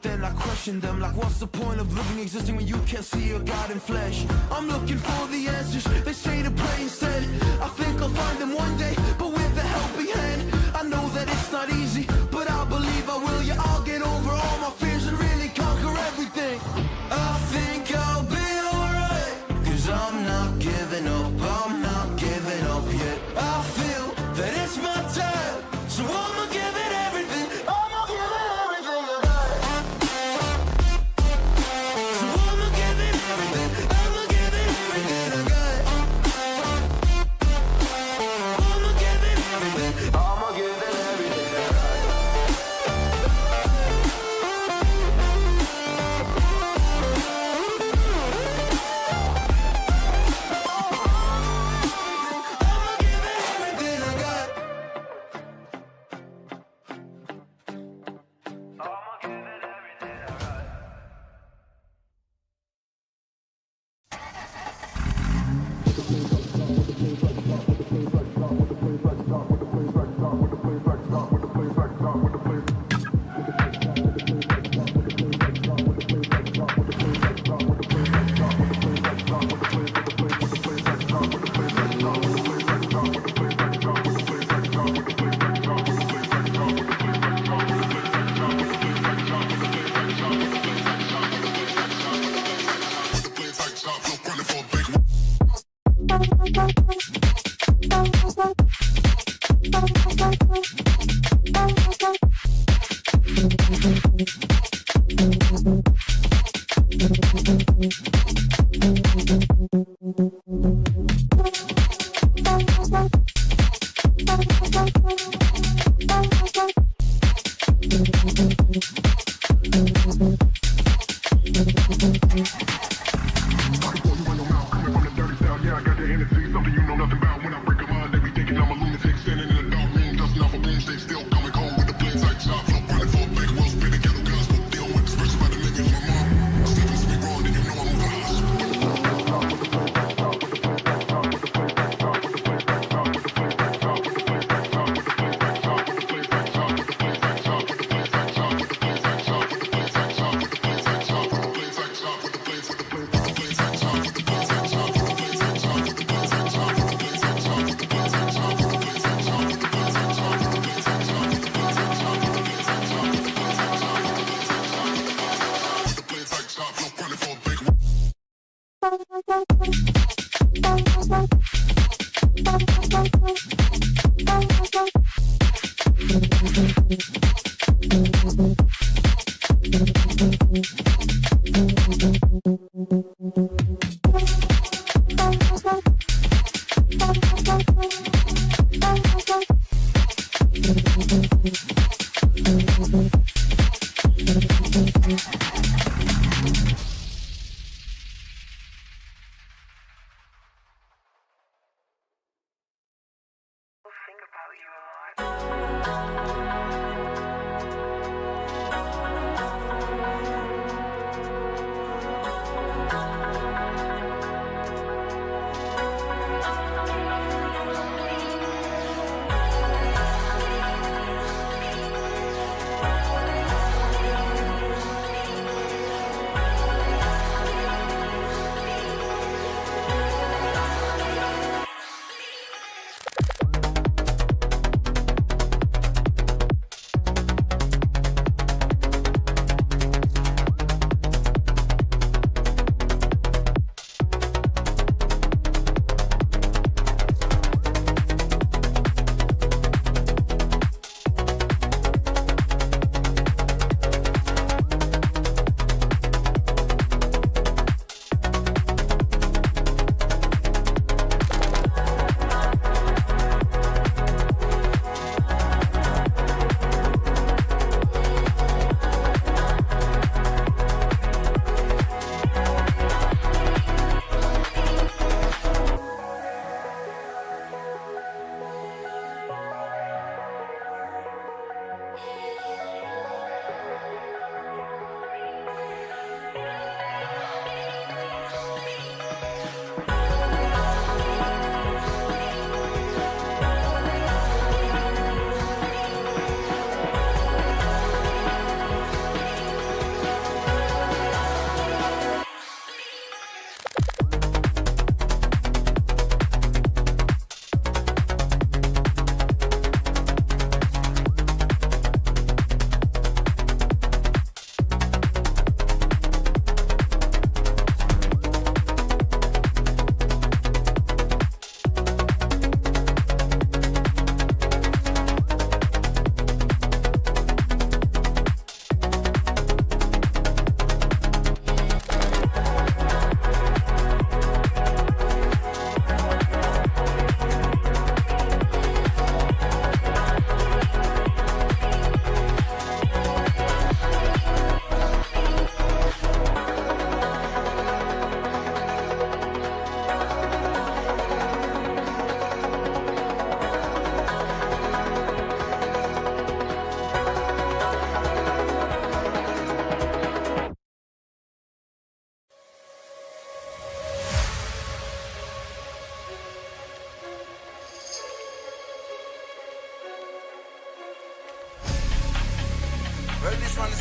Then I question them like, what's the point of living, existing when you can't see your God in flesh? I'm looking for the answers, they say to pray instead. I think I'll find them one day, but with a helping hand. I know that it's not easy, but I believe I will. Yeah, I'll get over all my fears and really conquer everything. I think I'll be alright, cause I'm not giving up, I'm not giving up yet. I feel that it's my time, so I'ma give it everything. I'ma give it everything I got. So I'ma give it everything, I'ma give it everything I got. I'ma give it everything, I'ma give it everything I got.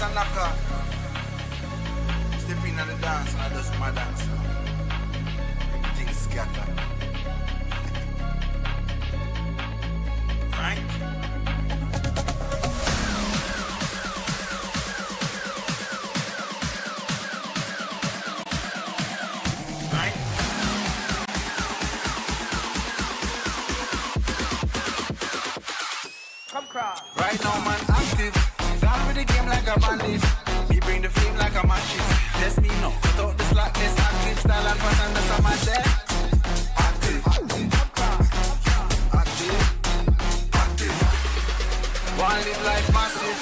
a knocker. Step in on the dance and I do my dance. Everything scatter. Right? Right? Come cross. Right now, man, active. Down with the game like a bandit. Me bring the flame like a matches. Test me now. Without the slackness, active style and pattern, that's a man there. Active. Active. Active. One live life massive.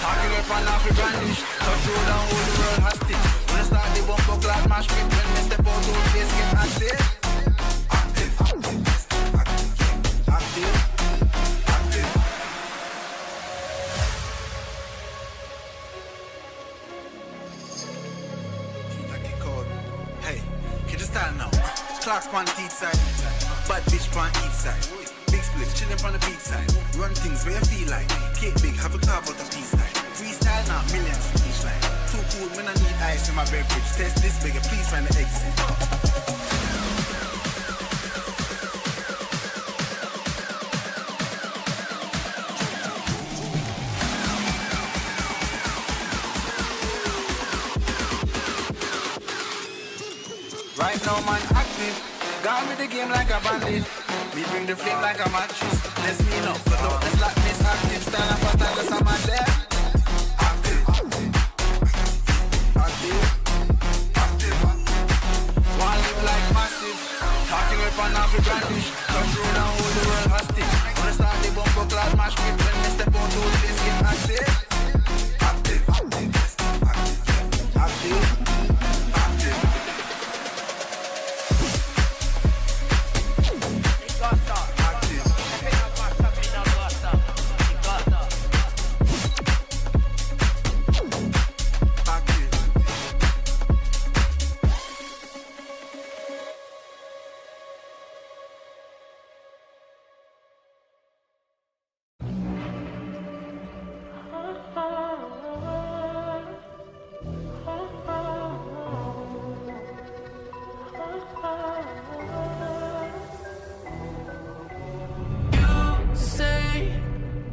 Talking up and off the brandish. Touch road and hold the world hostage. When I start the bumper clad mash pit. When we step out, old face get active. Active. Active. Active. Active. Hey, can you style now? Clocks on the east side, bad bitch on each side. Big split, chillin' on the beach side. Run things where you feel like. Cake big, have a carve out the peace line. Freestyle now, millions for each line. Too cool, when I need ice in my beverage. Test this bigger, please find the exit. Right now, man, active. Gone with the game like a bandit. Me bring the flame like a matches. Let's me know. Without the slackness, active style and pattern, that's a man there. Active. Active. Active. One live like massive. Talking up and off the brandish. Touch road and hold the world hostage. When I start the bumper clad mash pit. When we step out, old place get active. Active. Active. Active. Active.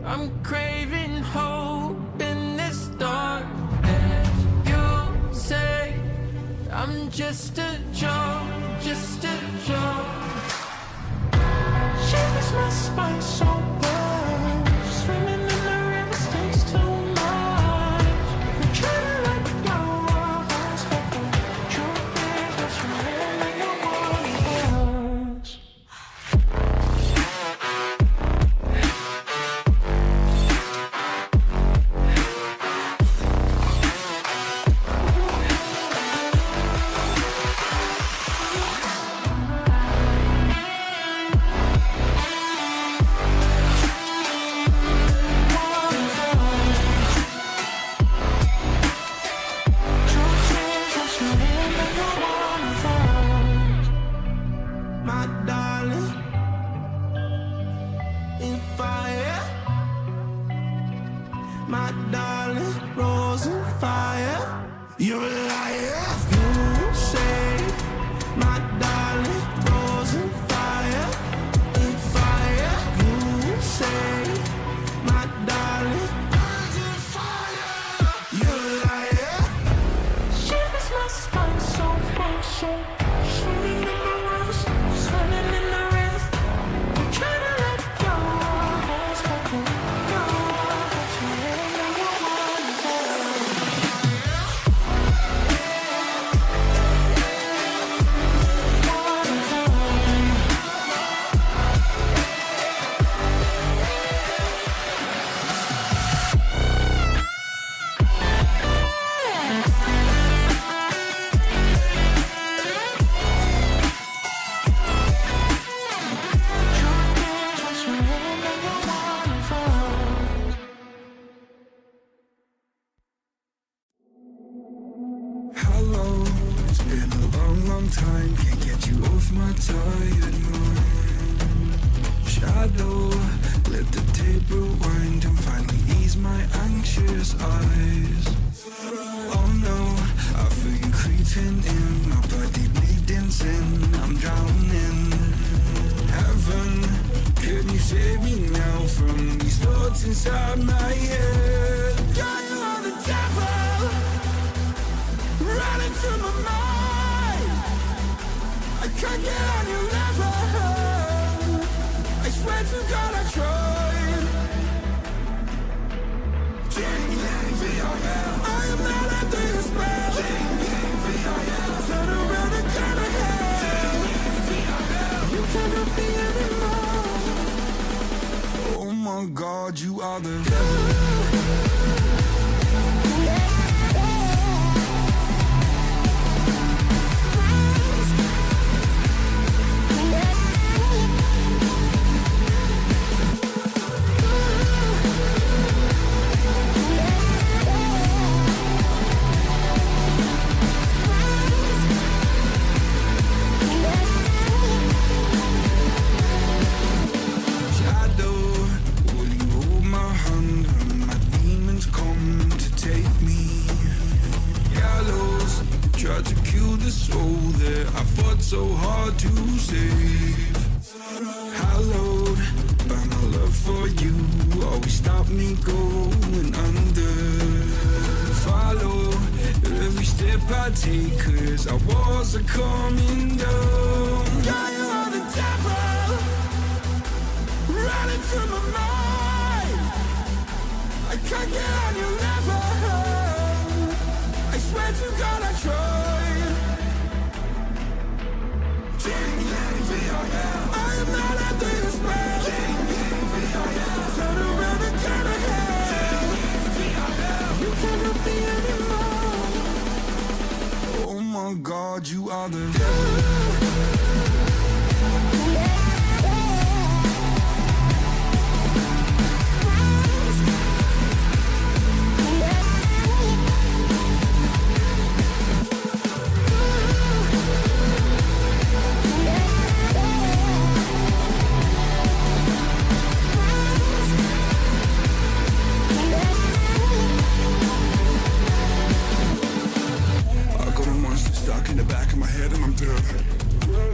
I'm craving hope in this darkness. You say I'm just a joke, just a joke. Shivers my spine so bad. Swimming in the river takes too much. I'm trying to let go of us, but the truth is what's remaining no one else. My darling, rose and fire. You're a liar. You say, my darling, rose and fire. In fire. You say, my darling, rose and fire. You're a liar. Shivers my spine so swimming in the rivers, swimming in the rivers. I'm trying to let go of us, but go. Time can't get you off my tired mind. Shadow, let the tape rewind and finally ease my anxious eyes. inside my head. Yeah, you are the devil running through my mind. I can't get on your level. I swear to God I tried. I am not under your spell. Turn around and turn ahead. You cannot be anymore. Oh my God, you are the devil. So hard to save. Hallowed by my love for you, always stop me going under. Follow every step I take, cause our walls are coming down. Yeah, you are the devil running through my mind. I can't get on your level. I swear to God I tried. I am not under your spell. Turn around and turn ahead. You cannot be anymore. Oh my God, you are the devil.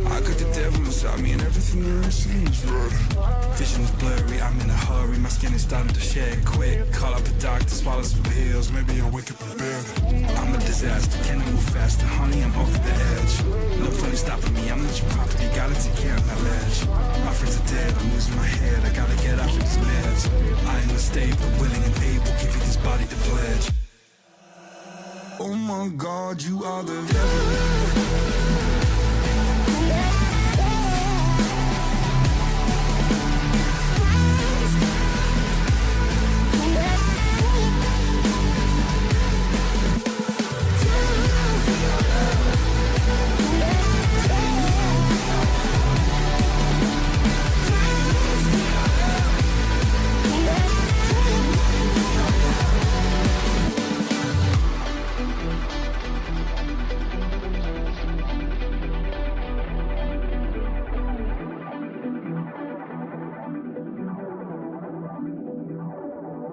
I got the devil inside me and everything there seems red. Vision's blurry, I'm in a hurry, my skin is starting to shed quick. Call up a doctor, swallow some pills, maybe I'll wake up in bed. I'm a disaster, can I move faster? Honey, I'm off the edge. No funny stopping me, I'm not your property, gotta take care of my ledge. My friends are dead, I'm losing my head, I gotta get off of these meds. I am unstable, willing and able, give you this body to pledge. Oh my God, you are the devil.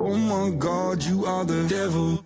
Oh my God, you are the devil.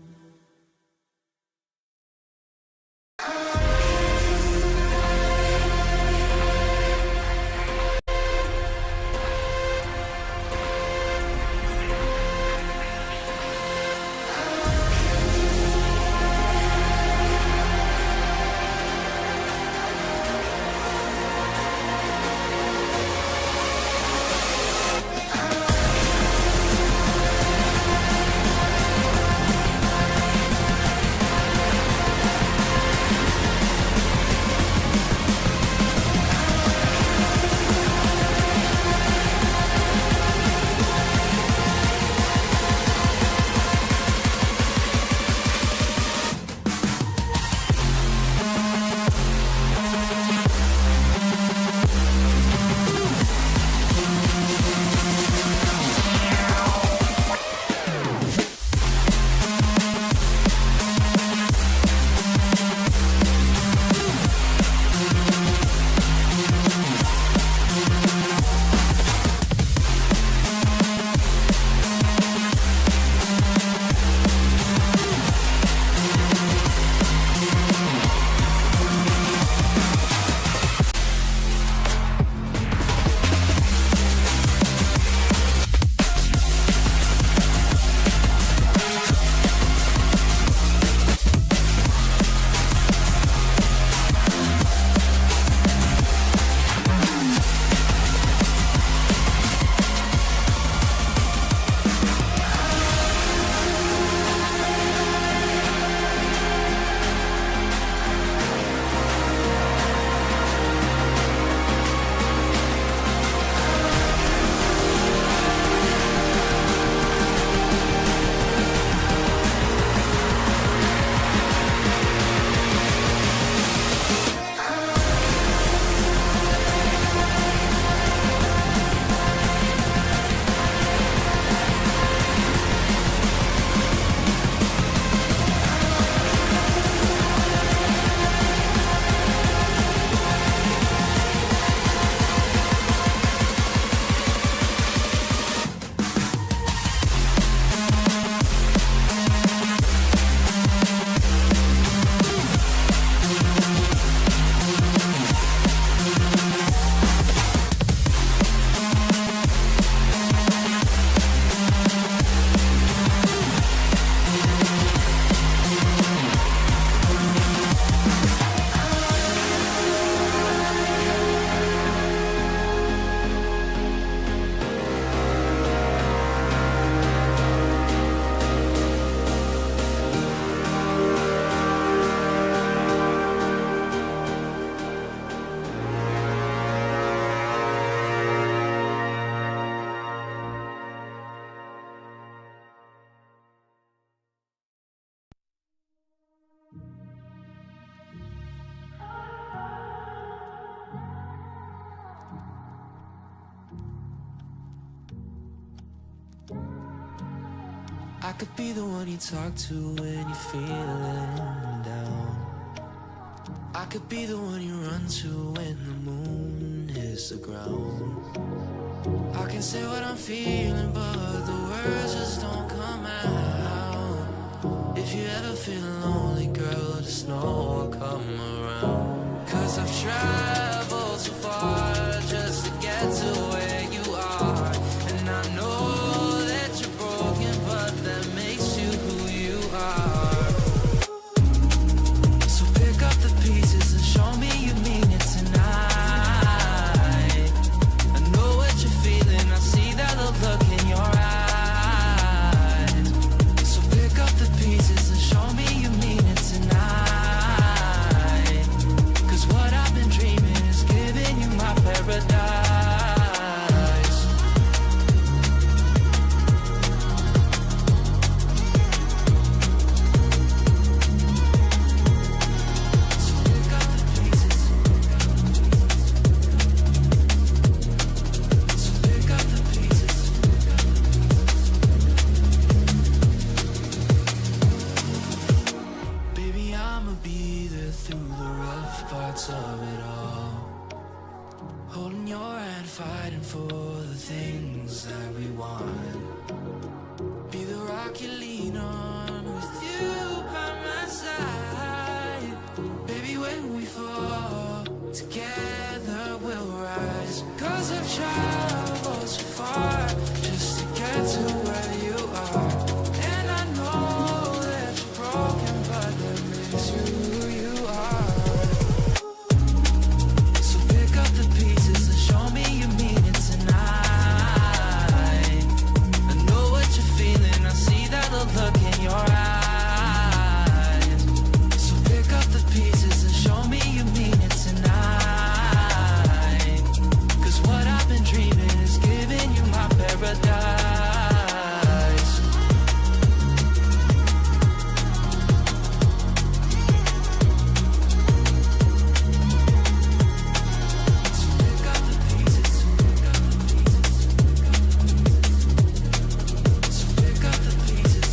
I could be the one you talk to when you're feeling down. I could be the one you run to when the moon hits the ground. I can say what I'm feeling, but the words just don't come out. If you ever feel lonely, girl, just know I'll come around. 'Cause I've traveled so far just to get to where you are. And I know that you're broken, but that makes you who you are. So pick up the pieces and show me you mean it tonight. I know what you're feeling, I see that look in your eyes. So pick up the pieces and show me you mean it tonight. 'Cause what I've been dreaming is giving you my paradise. Of it all, holding your hand, fighting for the things that we want. Be the rock you lean on, with you by my side. Baby, when we fall, together we'll rise. 'Cause I've traveled so far just to get to where you are. And I know that you're broken, but that makes you who you are. Look in your eyes. So pick up the pieces and show me you mean it tonight. 'Cause what I've been dreaming is giving you my paradise. So pick up the pieces. So pick up the pieces.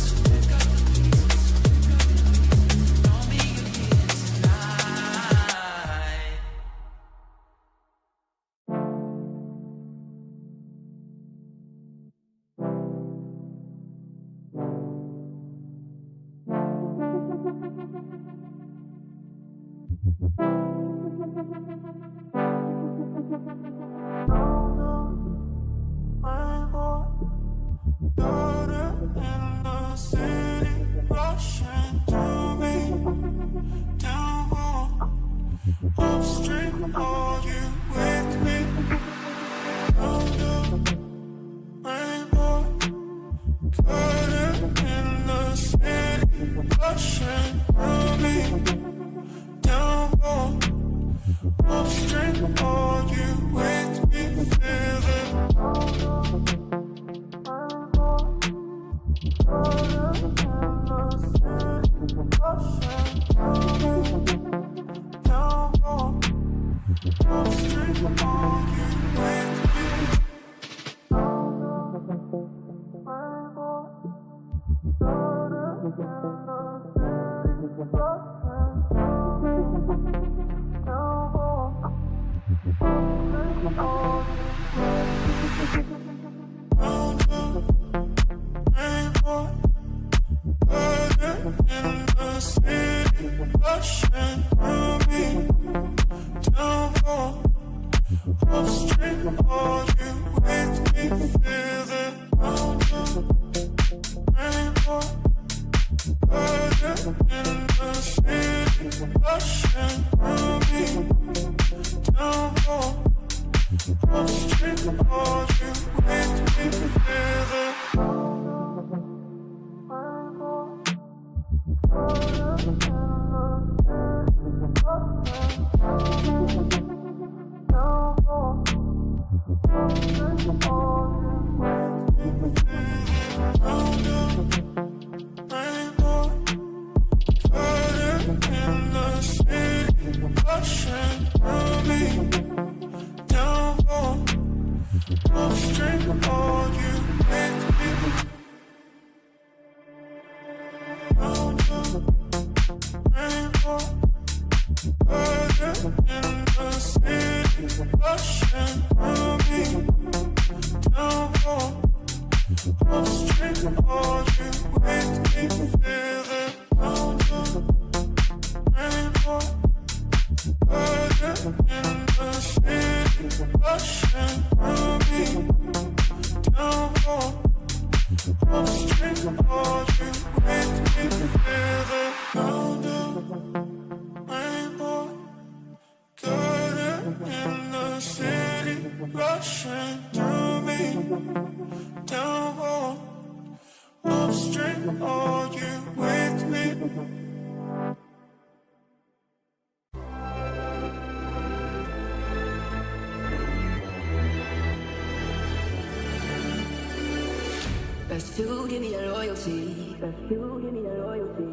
Best to give me that loyalty. Best to give me that loyalty.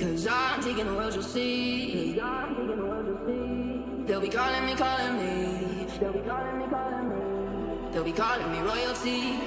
Cause I'm taking the world, you'll see. Cause I'm taking the world, you'll see. They'll be calling me, calling me. They'll be calling me, calling me. They'll be calling me royalty.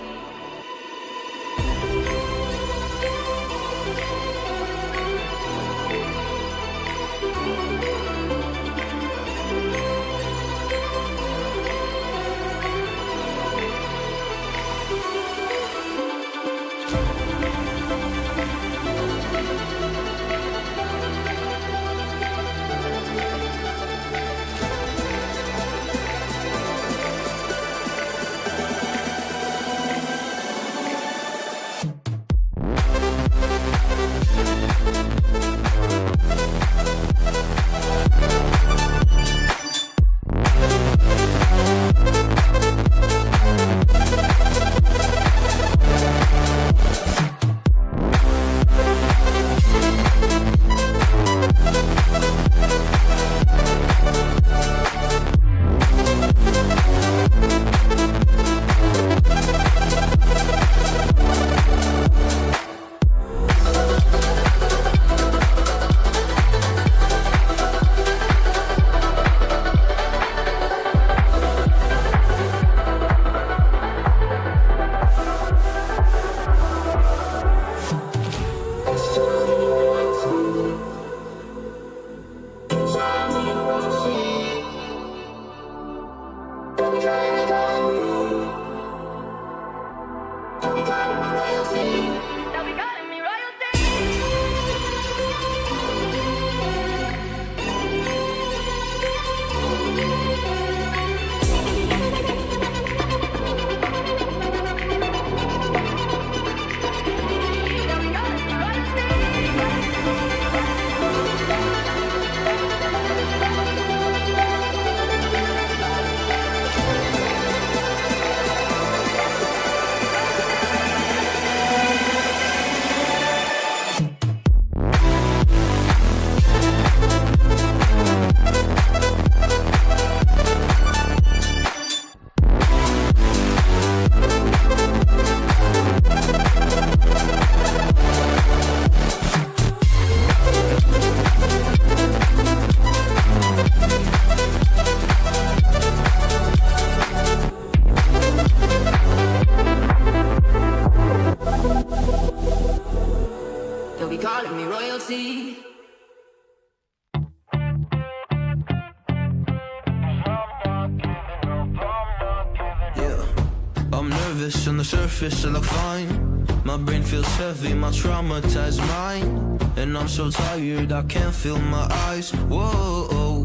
On the surface I look fine. My brain feels heavy, my traumatized mind. And I'm so tired I can't feel my eyes. Whoa,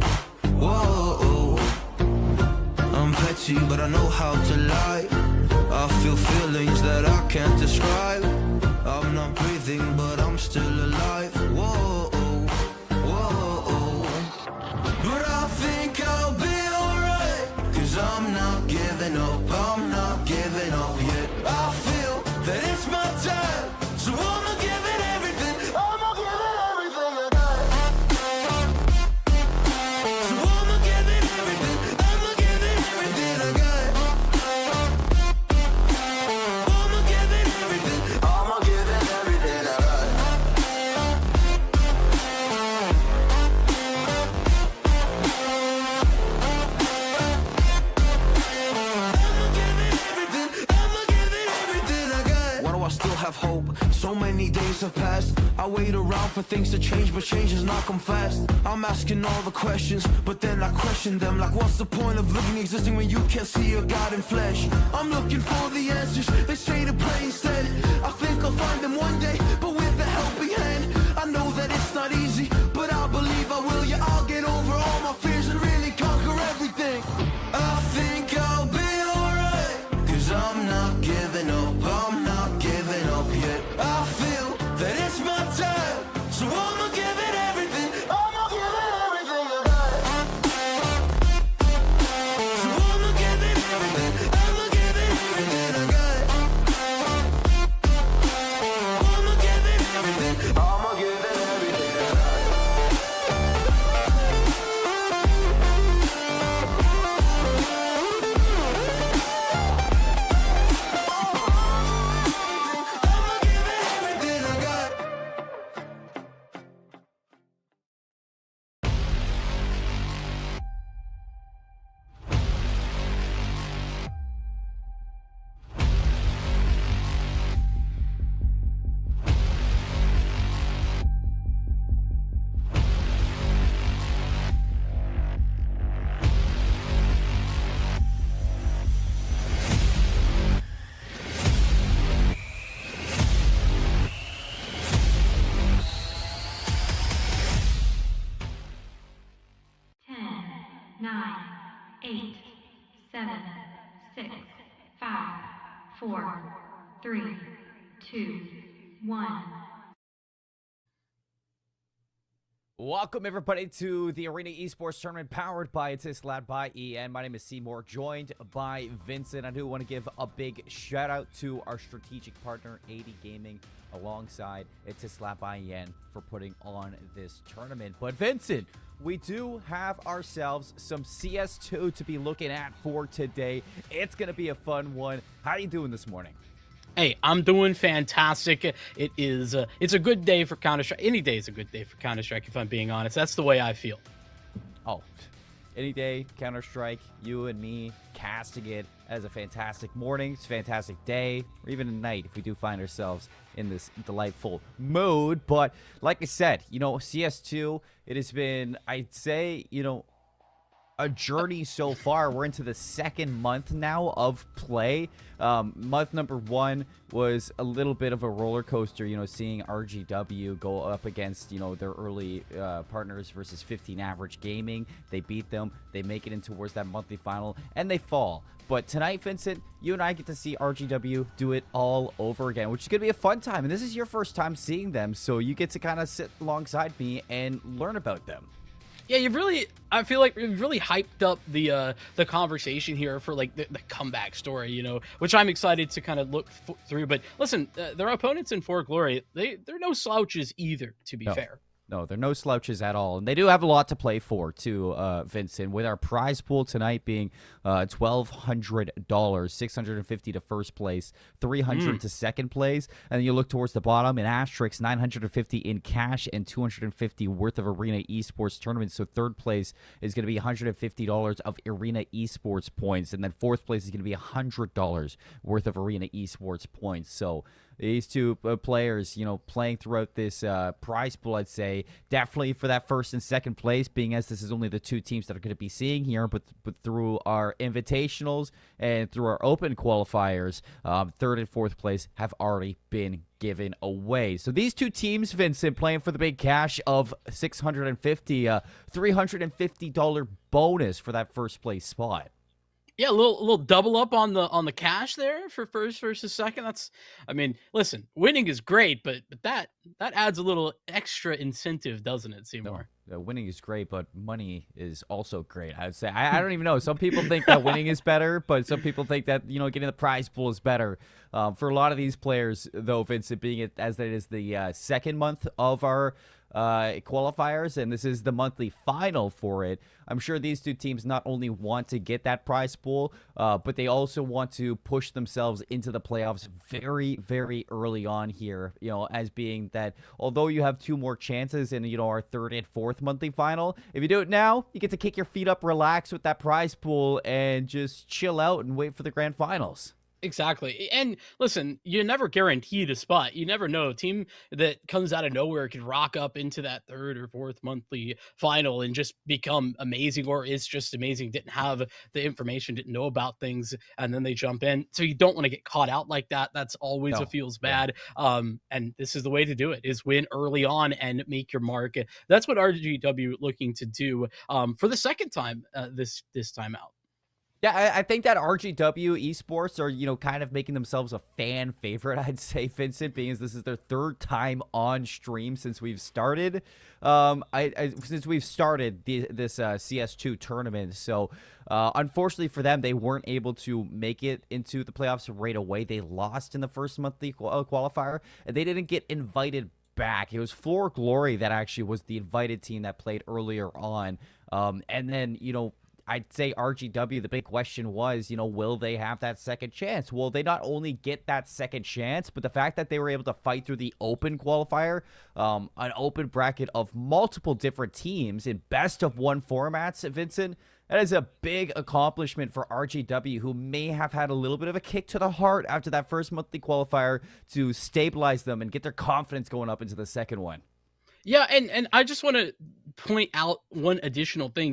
whoa. I'm petty but I know how to lie. I feel feelings that I can't describe. I'm not breathing but I'm still alive. Whoa, whoa. But I think I'll be alright. Cause I'm not giving up, I'm not giving up yet. I feel that it's my time, so I'ma give it everything. I'ma give it everything I got. So I'ma give it everything. I'ma give it everything I got. I'ma give it everything. I'ma give it everything I got. I still have hope. So many days have passed. I I wait around for things to change, but change has not come fast. I'm asking all the questions, but then I question them. Like, what's the point of living, existing when you can't see your God in flesh? I'm looking for the answers, they say to pray instead. I think I'll find them one day, but with a helping hand. I know that it's not easy, but I believe I will. Yeah, I'll get over all my fears and really conquer everything. I think I'll be alright, cause I'm not giving up, I'm not giving up yet. I feel that it's my time, so I'ma give it everything. I'ma give it everything I got. So I'ma give it everything. I'ma give it everything I got. I'ma give it everything. I'ma give it everything I got. I'ma give it everything I got. Ten, nine, 8, 7, 6, 5, 4, 3, 2, 1. Welcome, everybody, to the Arena Esports tournament powered by Etisalat by EN. My name is Seymour, joined by Vincent. I do want to give a big shout out to our strategic partner, 80 Gaming, alongside Etisalat by EN, for putting on this tournament. But Vincent, we do have ourselves some CS2 to be looking at for today. It's going to be a fun one. How are you doing this morning? Hey, I'm doing fantastic. It's a good day for Counter-Strike. Any day is a good day for Counter-Strike, if I'm being honest. That's the way I feel. Oh, any day, Counter-Strike, you and me casting it as a fantastic morning, it's a fantastic day, or even a night if we do find ourselves in this delightful mode. But like I said, CS2, it has been, I'd say, a journey so far. We're into the second month now of play. Month number 1 was a little bit of a roller coaster, seeing RGW go up against, their early partners versus 15 Average Gaming. They beat them. They make it in towards that monthly final, and they fall. But tonight, Vincent, you and I get to see RGW do it all over again, which is going to be a fun time. And this is your first time seeing them, so you get to kind of sit alongside me and learn about them. Yeah, I feel like you've really hyped up the conversation here for like the comeback story, which I'm excited to kind of look through. But listen, their opponents in ForGlory, they're no slouches either, to be fair. No, they're no slouches at all. And they do have a lot to play for, too, Vincent, with our prize pool tonight being $1,200, $650 to first place, $300 to second place. And then you look towards the bottom, in asterisks, $950 in cash and $250 worth of Arena Esports tournaments. So third place is going to be $150 of Arena Esports points. And then fourth place is going to be $100 worth of Arena Esports points. So these two players, playing throughout this prize pool, I'd say, definitely for that first and second place, being as this is only the two teams that are going to be seeing here, but through our invitationals and through our open qualifiers, third and fourth place have already been given away. So these two teams, Vincent, playing for the big cash of $650, $350 bonus for that first place spot. Yeah, a little double up on the cash there for first versus second. Listen, winning is great, but that adds a little extra incentive, doesn't it, Seymour? No, winning is great, but money is also great. I would say I don't even know. Some people think that winning is better, but some people think that getting the prize pool is better. For a lot of these players, though, Vincent, being it as that is the second month of our qualifiers, and this is the monthly final for it, I'm sure these two teams not only want to get that prize pool, but they also want to push themselves into the playoffs very, very early on here, as being that although you have two more chances in, our third and fourth monthly final, if you do it now, you get to kick your feet up, relax with that prize pool, and just chill out and wait for the grand finals. Exactly. And listen, you're never guaranteed a spot. You never know. A team that comes out of nowhere could rock up into that third or fourth monthly final and just become amazing, or is just amazing, didn't have the information, didn't know about things, and then they jump in. So you don't want to get caught out like that. That's always a No. feels Yeah. bad. And this is the way to do it, is win early on and make your mark. That's what RGW looking to do for the second time this time out. Yeah, I think that RGW Esports are, kind of making themselves a fan favorite, I'd say, Vincent, because this is their third time on stream since we've started. Since we've started this CS2 tournament. So, unfortunately for them, they weren't able to make it into the playoffs right away. They lost in the first monthly qualifier, and they didn't get invited back. It was ForGlory that actually was the invited team that played earlier on. And then, I'd say RGW, the big question was, will they have that second chance? Well, they not only get that second chance, but the fact that they were able to fight through the open qualifier, an open bracket of multiple different teams in best-of-1 formats, Vincent, that is a big accomplishment for RGW, who may have had a little bit of a kick to the heart after that first monthly qualifier, to stabilize them and get their confidence going up into the second one. Yeah, and I just want to point out one additional thing.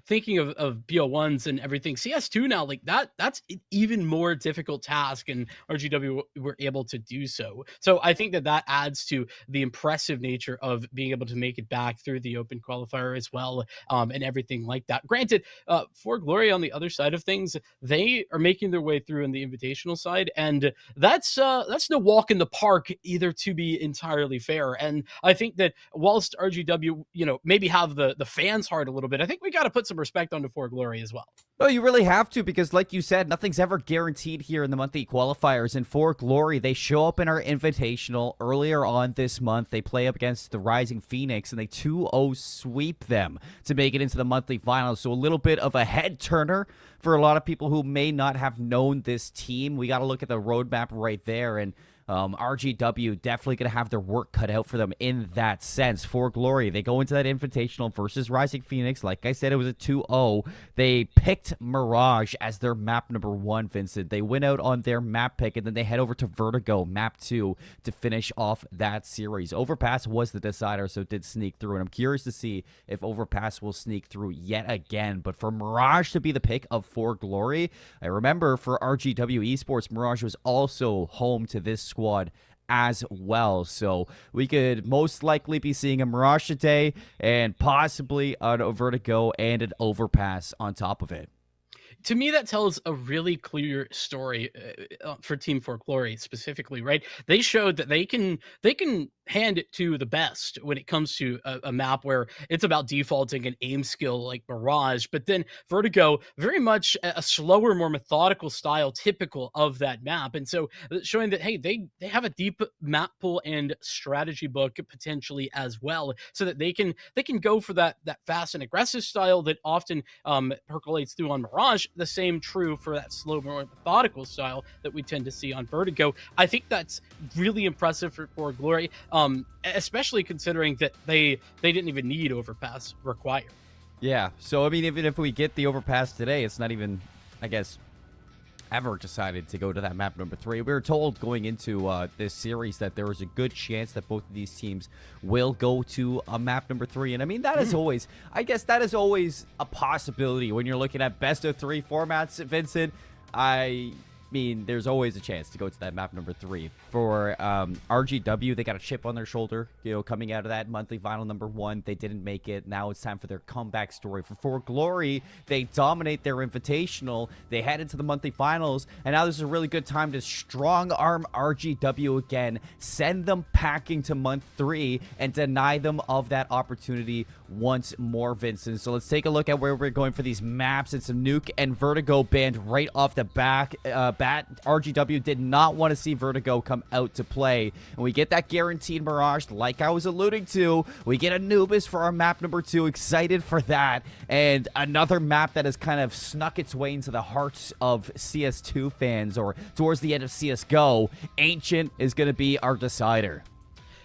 Thinking of BO1s and everything, CS2 now, like that's an even more difficult task, and RGW were able to do so. So I think that adds to the impressive nature of being able to make it back through the open qualifier as well, and everything like that. Granted, ForGlory on the other side of things, they are making their way through in the invitational side, and that's no walk in the park either, to be entirely fair. And I think that whilst RGW, maybe have the fans' heart a little bit, I think we got to put some respect onto ForGlory as well. No, you really have to, because like you said, nothing's ever guaranteed here in the monthly qualifiers. And ForGlory, they show up in our invitational earlier on this month. They play up against the Rising Phoenix, and they 2-0 sweep them to make it into the monthly finals. So a little bit of a head turner for a lot of people who may not have known this team. We got to look at the roadmap right there, and RGW definitely going to have their work cut out for them in that sense. ForGlory, they go into that invitational versus Rising Phoenix. Like I said, it was a 2-0. They picked Mirage as their map number 1, Vincent. They went out on their map pick, and then they head over to Vertigo, map 2, to finish off that series. Overpass was the decider, so it did sneak through, and I'm curious to see if Overpass will sneak through yet again. But for Mirage to be the pick of ForGlory, I remember for RGW Esports, Mirage was also home to this squad as well. So we could most likely be seeing a Mirage today, and possibly a Vertigo and an Overpass on top of it. To me, that tells a really clear story for Team ForGlory specifically, right? They showed that they can hand it to the best when it comes to a map where it's about defaulting an aim skill like Mirage, but then Vertigo, very much a slower, more methodical style typical of that map. And so showing that, hey, they have a deep map pool and strategy book potentially as well, so that they can go for that fast and aggressive style that often percolates through on Mirage. The same true for that slow, more methodical style that we tend to see on Vertigo. I think that's really impressive for ForGlory, especially considering that they didn't even need Overpass required. Yeah, so I mean, even if we get the Overpass today, it's not even, I guess, ever decided to go to that map number 3. We were told going into this series that there was a good chance that both of these teams will go to a map number 3. And I mean, that is always, I guess that is always a possibility when you're looking at best of 3 formats, Vincent. I mean, there's always a chance to go to that map number 3. For RGW, they got a chip on their shoulder, coming out of that monthly final number 1. They didn't make it. Now it's time for their comeback story. For ForGlory, they dominate their invitational. They head into the monthly finals, and now this is a really good time to strong arm RGW again, send them packing to month 3, and deny them of that opportunity once more, Vincent. So let's take a look at where we're going for these maps. It's a Nuke and Vertigo banned right off the bat. RGW did not want to see Vertigo come out to play, and we get that guaranteed Mirage like I was alluding to. We get Anubis for our map number 2. Excited for that, and another map that has kind of snuck its way into the hearts of CS2 fans, or towards the end of CSGO. Ancient is going to be our decider.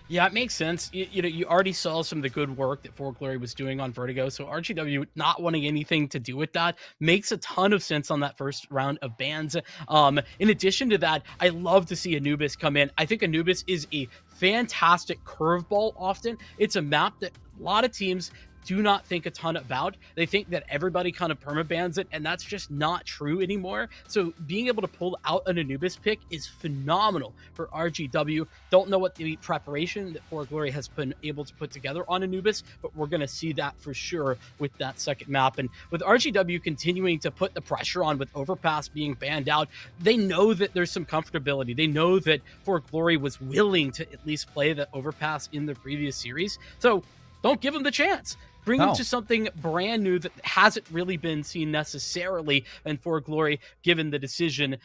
Yeah, it makes sense. You already saw some of the good work that ForGlory was doing on Vertigo, so RGW not wanting anything to do with that makes a ton of sense on that first round of bans. In addition to that, I love to see Anubis come in. I think Anubis is a fantastic curveball often. It's a map that a lot of teams do not think a ton about. They think that everybody kind of permabans it, and that's just not true anymore. So being able to pull out an Anubis pick is phenomenal for RGW. Don't know what the preparation that ForGlory has been able to put together on Anubis, but we're going to see that for sure with that second map. And with RGW continuing to put the pressure on with Overpass being banned out, they know that there's some comfortability. They know that ForGlory was willing to at least play the Overpass in the previous series. So don't give them the chance. Bring them to something brand new that hasn't really been seen necessarily, and ForGlory, given the decision,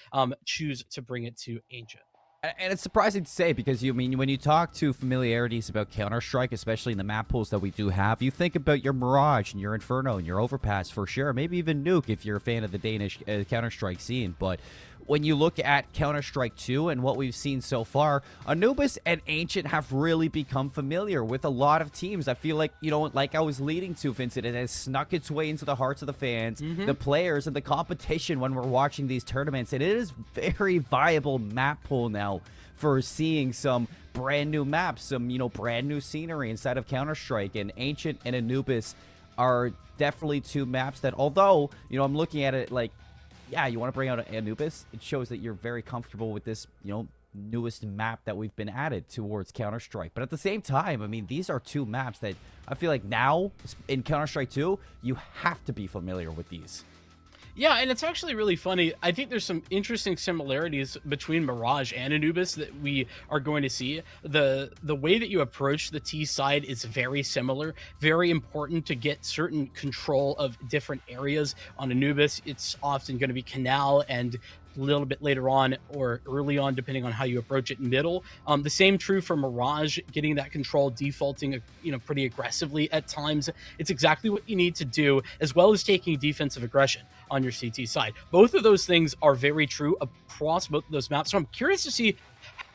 choose to bring it to Ancient. And it's surprising to say because, when you talk to familiarities about Counter-Strike, especially in the map pools that we do have, you think about your Mirage and your Inferno and your Overpass for sure, maybe even Nuke if you're a fan of the Danish Counter-Strike scene. But when you look at Counter-Strike 2 and what we've seen so far, Anubis and Ancient have really become familiar with a lot of teams. I feel like, like I was leading to, Vincent, it has snuck its way into the hearts of the fans, the players, and the competition when we're watching these tournaments. And it is very viable map pool now for seeing some brand new maps, some, brand new scenery inside of Counter-Strike. And Ancient and Anubis are definitely two maps that, although, I'm looking at it like, yeah, you want to bring out Anubis, it shows that you're very comfortable with this, newest map that we've been added towards Counter-Strike. But at the same time, these are two maps that I feel like now in Counter-Strike 2, you have to be familiar with these. Yeah, and it's actually really funny. I think there's some interesting similarities between Mirage and Anubis that we are going to see. The way that you approach the T side is very similar. Very important to get certain control of different areas. On Anubis, it's often going to be Canal and a little bit later on or early on, depending on how you approach it, middle. The same true for Mirage, getting that control, defaulting, pretty aggressively at times. It's exactly what you need to do, as well as taking defensive aggression on your CT side. Both of those things are very true across both of those maps. So I'm curious to see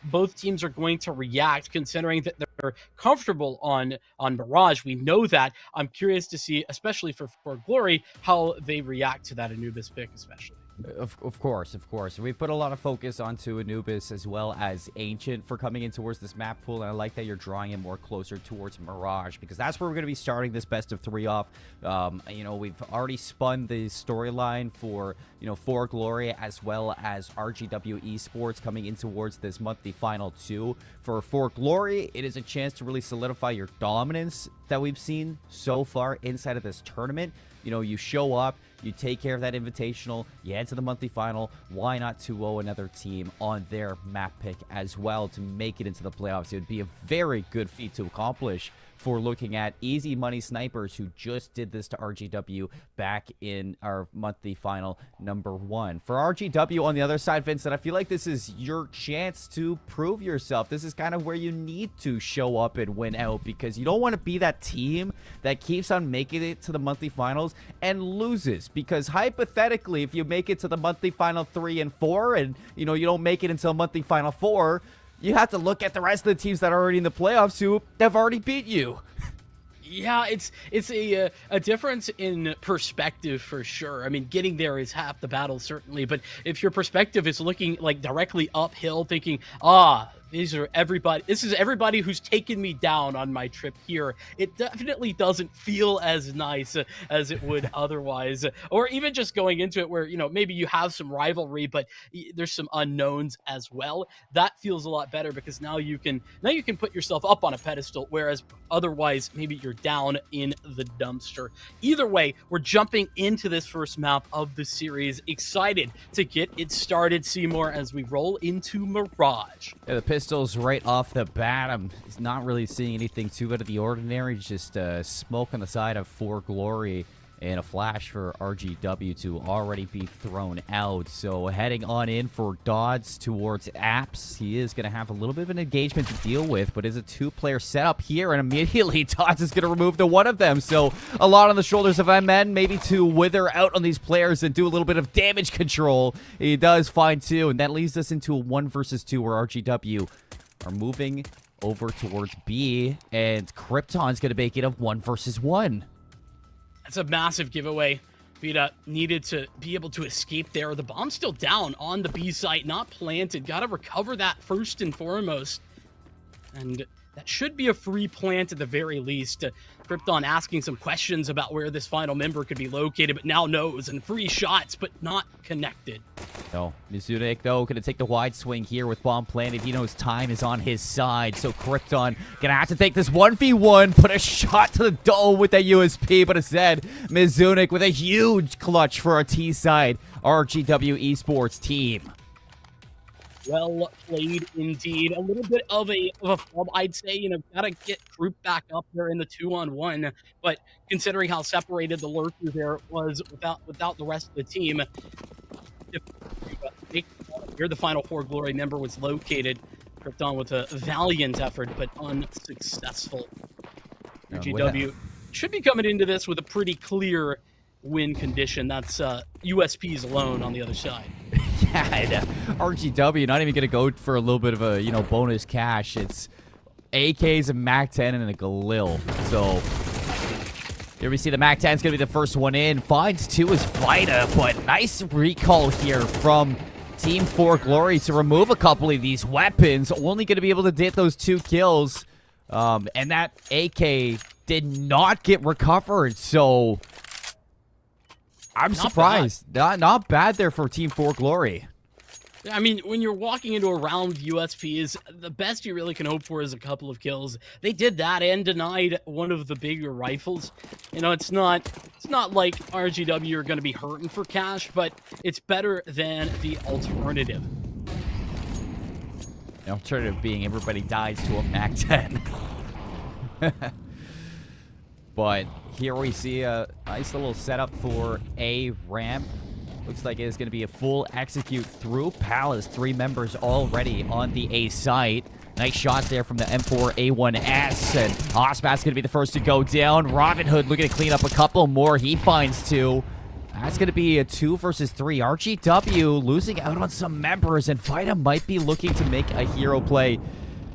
both teams are going to react, considering that they're comfortable on Mirage. We know that. I'm curious to see, especially for Glory, how they react to that Anubis pick, especially. Of course. We put a lot of focus onto Anubis as well as Ancient for coming in towards this map pool, and I like that you're drawing it more closer towards Mirage because that's where we're going to be starting this best of 3 off. We've already spun the storyline for, ForGlory as well as RGW Esports coming in towards this monthly final 2. For ForGlory, it is a chance to really solidify your dominance that we've seen so far inside of this tournament. You show up, you take care of that invitational, you head to the monthly final. Why not 2-0 another team on their map pick as well to make it into the playoffs? It would be a very good feat to accomplish for looking at Easy Money Snipers, who just did this to RGW back in our monthly final number 1. For RGW on the other side, Vincent, I feel like this is your chance to prove yourself. This is kind of where you need to show up and win out, because you don't want to be that team that keeps on making it to the monthly finals and loses. Because hypothetically, if you make it to the monthly final 3 and 4 and you don't make it until monthly final 4, you have to look at the rest of the teams that are already in the playoffs who have already beat you. Yeah, it's a difference in perspective for sure. Getting there is half the battle, certainly. But if your perspective is looking like directly uphill, thinking, this is everybody who's taken me down on my trip here, it definitely doesn't feel as nice as it would otherwise. Or even just going into it where, maybe you have some rivalry, but there's some unknowns as well. That feels a lot better because now you can put yourself up on a pedestal, whereas otherwise maybe you're down in the dumpster. Either way, we're jumping into this first map of the series. Excited to get it started, Seymour, as we roll into Mirage. Yeah, the pistols right off the bat. I'm not really seeing anything too out of the ordinary. Just smoke on the side of ForGlory and a flash for RGW to already be thrown out. So heading on in for Dodds towards Apps. He is going to have a little bit of an engagement to deal with, but it's a 2-player setup here, and immediately Dodds is going to remove the one of them. So a lot on the shoulders of MN, maybe to wither out on these players and do a little bit of damage control. He does find 2, and that leads us into a 1 versus 2 where RGW are moving over towards B, and Krypton's going to make it a 1 versus 1. That's a massive giveaway. Vita needed to be able to escape there. The bomb's still down on the B site, not planted. Got to recover that first and foremost. And that should be a free plant at the very least. Krypton asking some questions about where this final member could be located, but now knows, and free shots, but not connected. No, Mizunik, though, going to take the wide swing here with bomb planted. He knows time is on his side, so Krypton going to have to take this 1v1, put a shot to the dome with that USP, but instead, Mizunik with a huge clutch for a T-side RGW Esports team. Well played indeed. A little bit of a flub, I'd say. Gotta get group back up there in the 2-on-1. But considering how separated the lurker there was without the rest of the team, where the final ForGlory member was located, Krypton with a valiant effort, but unsuccessful. GW should be coming into this with a pretty clear win condition. That's USPs alone on the other side. Yeah, and, RGW not even going to go for a little bit of a, bonus cash. It's AKs, a MAC-10, and a Galil. So here we see the MAC-10 is going to be the first one in. Finds 2 is Vita, but nice recall here from Team ForGlory to remove a couple of these weapons. Only going to be able to get those 2 kills. And that AK did not get recovered, so I'm surprised. Not bad there for Team ForGlory. I mean, when you're walking into a round of USPs, the best you really can hope for is a couple of kills. They did that and denied one of the bigger rifles. It's not like RGW are going to be hurting for cash, but it's better than the alternative. The alternative being everybody dies to a MAC-10. But here we see a nice little setup for a ramp. Looks like it's going to be a full execute through Palace. 3 members already on the A site. Nice shots there from the M4A1S. And Osbat's going to be the first to go down. Robin Hood looking to clean up a couple more. He finds 2. That's going to be a 2 versus 3. RGW losing out on some members. And Vita might be looking to make a hero play.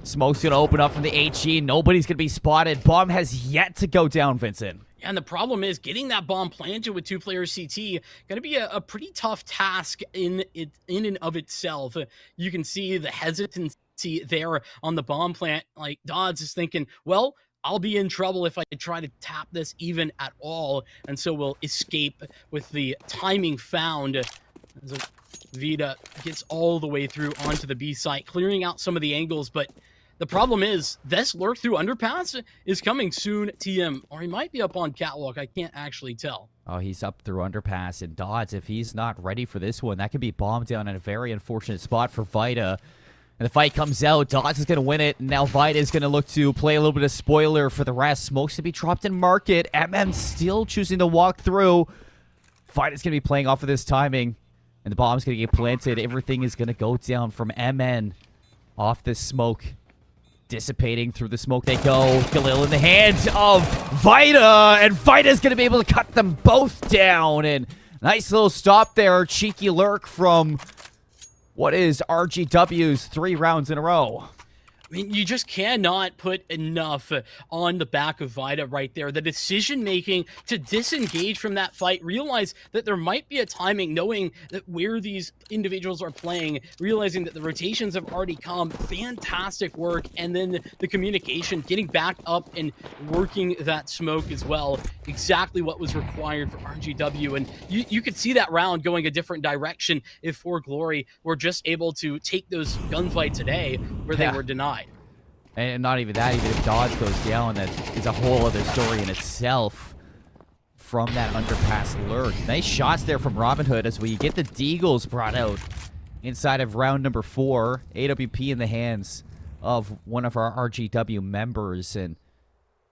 Smoke's going to open up from the HE. Nobody's going to be spotted. Bomb has yet to go down, Vincent. And the problem is getting that bomb planted with 2-player CT going to be a pretty tough task in and of itself. You can see the hesitancy there on the bomb plant. Like Dodds is thinking, well, I'll be in trouble if I try to tap this even at all. And so we'll escape with the timing found. As Vita gets all the way through onto the B site, clearing out some of the angles, but the problem is, this lurk through underpass is coming soon, TM. Or he might be up on catwalk. I can't actually tell. Oh, he's up through underpass. And Dodds, if he's not ready for this one, that could be bombed down in a very unfortunate spot for Vita. And the fight comes out. Dodds is going to win it. And now Vita is going to look to play a little bit of spoiler for the rest. Smokes to be dropped in market. MM still choosing to walk through. Vita's going to be playing off of this timing. And the bomb's going to get planted. Everything is going to go down from MN off this smoke. Dissipating through the smoke they go. Galil in the hands of Vita. And Vita's going to be able to cut them both down. And nice little stop there. Cheeky lurk from what is RGW's 3 rounds in a row. I mean, you just cannot put enough on the back of Vita right there. The decision-making to disengage from that fight, realize that there might be a timing, knowing that where these individuals are playing, realizing that the rotations have already come. Fantastic work. And then the communication, getting back up and working that smoke as well. Exactly what was required for RGW. And you could see that round going a different direction if ForGlory were just able to take those gunfights today where they were denied. And not even that, even if Dodds goes down, that is a whole other story in itself from that underpass lurk. Nice shots there from Robin Hood as we get the Deagles brought out inside of round number 4. AWP in the hands of one of our RGW members. And,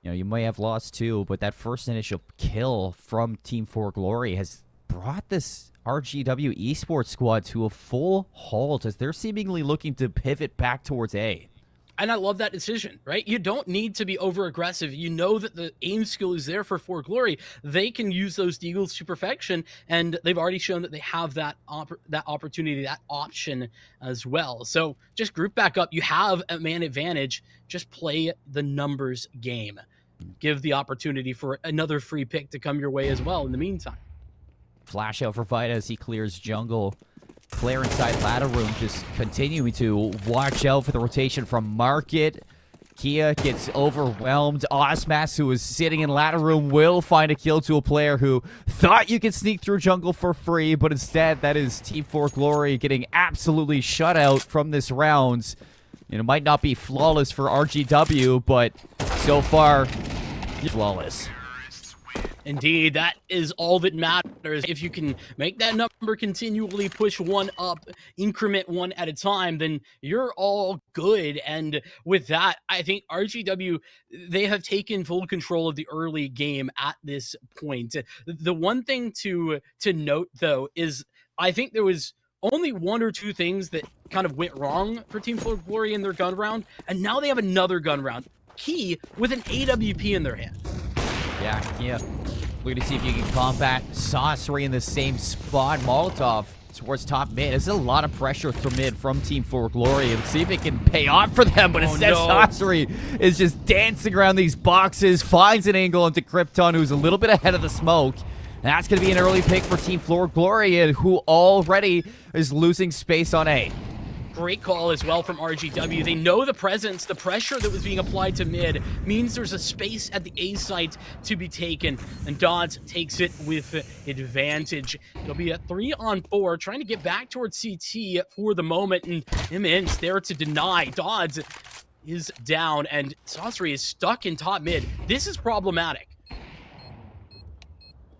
you may have lost 2, but that first initial kill from Team ForGlory has brought this RGW Esports squad to a full halt as they're seemingly looking to pivot back towards A. And I love that decision, right? You don't need to be over aggressive. You know that the aim skill is there for ForGlory. They can use those deagles to perfection, and they've already shown that they have that opportunity, that option as well. So just group back up. You have a man advantage. Just play the numbers game. Give the opportunity for another free pick to come your way as well in the meantime. Flash out for Vita as he clears jungle. Player inside ladder room just continuing to watch out for the rotation from Market. Kia gets overwhelmed. Osmas, who is sitting in ladder room, will find a kill to a player who thought you could sneak through jungle for free, but instead that is Team ForGlory getting absolutely shut out from this round. It might not be flawless for RGW, but so far, flawless. Indeed, that is all that matters. If you can make that number continually push one up, increment one at a time, then you're all good. And with that, I think RGW, they have taken full control of the early game at this point. The one thing to note, though, is I think there was only one or two things that kind of went wrong for Team ForGlory in their gun round, and now they have another gun round. Key with an AWP in their hand. Yeah. We're going to see if you can combat Saucery in the same spot. Molotov towards top mid. There's a lot of pressure from mid from Team ForGlory. And see if it can pay off for them. But instead, Saucery is just dancing around these boxes. Finds an angle into Krypton, who's a little bit ahead of the smoke. And that's going to be an early pick for Team ForGlory, and who already is losing space on A. Great call as well from RGW. They know the presence, the pressure that was being applied to mid means there's a space at the A site to be taken, and Dodds takes it with advantage. It'll be a 3-on-4, trying to get back towards CT for the moment, and MN's there to deny. Dodds is down, and Saucery is stuck in top mid. This is problematic.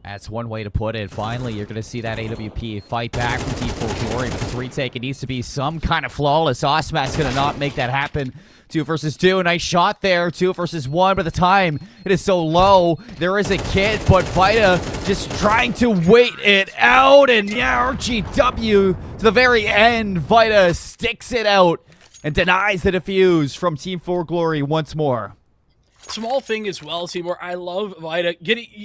That's one way to put it. Finally, you're going to see that AWP fight back from Team ForGlory. Because retake, it needs to be some kind of flawless. Osmat's going to not make that happen. 2 versus 2. Nice shot there. 2 versus 1. But the time, it is so low. There is a kid, but Vita just trying to wait it out. And yeah, RGW to the very end. Vita sticks it out and denies the defuse from Team ForGlory once more. Small thing as well, Seymour. I love Vita.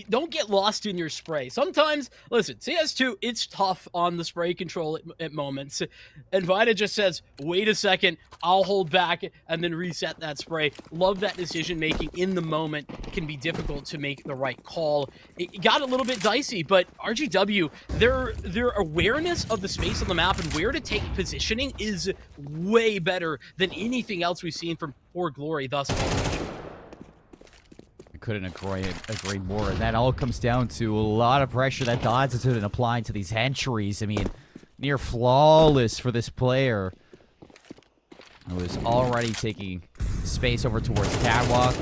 Don't get lost in your spray. Sometimes, listen, CS2, it's tough on the spray control at moments. And Vita just says, wait a second, I'll hold back and then reset that spray. Love that decision making in the moment. Can be difficult to make the right call. It got a little bit dicey, but RGW, their awareness of the space on the map and where to take positioning is way better than anything else we've seen from ForGlory thus far. Couldn't agree more. And that all comes down to a lot of pressure that Dodds has been applying to these entries. I mean, near flawless for this player, who is already taking space over towards Catwalk.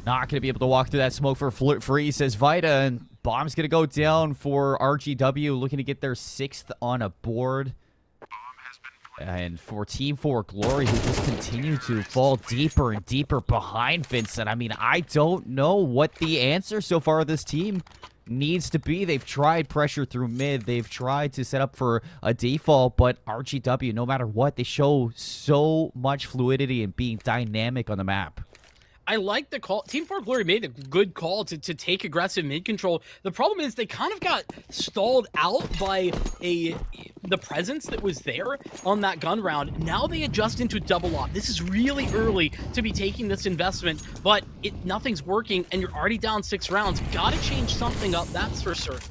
Not going to be able to walk through that smoke for free, says Vita. And bomb's going to go down for RGW, looking to get their 6th on a board. And for Team ForGlory, who just continue to fall deeper and deeper behind Vincent. I mean, I don't know what the answer so far of this team needs to be. They've tried pressure through mid. They've tried to set up for a default, but RGW, no matter what, they show so much fluidity and being dynamic on the map. I like the call. Team ForGlory made a good call to take aggressive mid control. The problem is they kind of got stalled out by the presence that was there on that gun round. Now they adjust into double op. This is really early to be taking this investment, but nothing's working, and you're already down 6 rounds. Got to change something up, that's for certain.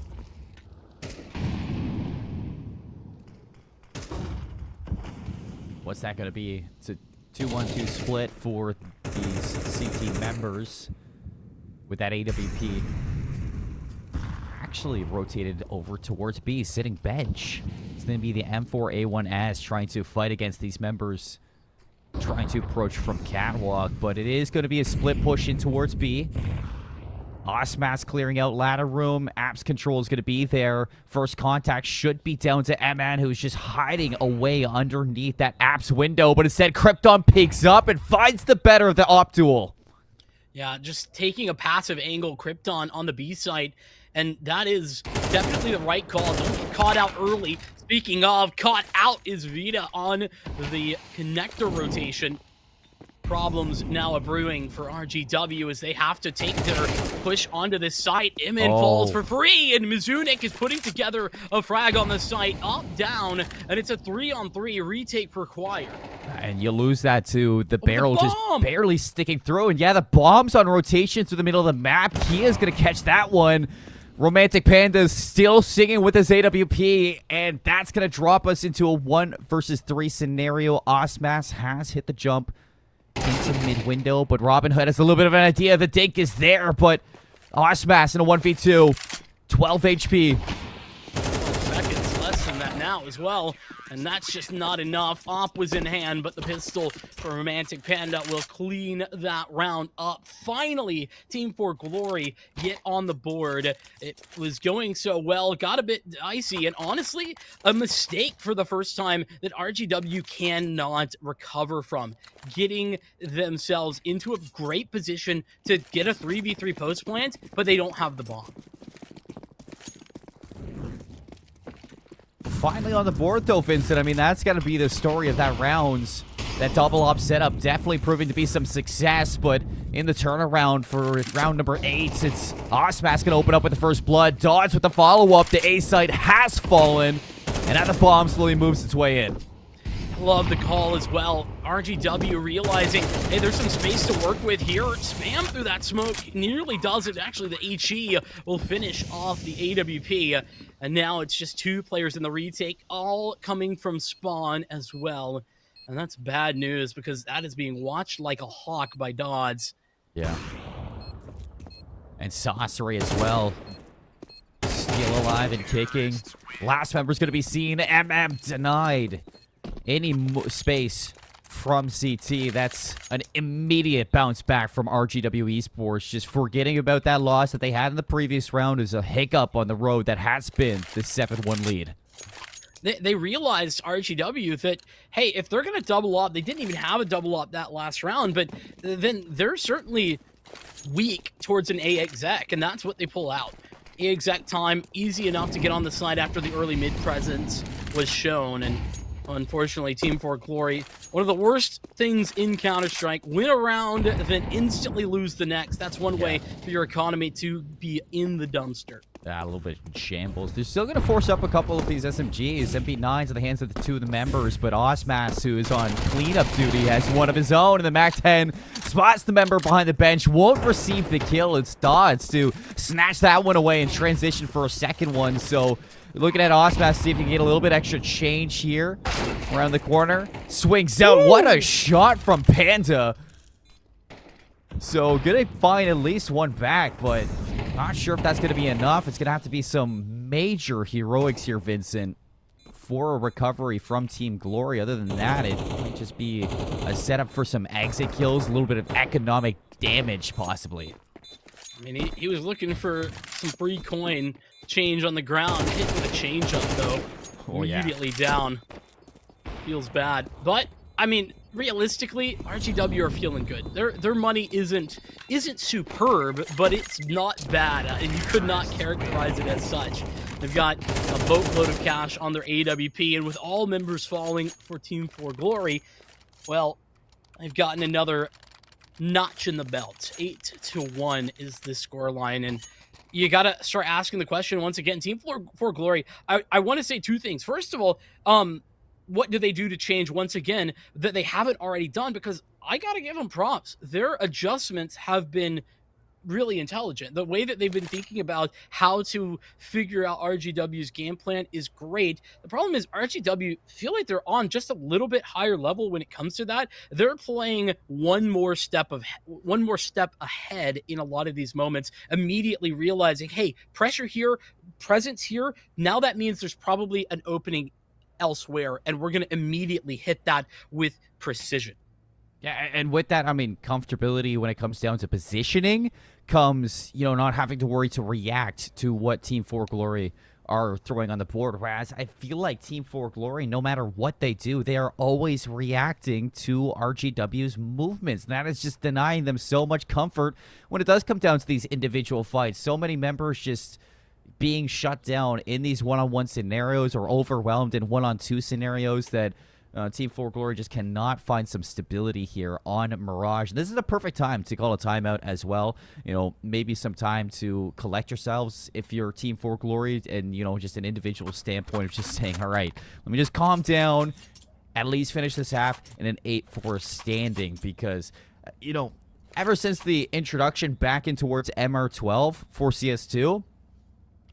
What's that going to be? It's a 2-1-2 split for these CT members with that AWP. Actually rotated over towards B, sitting bench. It's going to be the M4A1S trying to fight against these members, trying to approach from Catwalk, but it is going to be a split push in towards B. Osmas clearing out ladder room. Apps control is going to be there. First contact should be down to MN, who's just hiding away underneath that Apps window. But instead, Krypton picks up and finds the better of the op duel. Yeah, just taking a passive angle, Krypton on the B site. And that is definitely the right call. Don't get caught out early. Speaking of, caught out is Vita on the connector rotation. problems now are brewing for RGW as they have to take their push onto this site. Imin falls for free, and Mizunik is putting together a frag on the site, up, down, and it's a 3-on-3 retake required. And you lose that too. The barrel the just bomb! barely sticking through. And yeah, the bomb's on rotation through the middle of the map. Kia's going to catch that one. Romantic Panda's still singing with his AWP, and that's going to drop us into a 1 versus 3 scenario. Osmas has hit the jump into mid-window, but Robin Hood has a little bit of an idea. The dink is there, but Osmas in a 1v2. 12 HP. Seconds less than that now as well, and that's just not enough. Op was in hand, but the pistol for Romantic Panda will clean that round up. Finally, Team ForGlory get on the board. It was going so well, got a bit dicey, and honestly, a mistake for the first time that RGW cannot recover from. Getting themselves into a great position to get a 3v3 post plant, but they don't have the bomb. Finally on the board, though, Vincent. I mean, that's got to be the story of that rounds. That double op setup definitely proving to be some success, but in the turnaround for round number 8, it's Osmas going to open up with the first blood. Dodge with the follow-up. The A site has fallen, and now the bomb slowly moves its way in. Love the call as well. RGW realizing, hey, there's some space to work with here. Spam through that smoke. Nearly does it. Actually, the HE will finish off the AWP. And now it's just 2 players in the retake, all coming from spawn as well. And that's bad news because that is being watched like a hawk by Dodds. Yeah. And Saucery as well. Still alive and kicking. Last member's going to be seen. denied any space from CT. That's an immediate bounce back from RGW Esports. Just forgetting about that loss that they had in the previous round is a hiccup on the road that has been the 7-1 lead. They realized, RGW, that, hey, if they're going to double up, they didn't even have a double up that last round, but then they're certainly weak towards an A exec, and that's what they pull out. A exec time, easy enough to get on the side after the early mid presence was shown, and unfortunately, Team ForGlory, one of the worst things in Counter-Strike, win a round, then instantly lose the next. That's one way for your economy to be in the dumpster. A little bit in shambles. They're still going to force up a couple of these SMGs, MP9s in the hands of the 2 of the members, but Osmas, who is on cleanup duty, has one of his own, and the MAC-10 spots the member behind the bench, won't receive the kill. It's Dodds to snatch that one away and transition for a second one, so looking at Osmas, see if he can get a little bit extra change here around the corner. Swings out. Ooh. What a shot from Panda. So gonna find at least one back, but not sure if that's gonna be enough. It's gonna have to be some major heroics here, Vincent, for a recovery from Team Glory. Other than that, it might just be a setup for some exit kills, a little bit of economic damage, possibly. I mean, he was looking for some free coin change on the ground. Hit with a change up, though. Immediately down. Feels bad. But, I mean, realistically, RGW are feeling good. Their money isn't superb, but it's not bad, and you could not characterize it as such. They've got a boatload of cash on their AWP, and with all members falling for Team ForGlory, well, they've gotten another notch in the belt. 8-1 is the scoreline, and you gotta start asking the question once again. Team ForGlory, I want to say 2 things. First of all, what do they do to change once again that they haven't already done? Because I gotta give them props. Their adjustments have been really intelligent. The way that they've been thinking about how to figure out RGW's game plan is great. The problem is RGW feel like they're on just a little bit higher level when it comes to that. They're playing one more step ahead in a lot of these moments, immediately realizing, hey, pressure here, presence here. Now that means there's probably an opening elsewhere, and we're going to immediately hit that with precision. Yeah, and with that, I mean, comfortability when it comes down to positioning comes, not having to worry to react to what Team ForGlory are throwing on the board. Whereas I feel like Team ForGlory, no matter what they do, they are always reacting to RGW's movements. And that is just denying them so much comfort when it does come down to these individual fights. So many members just being shut down in these one-on-one scenarios or overwhelmed in one-on-two scenarios that Team ForGlory just cannot find some stability here on Mirage. This is the perfect time to call a timeout as well. You know, maybe some time to collect yourselves if you're Team ForGlory, and, you know, just an individual standpoint of just saying, all right, let me just calm down, at least finish this half in an 8-4 standing, because, you know, ever since the introduction back in towards MR12 for CS2,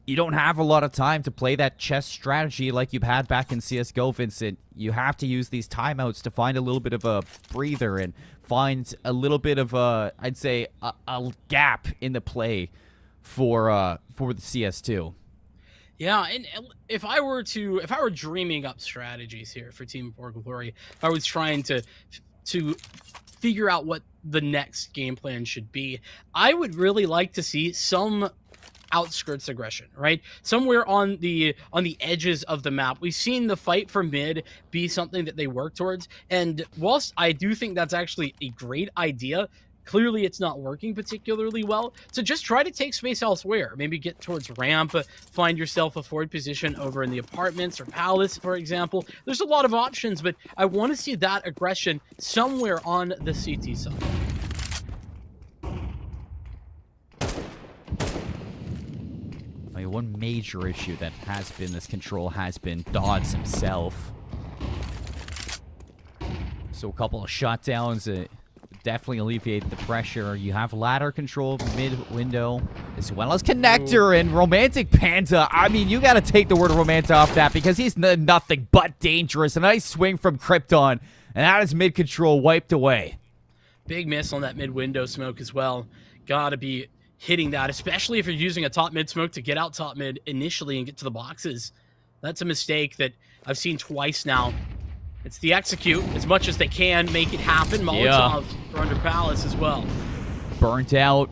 you don't have a lot of time to play that chess strategy like you've had back in CSGO, Vincent. You have to use these timeouts to find a little bit of a breather and find a little bit of a, I'd say, a gap in the play for the CS2. Yeah, and if I were dreaming up strategies here for Team ForGlory, if I was trying to figure out what the next game plan should be, I would really like to see some outskirts aggression, right? Somewhere on the edges of the map. We've seen the fight for mid be something that they work towards, and whilst I do think that's actually a great idea, clearly it's not working particularly well. So just try to take space elsewhere. Maybe get towards ramp, find yourself a forward position over in the apartments or palace, for example. There's a lot of options, but I want to see that aggression somewhere on the CT side. I mean, one major issue that has been this control has been Dodds himself. So a couple of shutdowns definitely alleviate the pressure. You have ladder control mid-window, as well as connector. And Romantic Panda, I mean, you got to take the word Romantic off that, because he's nothing but dangerous. A nice swing from Krypton, and that is mid-control wiped away. Big miss on that mid-window smoke as well. Gotta be hitting that, especially if you're using a top mid smoke to get out top mid initially and get to the boxes. That's a mistake that I've seen twice now. It's the execute as much as they can, make it happen. Molotov for under Palace as well. Burnt out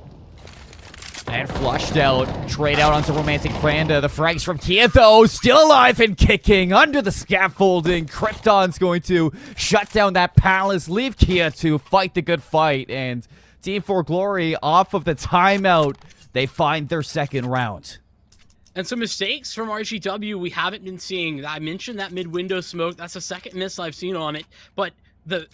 and flushed out. Trade out onto Romantic Panda. The frags from Kia, though, still alive and kicking under the scaffolding. Krypton's going to shut down that Palace, leave Kia to fight the good fight, and Team ForGlory off of the timeout. They find their second round. And some mistakes from RGW we haven't been seeing. I mentioned that mid-window smoke. That's the second miss I've seen on it. But the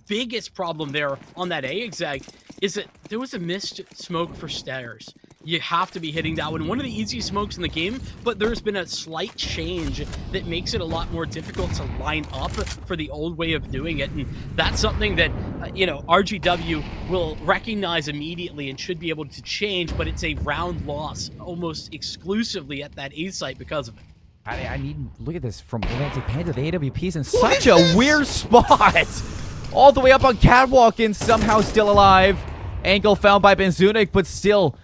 biggest problem there on that A exec is that there was a missed smoke for stairs. You have to be hitting that one. One of the easiest smokes in the game, but there's been a slight change that makes it a lot more difficult to line up for the old way of doing it. And that's something that, you know, RGW will recognize immediately and should be able to change, but it's a round loss almost exclusively at that A site because of it. I mean, look at this from Romantic Panda. The AWP's in such a weird spot. All the way up on Catwalk and somehow still alive. Angle found by Benzunik, but still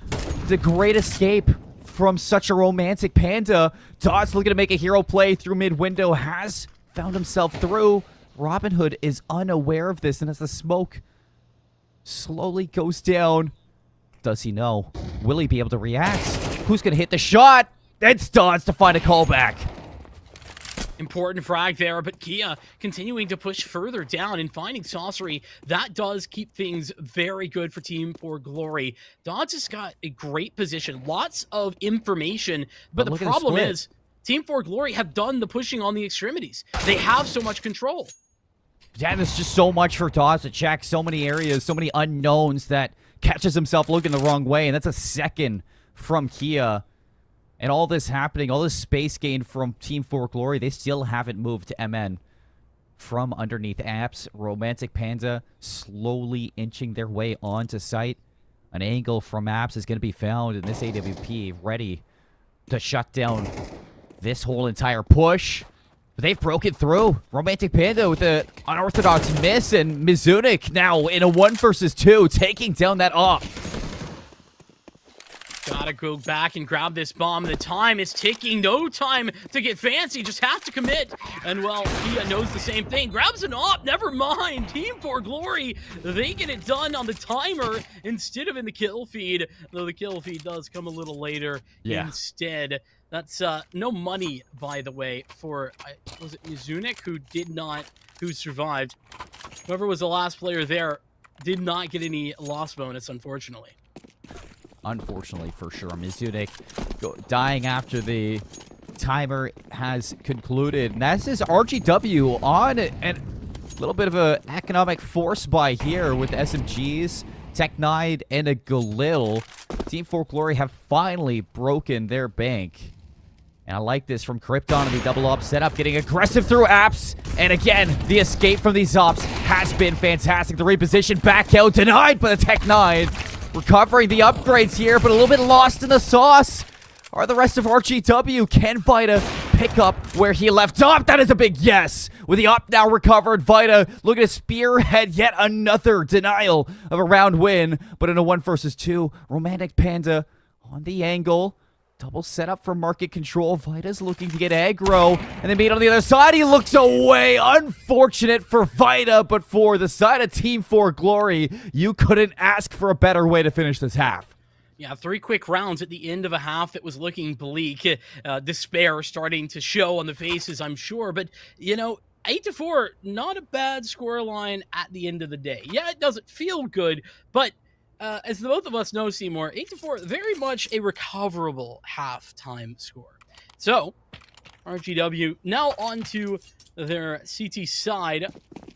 the great escape from such a Romantic Panda. Dodds looking to make a hero play through mid-window, has found himself through. Robin Hood is unaware of this, and as the smoke slowly goes down, does he know? Will he be able to react? Who's going to hit the shot? It's Dodds to find a callback. Important frag there, but Kia continuing to push further down and finding Sorcery. That does keep things very good for Team ForGlory. Dodds has got a great position, lots of information, but the problem is Team ForGlory have done the pushing on the extremities. They have so much control. Yeah, there's just so much for Dodds to check, so many areas, so many unknowns that catches himself looking the wrong way, and that's a second from Kia. And all this happening, all this space gain from Team ForGlory, they still haven't moved to MN from underneath apps. Romantic Panda slowly inching their way onto site. An angle from apps is going to be found, and this AWP ready to shut down this whole entire push. But they've broken through. Romantic Panda with an unorthodox miss, and Mizunik now in a 1 versus 2, taking down that op. Gotta go back and grab this bomb. The time is ticking. No time to get fancy. Just have to commit. And, well, Kia knows the same thing. Grabs an op. Never mind. Team ForGlory, they get it done on the timer instead of in the kill feed. Though the kill feed does come a little later instead. That's no money, by the way, for, was it Mizunik who survived? Whoever was the last player there did not get any loss bonus, unfortunately. Unfortunately, for sure. Mizunik dying after the timer has concluded. And that's his RGW on and a little bit of an economic force buy here with SMGs, Tech9, and a Galil. Team ForGlory have finally broken their bank. And I like this from Krypton in the double op setup, getting aggressive through apps. And again, the escape from these ops has been fantastic. The reposition back out, denied by the Tech9. Recovering the upgrades here, but a little bit lost in the sauce. Are the rest of RGW? Can Vita pick up where he left off? That is a big yes. With the op now recovered, Vita looking to spearhead yet another denial of a round win. But in a 1 versus 2, Romantic Panda on the angle. Double setup for market control. Vita's looking to get aggro. And then Meat on the other side. He looks away. Unfortunate for Vita, but for the side of Team ForGlory, you couldn't ask for a better way to finish this half. Yeah, 3 quick rounds at the end of a half that was looking bleak. Despair starting to show on the faces, I'm sure. But, you know, 8-4, not a bad scoreline at the end of the day. Yeah, it doesn't feel good, but as the both of us know, Seymour, 8-4, very much a recoverable halftime score. So, RGW now onto their CT side.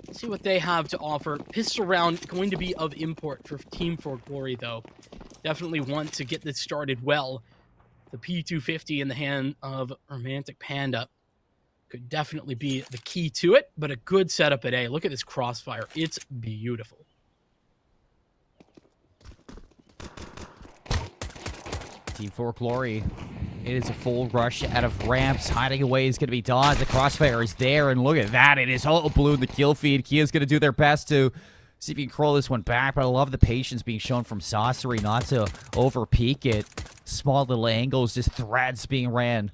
Let's see what they have to offer. Pistol round going to be of import for Team ForGlory, though. Definitely want to get this started well. The P250 in the hand of Romantic Panda could definitely be the key to it, but a good setup at A. Look at this crossfire. It's beautiful. Team ForGlory, it is a full rush out of ramps. Hiding away is going to be Dawn. The crossfire is there, and look at that. It is all blue in the kill feed. Kia's going to do their best to see if you can crawl this one back, but I love the patience being shown from Saucery not to over-peak it. Small little angles, just threads being ran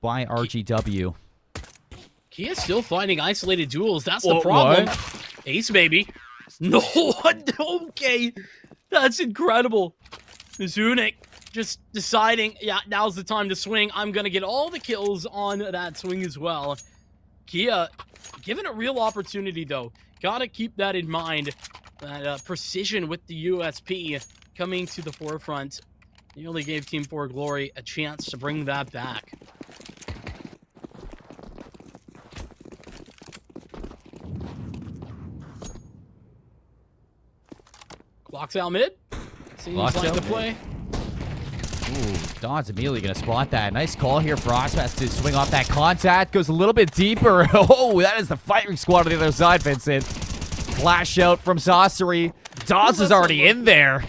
by RGW. Kia's still finding isolated duels. That's the problem. What? Ace, baby. No, okay. That's incredible. Zunik just deciding, yeah, now's the time to swing. I'm going to get all the kills on that swing as well. Kia, given a real opportunity, though. Got to keep that in mind. That precision with the USP coming to the forefront. He only gave Team ForGlory a chance to bring that back. Clocks out mid. Seems Clocks like out the mid. play. Ooh, Dawn's immediately going to spot that. Nice call here for Osmas to swing off that contact. Goes a little bit deeper. Oh, that is the firing squad on the other side, Vincent. Flash out from Saucery. Dawes is already in there.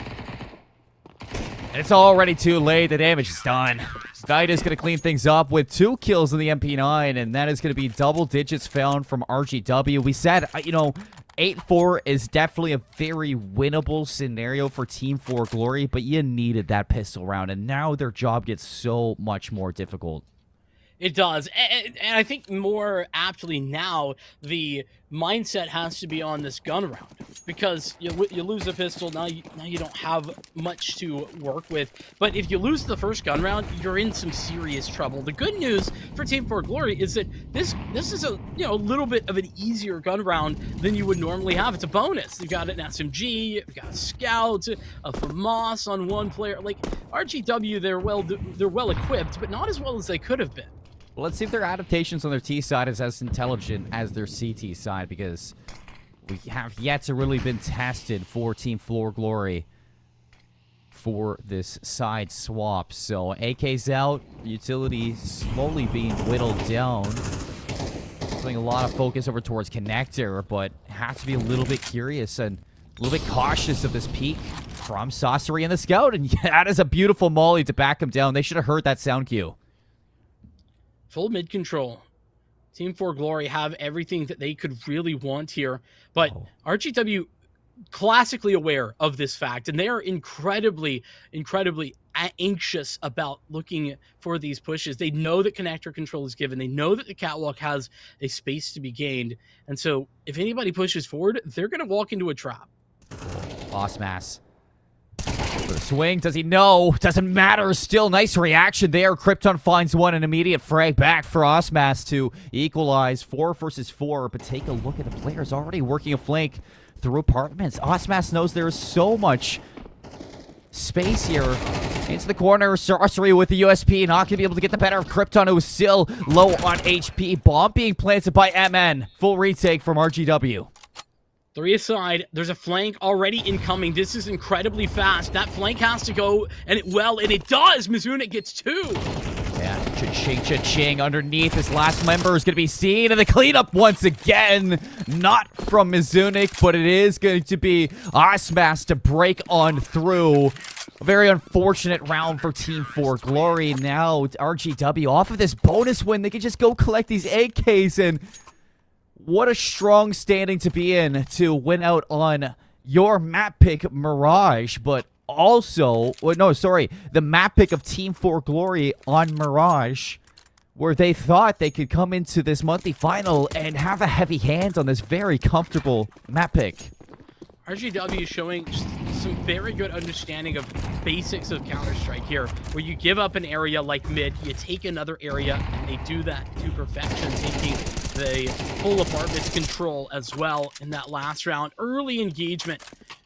And it's already too late. The damage is done. Vita's going to clean things up with 2 kills in the MP9, and that is going to be double digits found from RGW. We said, you know, 8-4 is definitely a very winnable scenario for Team ForGlory, but you needed that pistol round, and now their job gets so much more difficult. It does, and I think more aptly now, the mindset has to be on this gun round, because you lose a pistol, now you don't have much to work with, but if you lose the first gun round, you're in some serious trouble. The good news for Team ForGlory is that this is a little bit of an easier gun round than you would normally have. It's a bonus. You've got an SMG, you've got a scout, a FAMAS on one player. Like RGW, they're well equipped, but not as well as they could have been. Well, let's see if their adaptations on their T side is as intelligent as their CT side, because we have yet to really been tested for Team ForGlory for this side swap. So AK's out, utility slowly being whittled down. Putting a lot of focus over towards Connector, but have to be a little bit curious and a little bit cautious of this peek from Saucery and the Scout. And that is a beautiful molly to back him down. They should have heard that sound cue. Full mid control. Team ForGlory have everything that they could really want here, but RGW classically aware of this fact, and they are incredibly anxious about looking for these pushes. They know that connector control is given. They know that the catwalk has a space to be gained, and so if anybody pushes forward, they're going to walk into a trap. Osmas. Swing, does he know? Doesn't matter. Still, nice reaction there. Krypton finds one, an immediate frag back for Osmas to equalize 4 versus 4. But take a look at the players already working a flank through apartments. Osmas knows there is so much space here. Into the corner, Sorcery with the USP, not going to be able to get the better of Krypton, who is still low on HP. Bomb being planted by MN. Full retake from RGW. 3 aside, there's a flank already incoming. This is incredibly fast. That flank has to go, and it does. Mizunik gets 2. Yeah, cha-ching underneath. This last member is going to be seen, and the cleanup once again. Not from Mizunik, but it is going to be Osmas to break on through. A very unfortunate round for Team ForGlory. Now, RGW off of this bonus win, they can just go collect these AKs, and what a strong standing to be in to win out on your map pick, Mirage, but also, the map pick of Team ForGlory on Mirage, where they thought they could come into this monthly final and have a heavy hand on this very comfortable map pick. RGW showing some very good understanding of basics of Counter-Strike here, where you give up an area like mid, you take another area, and they do that to perfection, taking the full apartment control as well in that last round. Early engagement,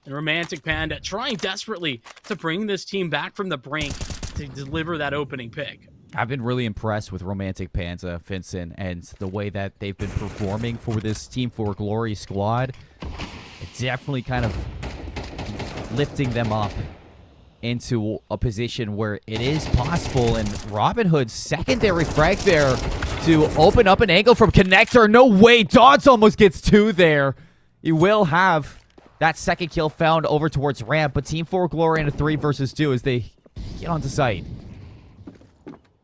and Romantic Panda trying desperately to bring this team back from the brink to deliver that opening pick. I've been really impressed with Romantic Panda, Vincent, and the way that they've been performing for this Team ForGlory squad. It's definitely kind of lifting them up into a position where it is possible. And Robin Hood's secondary frag there to open up an angle from Connector. No way, Dodds almost gets 2 there. He will have that second kill found over towards ramp, but Team ForGlory in a 3 versus 2 as they get onto site.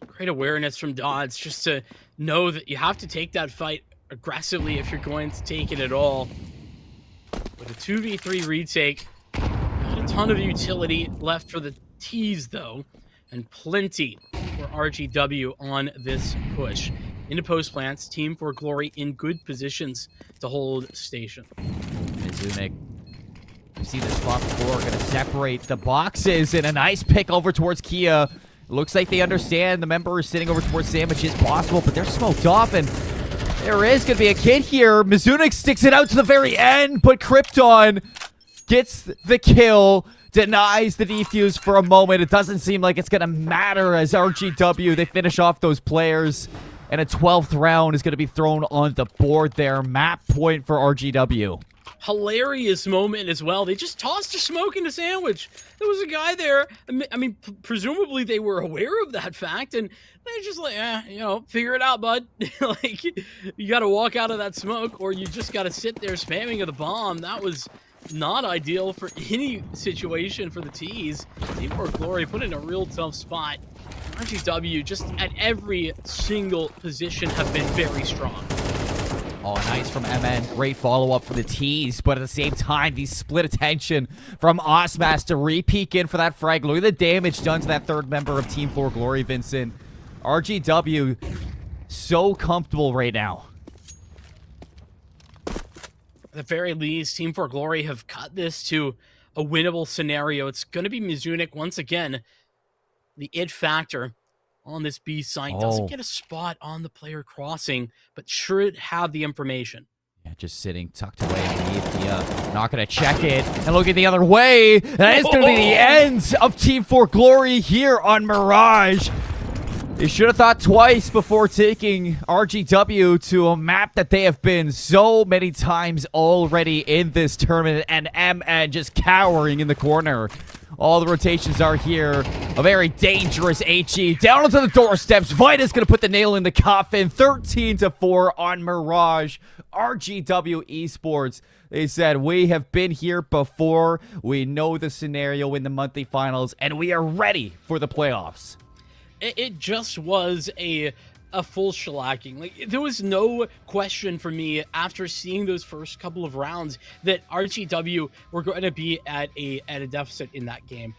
Great awareness from Dodds, just to know that you have to take that fight aggressively if you're going to take it at all. With a 2v3 retake, not a ton of utility left for the T's though, and plenty for RGW on this push. Into post plants, Team ForGlory in good positions to hold station. Mizunik, you've seen this spot before, going to separate the boxes, and a nice pick over towards Kia. Looks like they understand the member is sitting over towards Sandwich is possible, but they're smoked off, and there is going to be a kid here. Mizunik sticks it out to the very end, but Krypton gets the kill, denies the defuse for a moment. It doesn't seem like it's going to matter as RGW, they finish off those players, and a 12th round is going to be thrown on the board there. Map point for RGW. Hilarious moment as well. They just tossed a smoke in a sandwich. There was a guy there. I mean, presumably they were aware of that fact, and they're just like, figure it out, bud. Like, you got to walk out of that smoke, or you just got to sit there spamming of the bomb. That was not ideal for any situation for the T's. Team ForGlory put in a real tough spot. RGW just at every single position have been very strong. Oh, nice from MN. Great follow-up from the T's, but at the same time, the split attention from Osmas to re-peek in for that frag. Look at the damage done to that third member of Team ForGlory, Vincent. RGW, so comfortable right now. At the very least, Team ForGlory have cut this to a winnable scenario. It's going to be Mizunik once again. The it factor on this B site doesn't get a spot on the player crossing, but should have the information. Yeah, just sitting tucked away underneath the, not going to check it, and looking the other way. That is going to be the end of Team ForGlory here on Mirage. They should have thought twice before taking RGW to a map that they have been so many times already in this tournament, and MN just cowering in the corner. All the rotations are here. A very dangerous HE down onto the doorsteps. Vita's going to put the nail in the coffin. 13-4 on Mirage. RGW Esports. They said, we have been here before. We know the scenario in the monthly finals, and we are ready for the playoffs. It just was a full shellacking. Like, there was no question for me after seeing those first couple of rounds that RGW were going to be at a deficit in that game.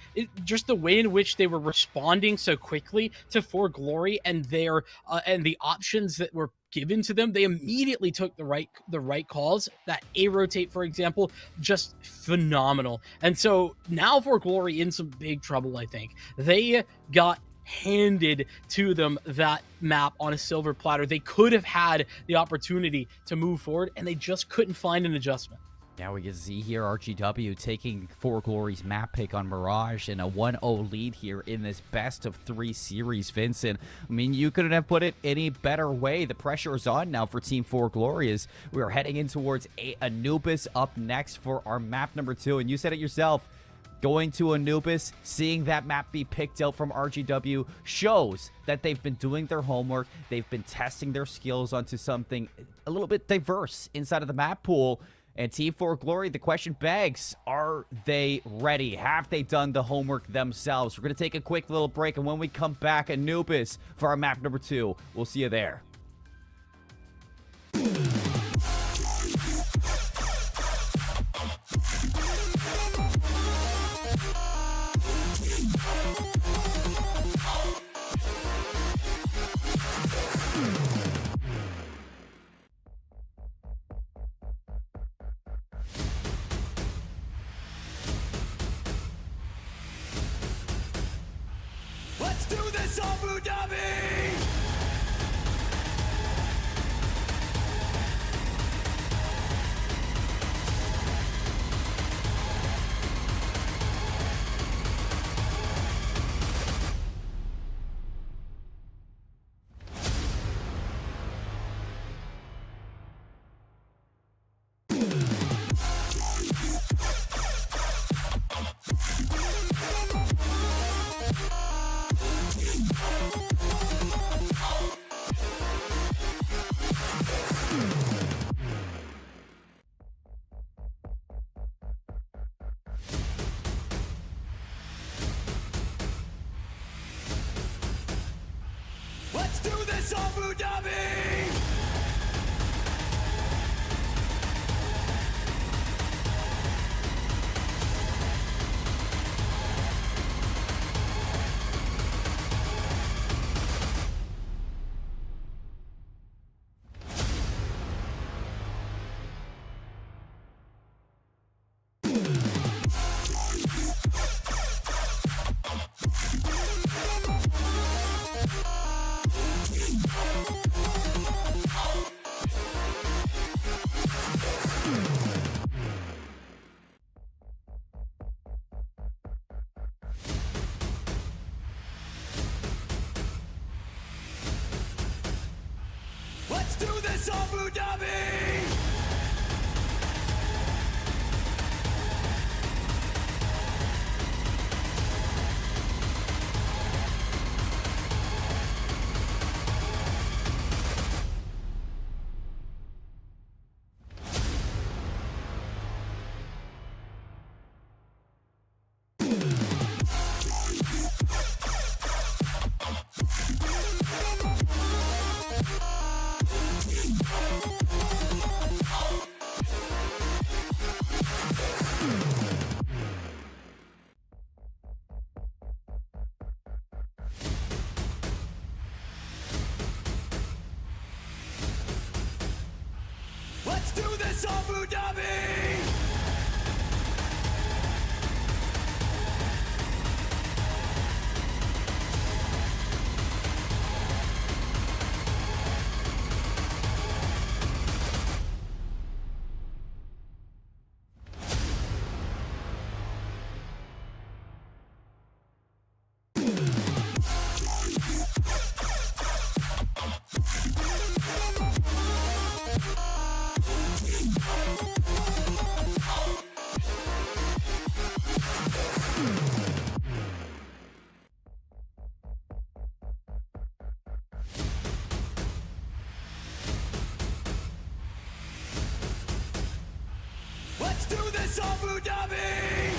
Just the way in which they were responding so quickly to ForGlory and their and the options that were given to them, they immediately took the right calls. That A rotate, for example, just phenomenal. And so now ForGlory in some big trouble. I think they got handed to them that map on a silver platter. They could have had the opportunity to move forward, and they just couldn't find an adjustment. Yeah, we can see here RGW taking ForGlory's map pick on Mirage and a 1-0 lead here in this best of 3 series, Vincent. I mean, you couldn't have put it any better way. The pressure is on now for Team ForGlory as we are heading in towards Anubis up next for our map number 2. And you said it yourself, going to Anubis, seeing that map be picked out from RGW shows that they've been doing their homework. They've been testing their skills onto something a little bit diverse inside of the map pool. And Team ForGlory, the question begs, are they ready? Have they done the homework themselves? We're going to take a quick little break, and when we come back, Anubis for our map number 2. We'll see you there. Let's do this, Abu Dhabi! Let's do this, Abu Dhabi! Let's do this, Abu Dhabi! Let's do this, Abu Dhabi! Let's do this, Abu Dhabi!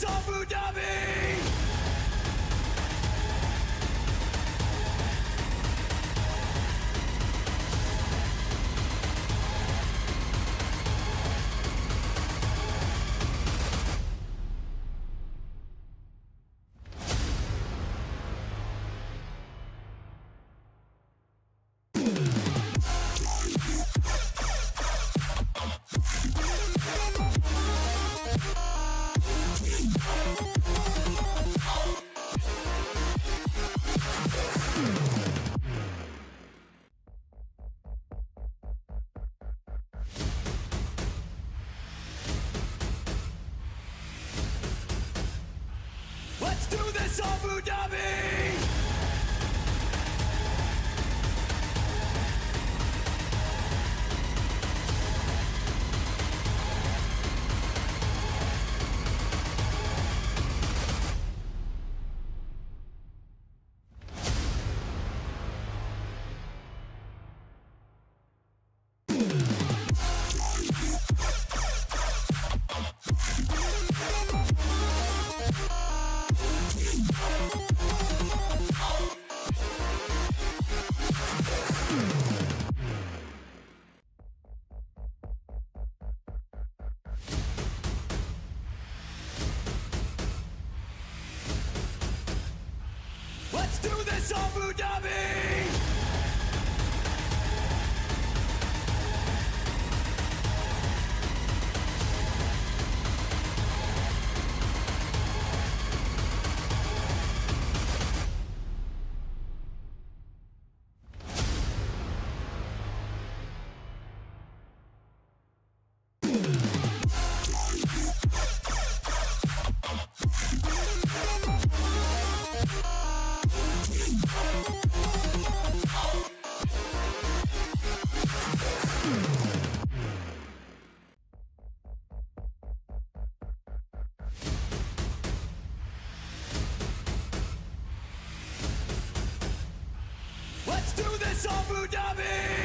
this Abu Dhabi! Let's do this, Abu Dhabi! Let's do this, Abu Dhabi! Let's do this, Abu Dhabi!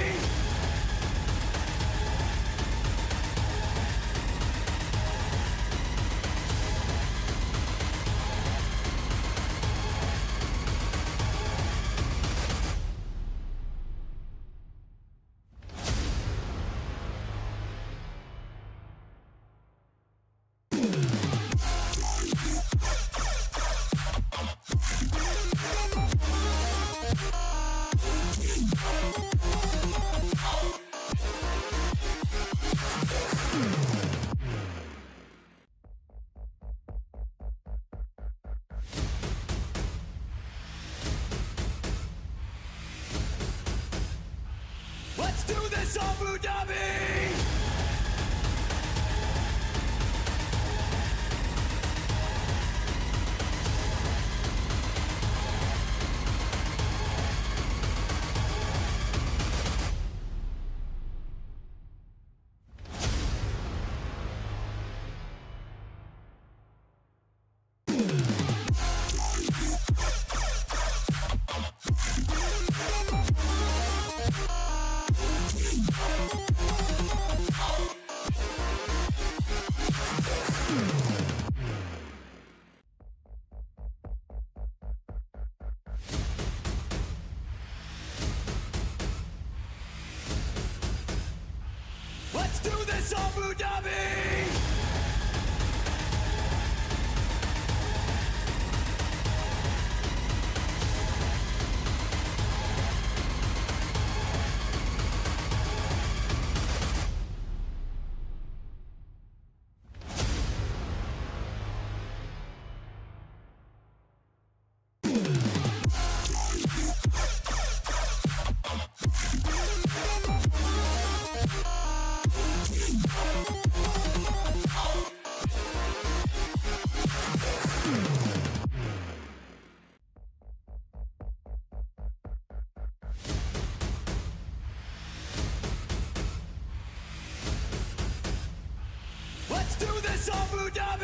Let's do this, Abu Dhabi! Let's do this, Abu Dhabi! Let's do this, Abu Dhabi!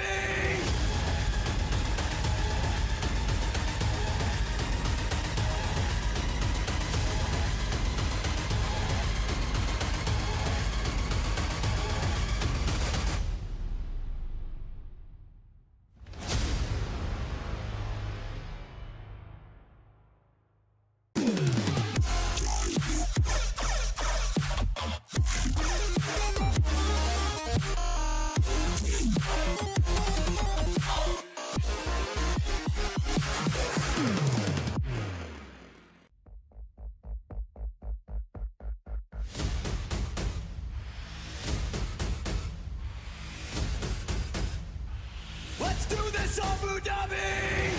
Abu Dhabi!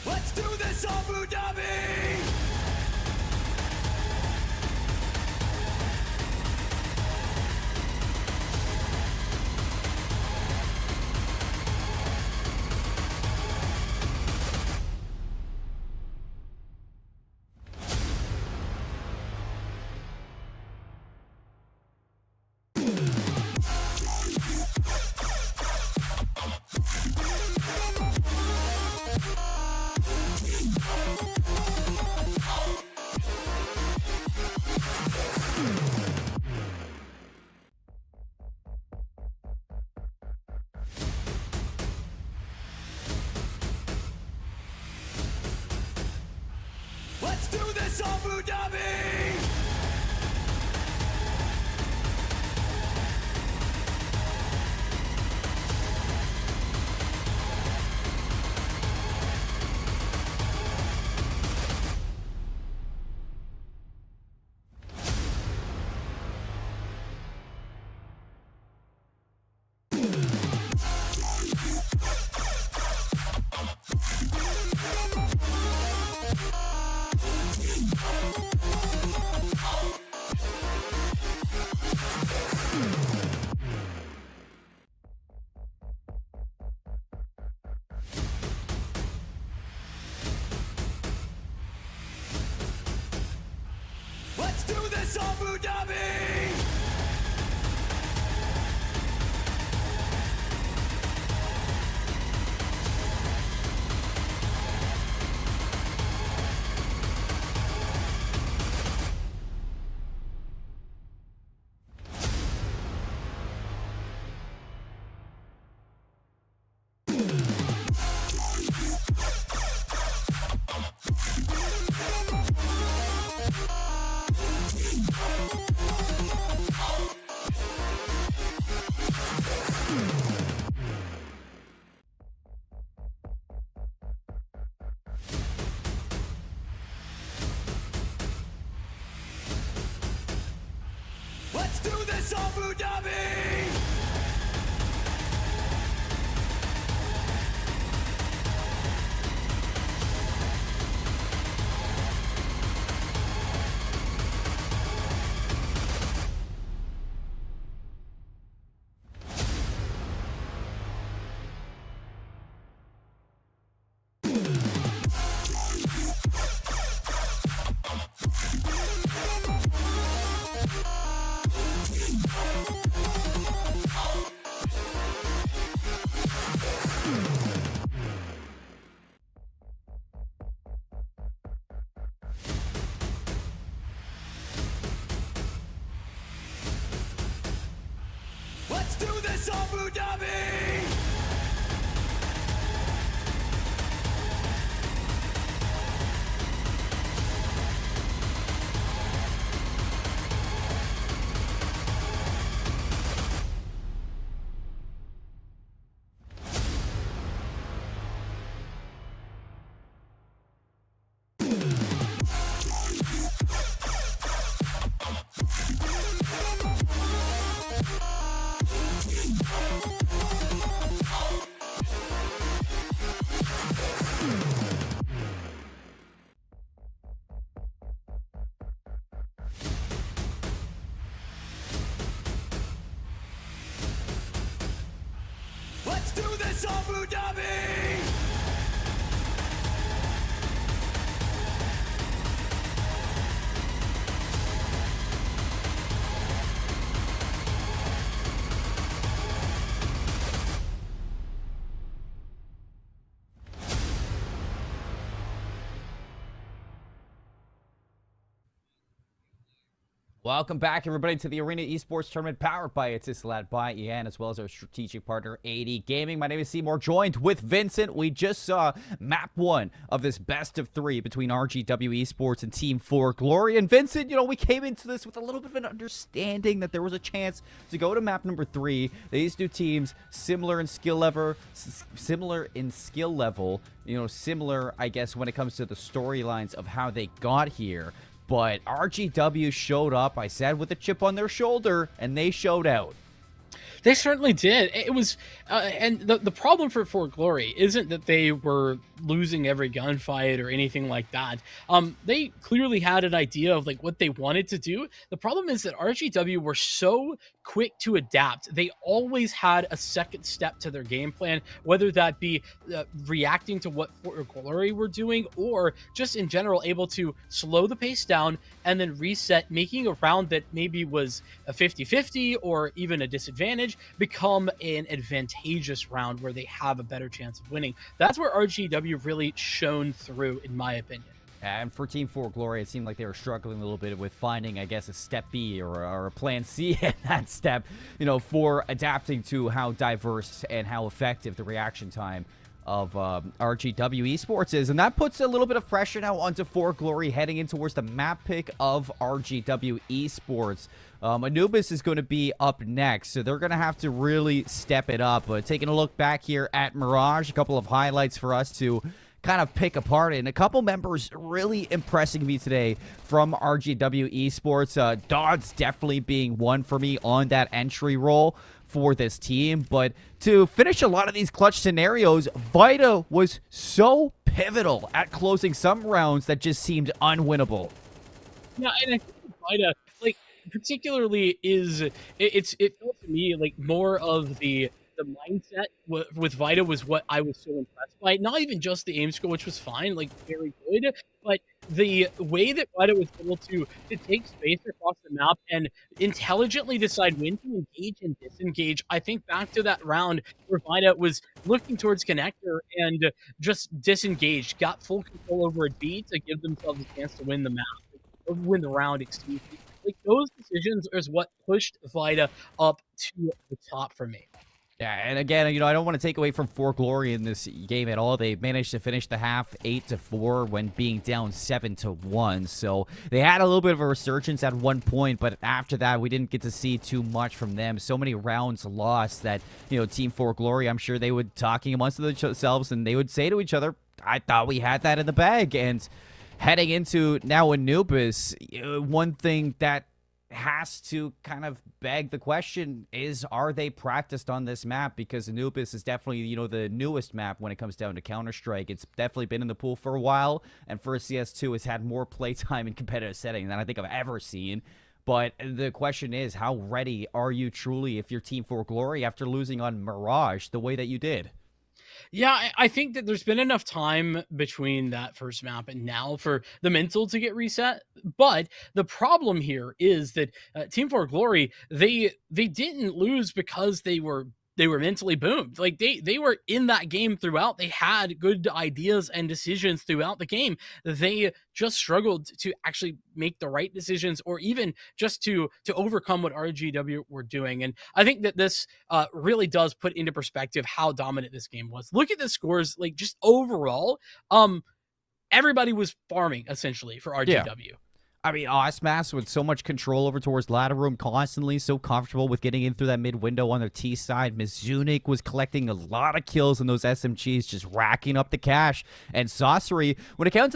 Let's do this, Abu Dhabi! Let's do this, Abu Dhabi! Let's do this, Abu Dhabi! Let's do this, Abu Dhabi! Let's do this, Abu Dhabi! Let's do this, Abu Dhabi! Welcome back, everybody, to the Arena Esports Tournament powered by Etisalat by EN, as well as our strategic partner, AD Gaming. My name is Seymour, joined with Vincent. We just saw map 1 of this best of 3 between RGW Esports and Team ForGlory. And Vincent, we came into this with a little bit of an understanding that there was a chance to go to map number 3. These two teams, similar in skill level, similar, I guess, when it comes to the storylines of how they got here. But RGW showed up, I said, with a chip on their shoulder, and they showed out. They certainly did. It was, and the problem for ForGlory isn't that they were losing every gunfight or anything like that. They clearly had an idea of like what they wanted to do. The problem is that RGW were so quick to adapt. They always had a second step to their game plan, whether that be reacting to what ForGlory were doing, or just in general able to slow the pace down and then reset, making a round that maybe was a 50-50 or even a disadvantage become an advantageous round where they have a better chance of winning. That's where RGW really shone through, in my opinion. And for Team ForGlory, it seemed like they were struggling a little bit with finding, I guess, a step B or a plan C in that step, for adapting to how diverse and how effective the reaction time of RGW Esports is. And that puts a little bit of pressure now onto ForGlory heading in towards the map pick of RGW Esports. Anubis is going to be up next, so they're going to have to really step it up. Taking a look back here at Mirage, a couple of highlights for us to kind of pick apart, and a couple members really impressing me today from RGW Esports. Dodds definitely being one for me on that entry role for this team, but to finish a lot of these clutch scenarios, Vita was so pivotal at closing some rounds that just seemed unwinnable. Yeah, and I think Vita, particularly it felt to me like more of the mindset with Vita was what I was so impressed by. Not even just the aim score, which was fine, very good, but the way that Vita was able to take space across the map and intelligently decide when to engage and disengage. I think back to that round where Vita was looking towards connector and just disengaged, got full control over a B to give themselves a chance to win the map, or win the round, excuse me. Those decisions is what pushed Vita up to the top for me. Yeah, and again, I don't want to take away from ForGlory in this game at all. They managed to finish the half 8-4 when being down 7-1. So they had a little bit of a resurgence at one point, but after that, we didn't get to see too much from them. So many rounds lost that, Team ForGlory, I'm sure they would talking amongst themselves, and they would say to each other, I thought we had that in the bag. And heading into now Anubis, one thing that has to kind of beg the question is, are they practiced on this map? Because Anubis is definitely, the newest map when it comes down to Counter-Strike. It's definitely been in the pool for a while, and for CS2, it's had more playtime in competitive setting than I think I've ever seen. But the question is, how ready are you truly if you're Team ForGlory after losing on Mirage the way that you did? Yeah, I think that there's been enough time between that first map and now for the mental to get reset. But the problem here is that Team ForGlory, they didn't lose because they were mentally boomed. They were in that game throughout. They had good ideas and decisions throughout the game. They just struggled to actually make the right decisions, or even just to overcome what RGW were doing. And I think that this really does put into perspective how dominant this game was. Look at the scores, just overall. Everybody was farming essentially for RGW. Yeah. I mean, Osmas with so much control over towards ladder room constantly, so comfortable with getting in through that mid window on their T side. Mizunik was collecting a lot of kills in those SMGs, just racking up the cash. And Saucery, when it came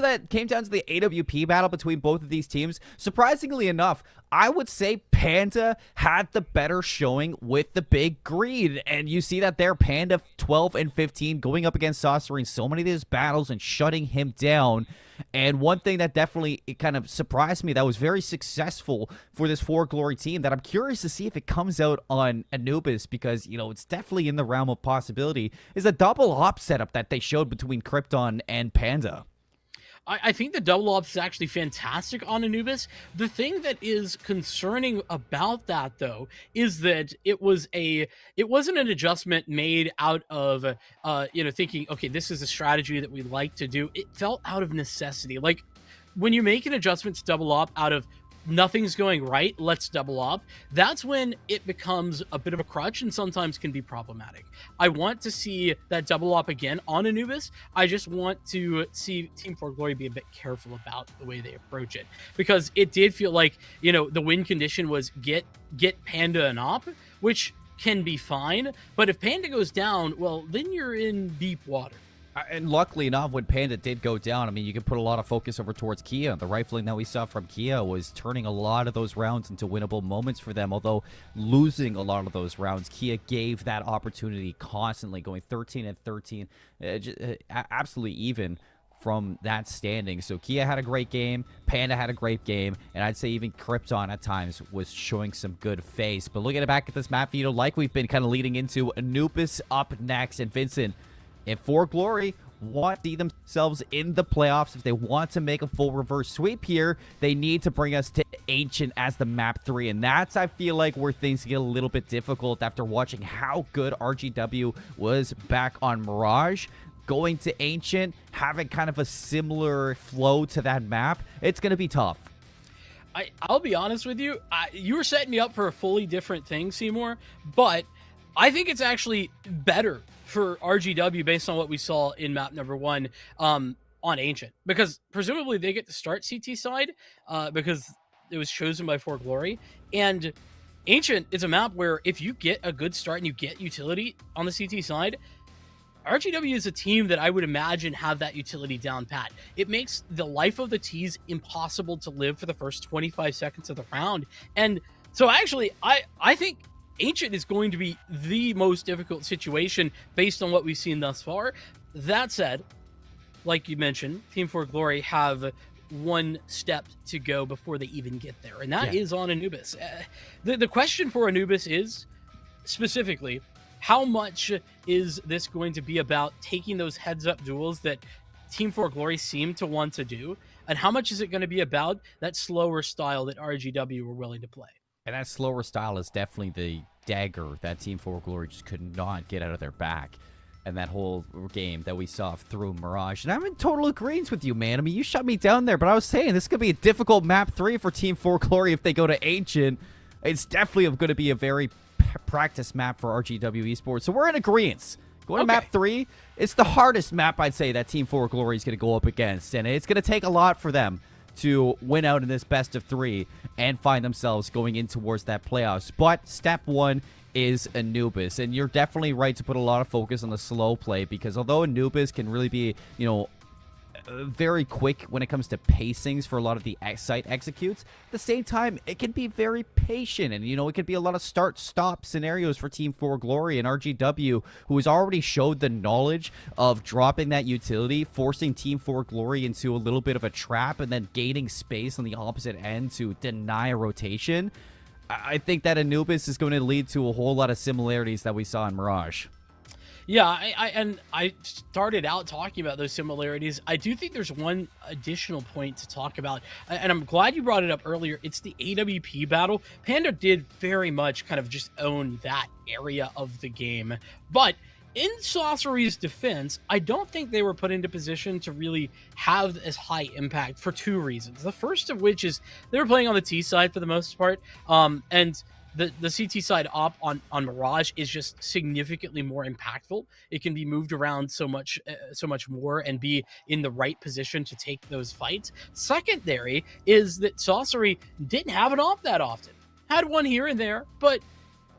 down to the AWP battle between both of these teams, surprisingly enough, I would say Panda had the better showing with the big green. And you see that there, Panda 12 and 15 going up against Saucery in so many of these battles and shutting him down. And one thing that definitely kind of surprised me that was very successful for this ForGlory team that I'm curious to see if it comes out on Anubis, because, it's definitely in the realm of possibility, is a double op setup that they showed between Krypton and Panda. I think the double ops is actually fantastic on Anubis. The thing that is concerning about that, though, is that it wasn't an adjustment made out of, thinking, okay, this is a strategy that we like to do. It felt out of necessity. When you make an adjustment to double op out of nothing's going right, let's double up. That's when it becomes a bit of a crutch and sometimes can be problematic. I want to see that double up again on Anubis. I just want to see Team ForGlory be a bit careful about the way they approach it, because it did feel like, you know, the win condition was get Panda an op, which can be fine, but if Panda goes down, well, then you're in deep water. And luckily enough, when Panda did go down, I mean, you can put a lot of focus over towards Kia. The rifling that we saw from Kia was turning a lot of those rounds into winnable moments for them, although losing a lot of those rounds, Kia gave that opportunity constantly, going 13 and 13, absolutely even from that standing. So Kia had a great game, Panda had a great game, and I'd say even Krypton at times was showing some good face. But looking back at this map, Vito, like we've been kind of leading into, Anubis up next, and Vincent, and ForGlory want to see themselves in the playoffs. If they want to make a full reverse sweep here, they need to bring us to Ancient as the map 3. And that's, I feel like, where things get a little bit difficult after watching how good RGW was back on Mirage. Going to Ancient, having kind of a similar flow to that map, it's going to be tough. I'll be honest with you. You were setting me up for a fully different thing, Seymour, but I think it's actually better for RGW based on what we saw in map number 1 on Ancient, because presumably they get to start CT side because it was chosen by ForGlory, and Ancient is a map where if you get a good start and you get utility on the CT side, RGW is a team that I would imagine have that utility down pat. It makes the life of the T's impossible to live for the first 25 seconds of the round, and so actually I think Ancient is going to be the most difficult situation based on what we've seen thus far. That said, like you mentioned, Team ForGlory have one step to go before they even get there, and that is on Anubis. The question for Anubis is, specifically, how much is this going to be about taking those heads-up duels that Team ForGlory seem to want to do, and how much is it going to be about that slower style that RGW were willing to play? And that slower style is definitely the dagger that Team ForGlory just could not get out of their back. And that whole game that we saw through Mirage. And I'm in total agreement with you, man. I mean, you shut me down there, but I was saying this could be a difficult map 3 for Team ForGlory if they go to Ancient. It's definitely going to be a very practice map for RGW Esports. So we're in agreement. Going to map 3, it's the hardest map, I'd say, that Team ForGlory is going to go up against. And it's going to take a lot for them to win out in this best of 3 and find themselves going in towards that playoffs. But step 1 is Anubis, and you're definitely right to put a lot of focus on the slow play, because although Anubis can really be, you know, very quick when it comes to pacings for a lot of the site executes, at the same time it can be very patient, and you know, it could be a lot of start-stop scenarios for Team ForGlory and RGW, who has already showed the knowledge of dropping that utility, forcing Team ForGlory into a little bit of a trap, and then gaining space on the opposite end to deny a rotation. I think that Anubis is going to lead to a whole lot of similarities that we saw in Mirage. Yeah, I started out talking about those similarities. I do think there's one additional point to talk about, and I'm glad you brought it up earlier. It's the AWP battle. Panda did very much kind of just own that area of the game, but in Sorcery's defense, I don't think they were put into position to really have as high impact for 2 reasons. The first of which is they were playing on the T side for the most part, and the CT side op on Mirage is just significantly more impactful. It can be moved around so much more and be in the right position to take those fights. Secondary is that Sorcery didn't have an op that often. Had one here and there, but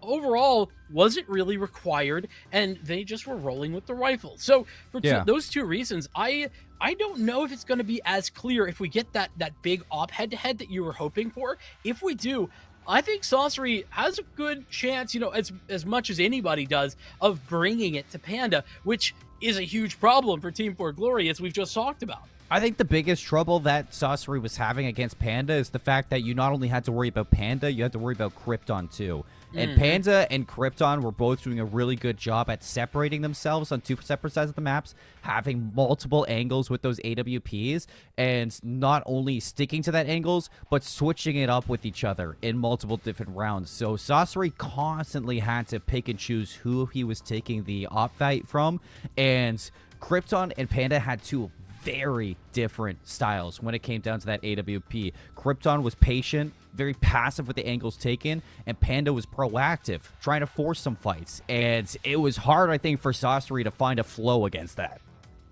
overall wasn't really required, and they just were rolling with the rifle. So for those 2 reasons, I don't know if it's going to be as clear if we get that big op head-to-head that you were hoping for. If we do, I think Sorcery has a good chance, you know, as much as anybody does, of bringing it to Panda, which is a huge problem for Team ForGlory, as we've just talked about. I think the biggest trouble that Sorcery was having against Panda is the fact that you not only had to worry about Panda, you had to worry about Krypton too. And Panda and Krypton were both doing a really good job at separating themselves on 2 separate sides of the maps, having multiple angles with those AWPs, and not only sticking to that angles, but switching it up with each other in multiple different rounds. So Sorcery constantly had to pick and choose who he was taking the op fight from, and Krypton and Panda had 2 very different styles when it came down to that AWP. Krypton was patient, very passive with the angles taken, and Panda was proactive, trying to force some fights. And it was hard, I think, for Sasori to find a flow against that.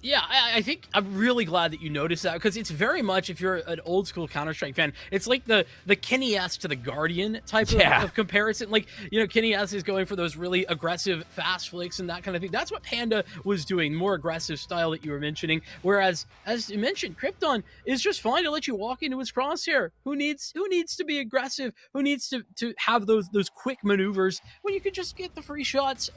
Yeah, I think I'm really glad that you noticed that, because it's very much, if you're an old school Counter-Strike fan, it's like the Kenny S to the Guardian type of comparison. Like, you know, Kenny S is going for those really aggressive fast flicks and that kind of thing. That's what Panda was doing, more aggressive style that you were mentioning. Whereas, as you mentioned, Krypton is just fine to let you walk into his crosshair. Who needs to be aggressive? Who needs to have those quick maneuvers when you could just get the free shots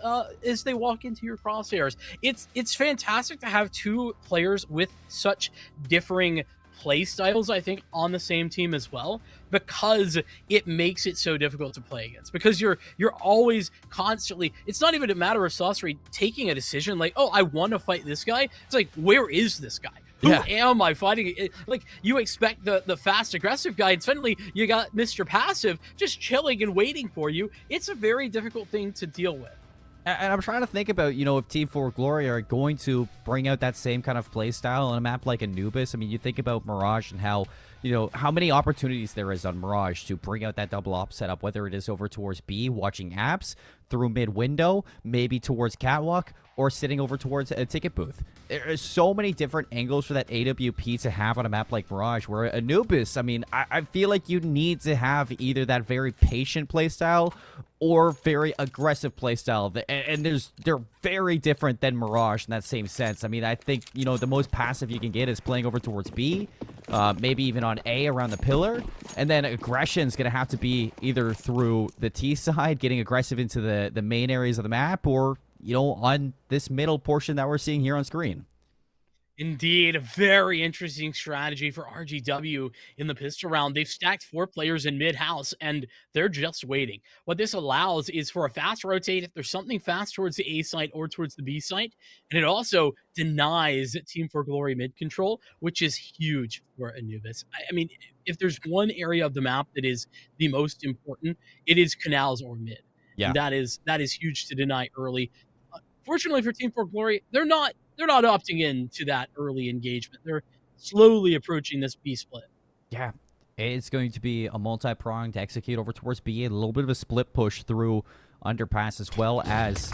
as they walk into your crosshairs? It's fantastic to have two players with such differing play styles, I think, on the same team as well, because it makes it so difficult to play against, because you're always constantly, it's not even a matter of Sasori taking a decision like, oh, I want to fight this guy. It's like, where is this guy? Who am I fighting? Like, you expect the fast, aggressive guy, and suddenly you got Mr. Passive just chilling and waiting for you. It's a very difficult thing to deal with. And I'm trying to think about, you know, if Team ForGlory are going to bring out that same kind of play style on a map like Anubis. I mean, you think about Mirage and how, you know, how many opportunities there is on Mirage to bring out that double op setup, whether it is over towards B, watching apps, through mid window, maybe towards Catwalk, or sitting over towards a ticket booth. There are so many different angles for that AWP to have on a map like Mirage, where Anubis, I mean, I feel like you need to have either that very patient playstyle or very aggressive playstyle. And they're very different than Mirage in that same sense. I mean, I think, you know, the most passive you can get is playing over towards B, maybe even on A around the pillar. And then aggression's going to have to be either through the T side, getting aggressive into the main areas of the map, or, you know, on this middle portion that we're seeing here on screen. Indeed, a very interesting strategy for RGW in the pistol round. They've stacked 4 players in mid-house, and they're just waiting. What this allows is for a fast rotate if there's something fast towards the A site or towards the B site, and it also denies Team ForGlory mid control, which is huge for Anubis. I mean, if there's one area of the map that is the most important, it is canals or mid. Yeah. And that is huge to deny early. Fortunately for Team ForGlory, they're not opting in to that early engagement. They're slowly approaching this B split. Yeah, it's going to be a multi-pronged execute over towards B, a little bit of a split push through underpass as well as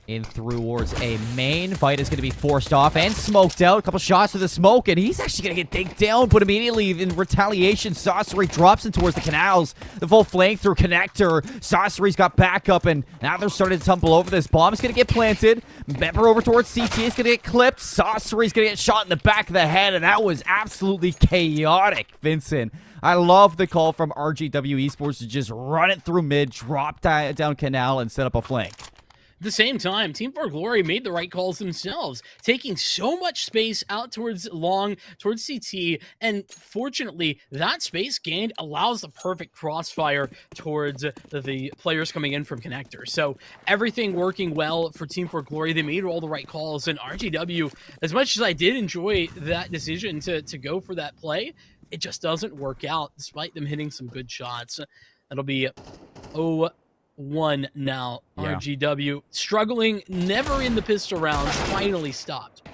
in through towards A main. Vita's going to be forced off and smoked out. A couple shots to the smoke, and he's actually going to get digged down, but immediately in retaliation, Sasori drops in towards the canals. The full flank through connector. Sasori's got backup, and now they're starting to tumble over. This bomb's going to get planted. Member over towards CT is going to get clipped. Sasori's going to get shot in the back of the head, and that was absolutely chaotic, Vincent. I love the call from RGW Esports to just run it through mid, drop down canal, and set up a flank. At the same time, Team ForGlory made the right calls themselves, taking so much space out towards long, towards CT, and fortunately, that space gained allows the perfect crossfire towards the players coming in from connector. So everything working well for Team ForGlory. They made all the right calls, and RGW, as much as I did enjoy that decision to go for that play, it just doesn't work out, despite them hitting some good shots. That'll be 0-1 now. Yeah. RGW struggling, never in the pistol rounds, finally stopped.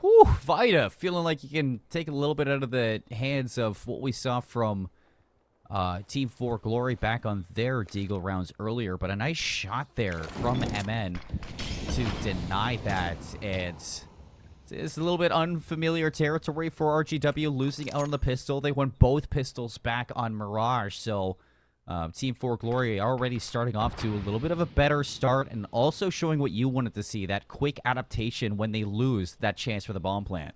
Whew, Vita feeling like you can take a little bit out of the hands of what we saw from Team ForGlory back on their Deagle rounds earlier, but a nice shot there from MN to deny that. And it's a little bit unfamiliar territory for RGW, losing out on the pistol. They won both pistols back on Mirage, so Team ForGlory already starting off to a little bit of a better start, and also showing what you wanted to see, that quick adaptation when they lose that chance for the bomb plant.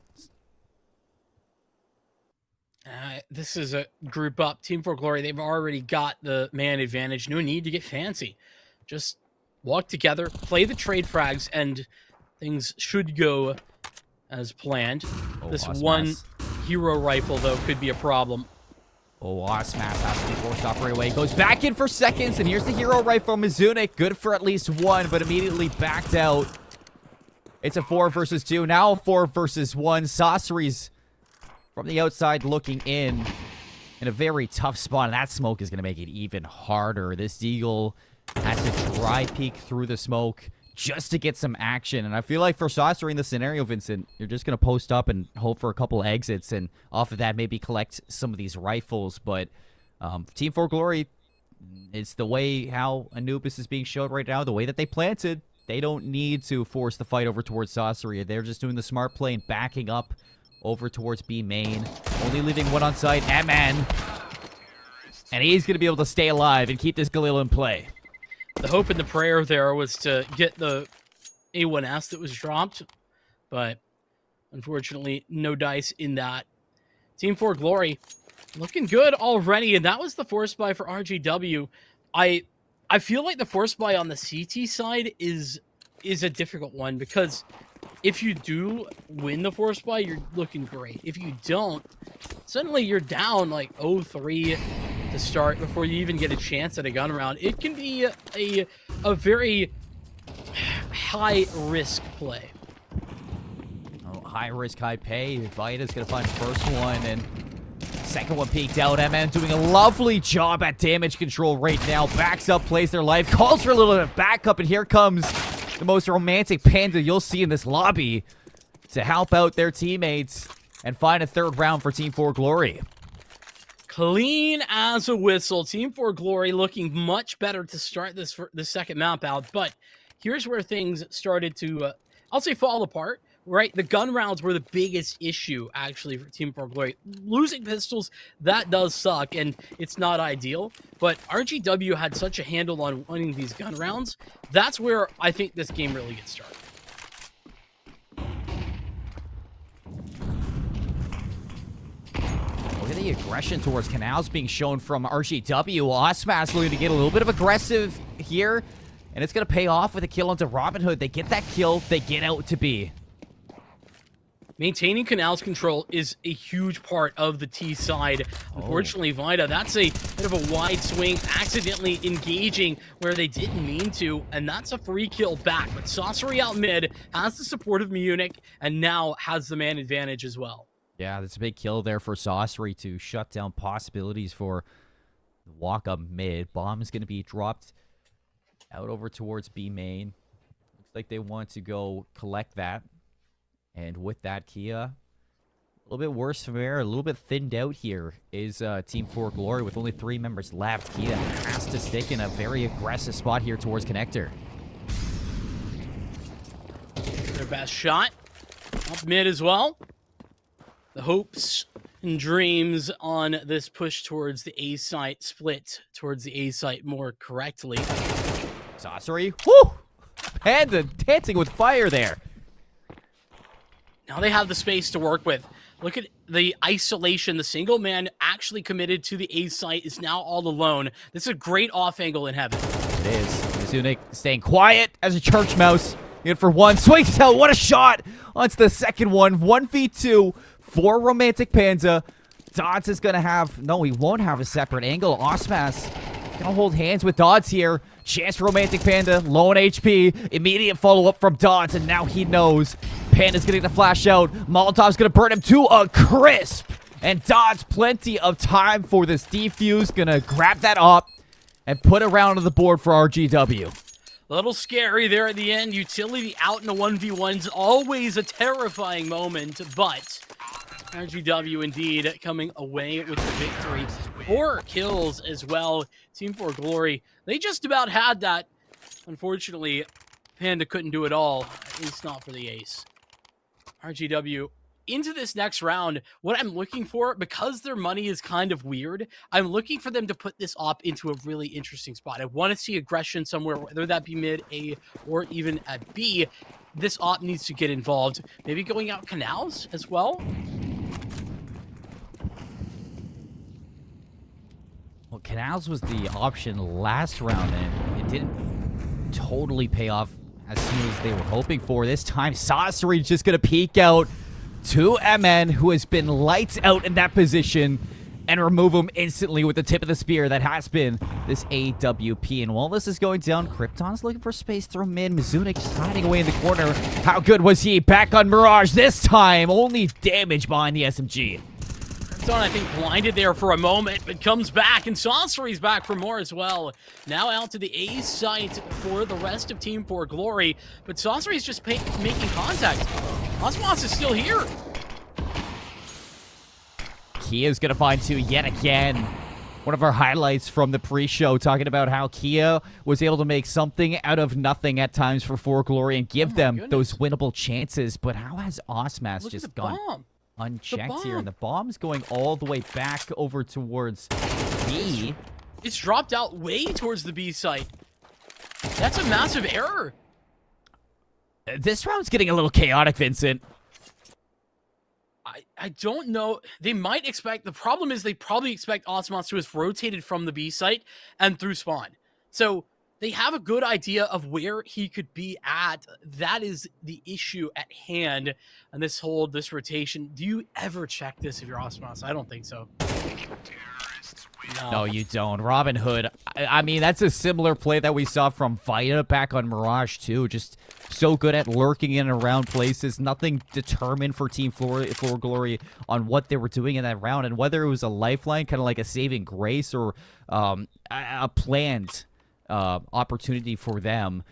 This is a group up. Team ForGlory, they've already got the man advantage. No need to get fancy. Just walk together, play the trade frags, and things should go as planned. This one hero rifle, though, could be a problem. Smash has to be forced off right away. Goes back in for seconds, and here's the hero rifle from Mizunik. Good for at least one, but immediately backed out. It's a 4 versus 2. Now 4 versus 1. Sasori's from the outside looking in a very tough spot, and that smoke is going to make it even harder. This Deagle has to dry peek through the smoke, just to get some action. And I feel like for Saucer in the scenario, Vincent, you're just going to post up and hope for a couple exits, and off of that maybe collect some of these rifles. But Team ForGlory, it's the way how Anubis is being showed right now, the way that they planted. They don't need to force the fight over towards Sauceria. They're just doing the smart play and backing up over towards B main. Only leaving one on site, MN. And he's going to be able to stay alive and keep this Galil in play. The hope and the prayer there was to get the A1S that was dropped, but unfortunately, no dice in that. Team ForGlory looking good already, and that was the force buy for RGW. I feel like the force buy on the CT side is a difficult one, because if you do win the force buy, you're looking great. If you don't, suddenly you're down like 0-3 to start before you even get a chance at a gun round. It can be a very high risk play. Oh, high risk, high pay. Vita's going to find the first one, and second one peeked out. MN doing a lovely job at damage control right now. Backs up, plays their life, calls for a little bit of backup, and here comes the most romantic panda you'll see in this lobby to help out their teammates and find a third round for Team ForGlory. Clean as a whistle. Team ForGlory looking much better to start the second map out, but here's where things started to, I'll say, fall apart. Right, the gun rounds were the biggest issue, actually, for Team ForGlory. Losing pistols, that does suck, and it's not ideal. But RGW had such a handle on winning these gun rounds. That's where I think this game really gets started. Look at the aggression towards Canals being shown from RGW. Osmas looking to get a little bit of aggressive here, and it's going to pay off with a kill onto Robin Hood. They get that kill, they get out to B. Maintaining Canal's control is a huge part of the T side. Unfortunately, Vita, that's a bit of a wide swing, accidentally engaging where they didn't mean to, and that's a free kill back. But Saucery out mid has the support of Munich, and now has the man advantage as well. Yeah, that's a big kill there for Saucery to shut down possibilities for the walk up mid. Bomb is going to be dropped out over towards B main. Looks like they want to go collect that. And with that, Kia, a little bit worse from there, a little bit thinned out here is Team ForGlory with only 3 members left. Kia has to stick in a very aggressive spot here towards Connector. Their best shot. Up mid as well. The hopes and dreams on this push towards the A site, split towards the A site more correctly. Saucery, whoo! Panda dancing with fire there. Now they have the space to work with. Look at the isolation. The single man actually committed to the A site is now all alone. This is a great off angle in heaven. It is. Mizunik staying quiet as a church mouse. In for one. Swings out. What a shot. Onto the second one. 1v2 for Romantic Panda. Dodds is going to have... No, he won't have a separate angle. Osmas going to hold hands with Dodds here. Chance for Romantic Panda. Low on HP. Immediate follow-up from Dodds. And now he knows... Panda's getting the flash out. Molotov's going to burn him to a crisp. And Dodds, plenty of time for this defuse. Going to grab that up and put a round on the board for RGW. A little scary there at the end. Utility out in a 1v1 is always a terrifying moment, but RGW indeed coming away with the victory. 4 kills as well. Team ForGlory, they just about had that. Unfortunately, Panda couldn't do it all, at least not for the ace. RGW into this next round, what I'm looking for, because their money is kind of weird, I'm looking for them to put this op into a really interesting spot. I want to see aggression somewhere, whether that be mid A or even at B. This op needs to get involved. Maybe going out Canals as well. Well, Canals was the option last round, and it didn't totally pay off as soon as they were hoping for. This time, Saucery just going to peek out to MN, who has been lights out in that position, and remove him instantly with the tip of the spear that has been this AWP. And while this is going down, Krypton's looking for space through mid. Mizunik just hiding away in the corner. How good was he? Back on Mirage this time. Only damage behind the SMG. Krypton, I think, blinded there for a moment, but comes back, and Sorcery's back for more as well. Now out to the A site for the rest of Team ForGlory, but Sorcery's just making contact. Osmos is still here. Kia's going to find 2 yet again. One of our highlights from the pre-show, talking about how Kia was able to make something out of nothing at times for ForGlory and give them those winnable chances. But how has Osmas just gone unchecked here? And the bomb's going all the way back over towards B. It's dropped out way towards the B site. That's a massive error. This round's getting a little chaotic, Vincent. I don't know. They might expect... The problem is they probably expect Osmos to have rotated from the B site and through spawn. So they have a good idea of where he could be at. That is the issue at hand. And this rotation. Do you ever check this if you're Osmos? I don't think so. No, you don't. Robin Hood, I mean, that's a similar play that we saw from Vita back on Mirage, too. Just so good at lurking in and around places. Nothing determined for Team ForGlory on what they were doing in that round. And whether it was a lifeline, kind of like a saving grace, or a planned opportunity for them,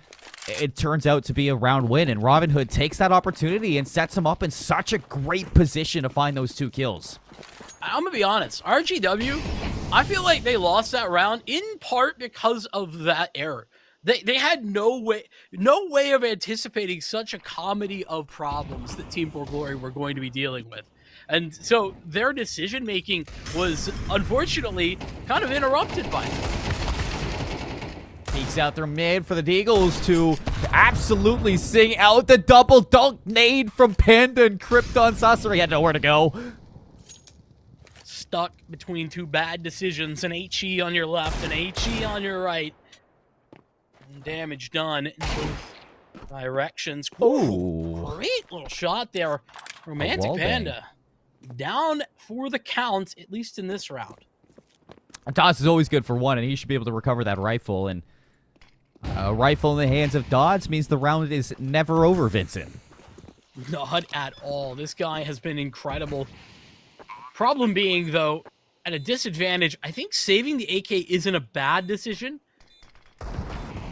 it turns out to be a round win. And Robin Hood takes that opportunity and sets him up in such a great position to find those 2 kills. I'm going to be honest. RGW, I feel like they lost that round in part because of that error. They had no way of anticipating such a comedy of problems that Team ForGlory were going to be dealing with. And so their decision-making was, unfortunately, kind of interrupted by it. Peeks out there mid for the Deagles to absolutely sing out the double dunk nade from Panda and Krypton. Sasori had nowhere to go. Stuck between 2 bad decisions, an HE on your left and HE on your right. And damage done in both directions. Ooh. Great little shot there. Romantic Panda. Down for the count, at least in this round. Dodds is always good for 1, and he should be able to recover that rifle. And a rifle in the hands of Dodds means the round is never over, Vincent. Not at all. This guy has been incredible. Problem being, though, at a disadvantage, I think saving the AK isn't a bad decision.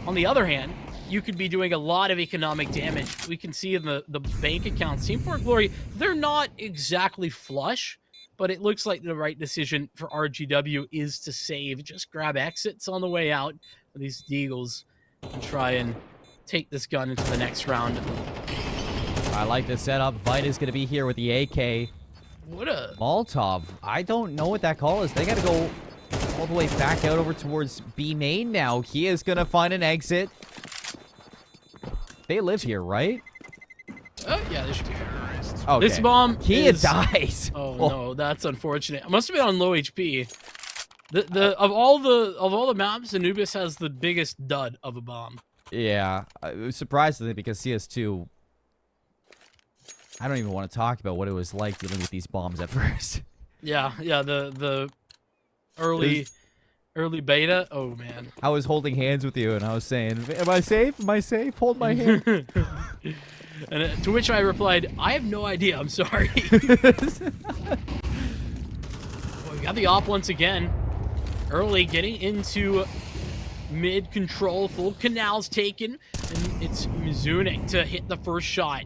On the other hand, you could be doing a lot of economic damage. We can see in the bank accounts. Team ForGlory, they're not exactly flush, but it looks like the right decision for RGW is to save. Just grab exits on the way out of these Deagles and try and take this gun into the next round. I like the setup. Vita's going to be here with the AK. What a... Molotov. I don't know what that call is. They got to go all the way back out over towards B main now. He is going to find an exit. They live here, right? Oh, yeah, they should be. Okay. This bomb Kia dies. Oh, no, that's unfortunate. It must have been on low HP. Of all the maps, Anubis has the biggest dud of a bomb. Yeah, surprisingly, because CS2, I don't even want to talk about what it was like dealing with these bombs at first. Yeah, the early beta. Oh man, I was holding hands with you, and I was saying, "Am I safe? Am I safe? Hold my hand." And to which I replied, "I have no idea. I'm sorry." Well, we got the op once again. Early getting into mid control, full canals taken, and it's Mizunik to hit the first shot.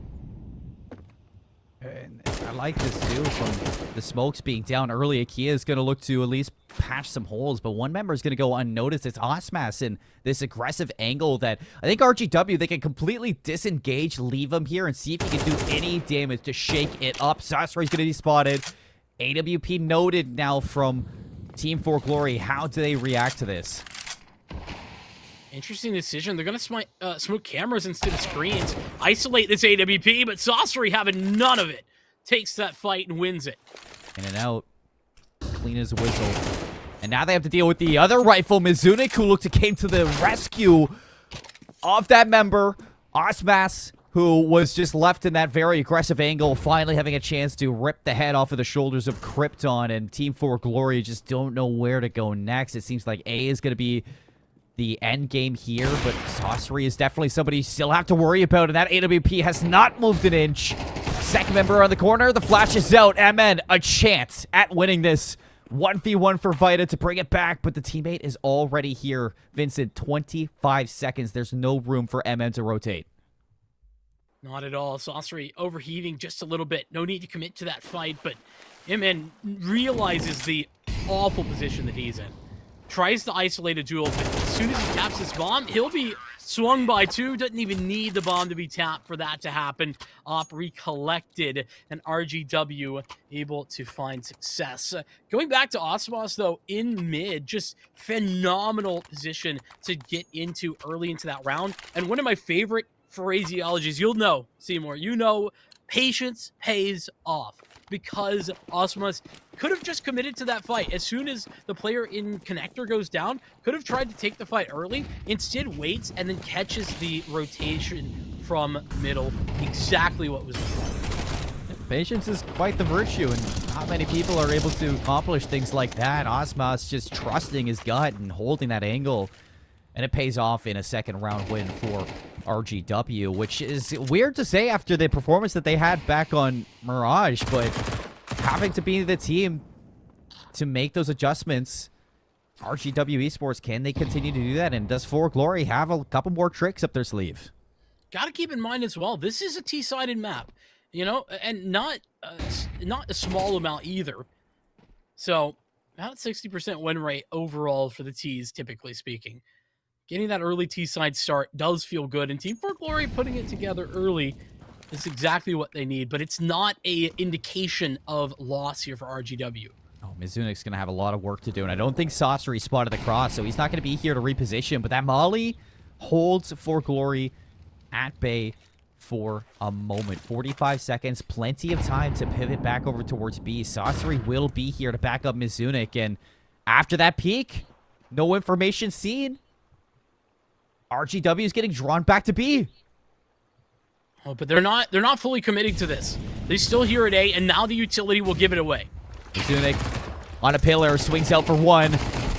And I like this too, from the smokes being down early. Akia is going to look to at least patch some holes, but one member is going to go unnoticed. It's Osmas in this aggressive angle that I think RGW, they can completely disengage, leave him here, and see if he can do any damage to shake it up. Sasori's going to be spotted. AWP noted now from Team ForGlory. How do they react to this? Interesting decision. They're going to smoke cameras instead of screens. Isolate this AWP, but Saucery having none of it. Takes that fight and wins it. In and out. Clean as a whistle. And now they have to deal with the other rifle, Mizunik, who came to the rescue of that member. Osmas, who was just left in that very aggressive angle, finally having a chance to rip the head off of the shoulders of Krypton. And Team ForGlory just don't know where to go next. It seems like A is going to be the end game here, but Saucery is definitely somebody you still have to worry about, and that AWP has not moved an inch. Second member on the corner. The flash is out. MN, a chance at winning this. 1v1 for Vita to bring it back, but the teammate is already here. Vincent, 25 seconds. There's no room for MN to rotate. Not at all. Saucery overheating just a little bit. No need to commit to that fight, but MN realizes the awful position that he's in. Tries to isolate a duel, but as soon as he taps his bomb, he'll be swung by two. Doesn't even need the bomb to be tapped for that to happen. Op recollected, and RGW able to find success. Going back to Osmos, though, in mid, just phenomenal position to get into early into that round. And one of my favorite phraseologies, you'll know, Seymour, you know, patience pays off. Because Osmos could have just committed to that fight. As soon as the player in connector goes down, could have tried to take the fight early, instead waits and then catches the rotation from middle. Exactly what was required. Patience is quite the virtue, and not many people are able to accomplish things like that. Osmos just trusting his gut and holding that angle, and it pays off in a second round win for RGW, which is weird to say after the performance that they had back on Mirage, but having to be the team to make those adjustments, RGW Esports, can they continue to do that? And does ForGlory have a couple more tricks up their sleeve? Got to keep in mind as well, this is a T-sided map, you know, and not a small amount either. So about 60% win rate overall for the T's, typically speaking. Getting that early T-side start does feel good, and Team ForGlory putting it together early is exactly what they need, but it's not a indication of loss here for RGW. Oh, Mizunik's going to have a lot of work to do, and I don't think Saucery spotted the cross, so he's not going to be here to reposition, but that Molly holds ForGlory at bay for a moment. 45 seconds, plenty of time to pivot back over towards B. Saucery will be here to back up Mizunik, and after that peak, no information seen. RGW is getting drawn back to B. Oh, but they're not fully committing to this. They still here at A, and now the utility will give it away. Mizunik on a pillar, swings out for one.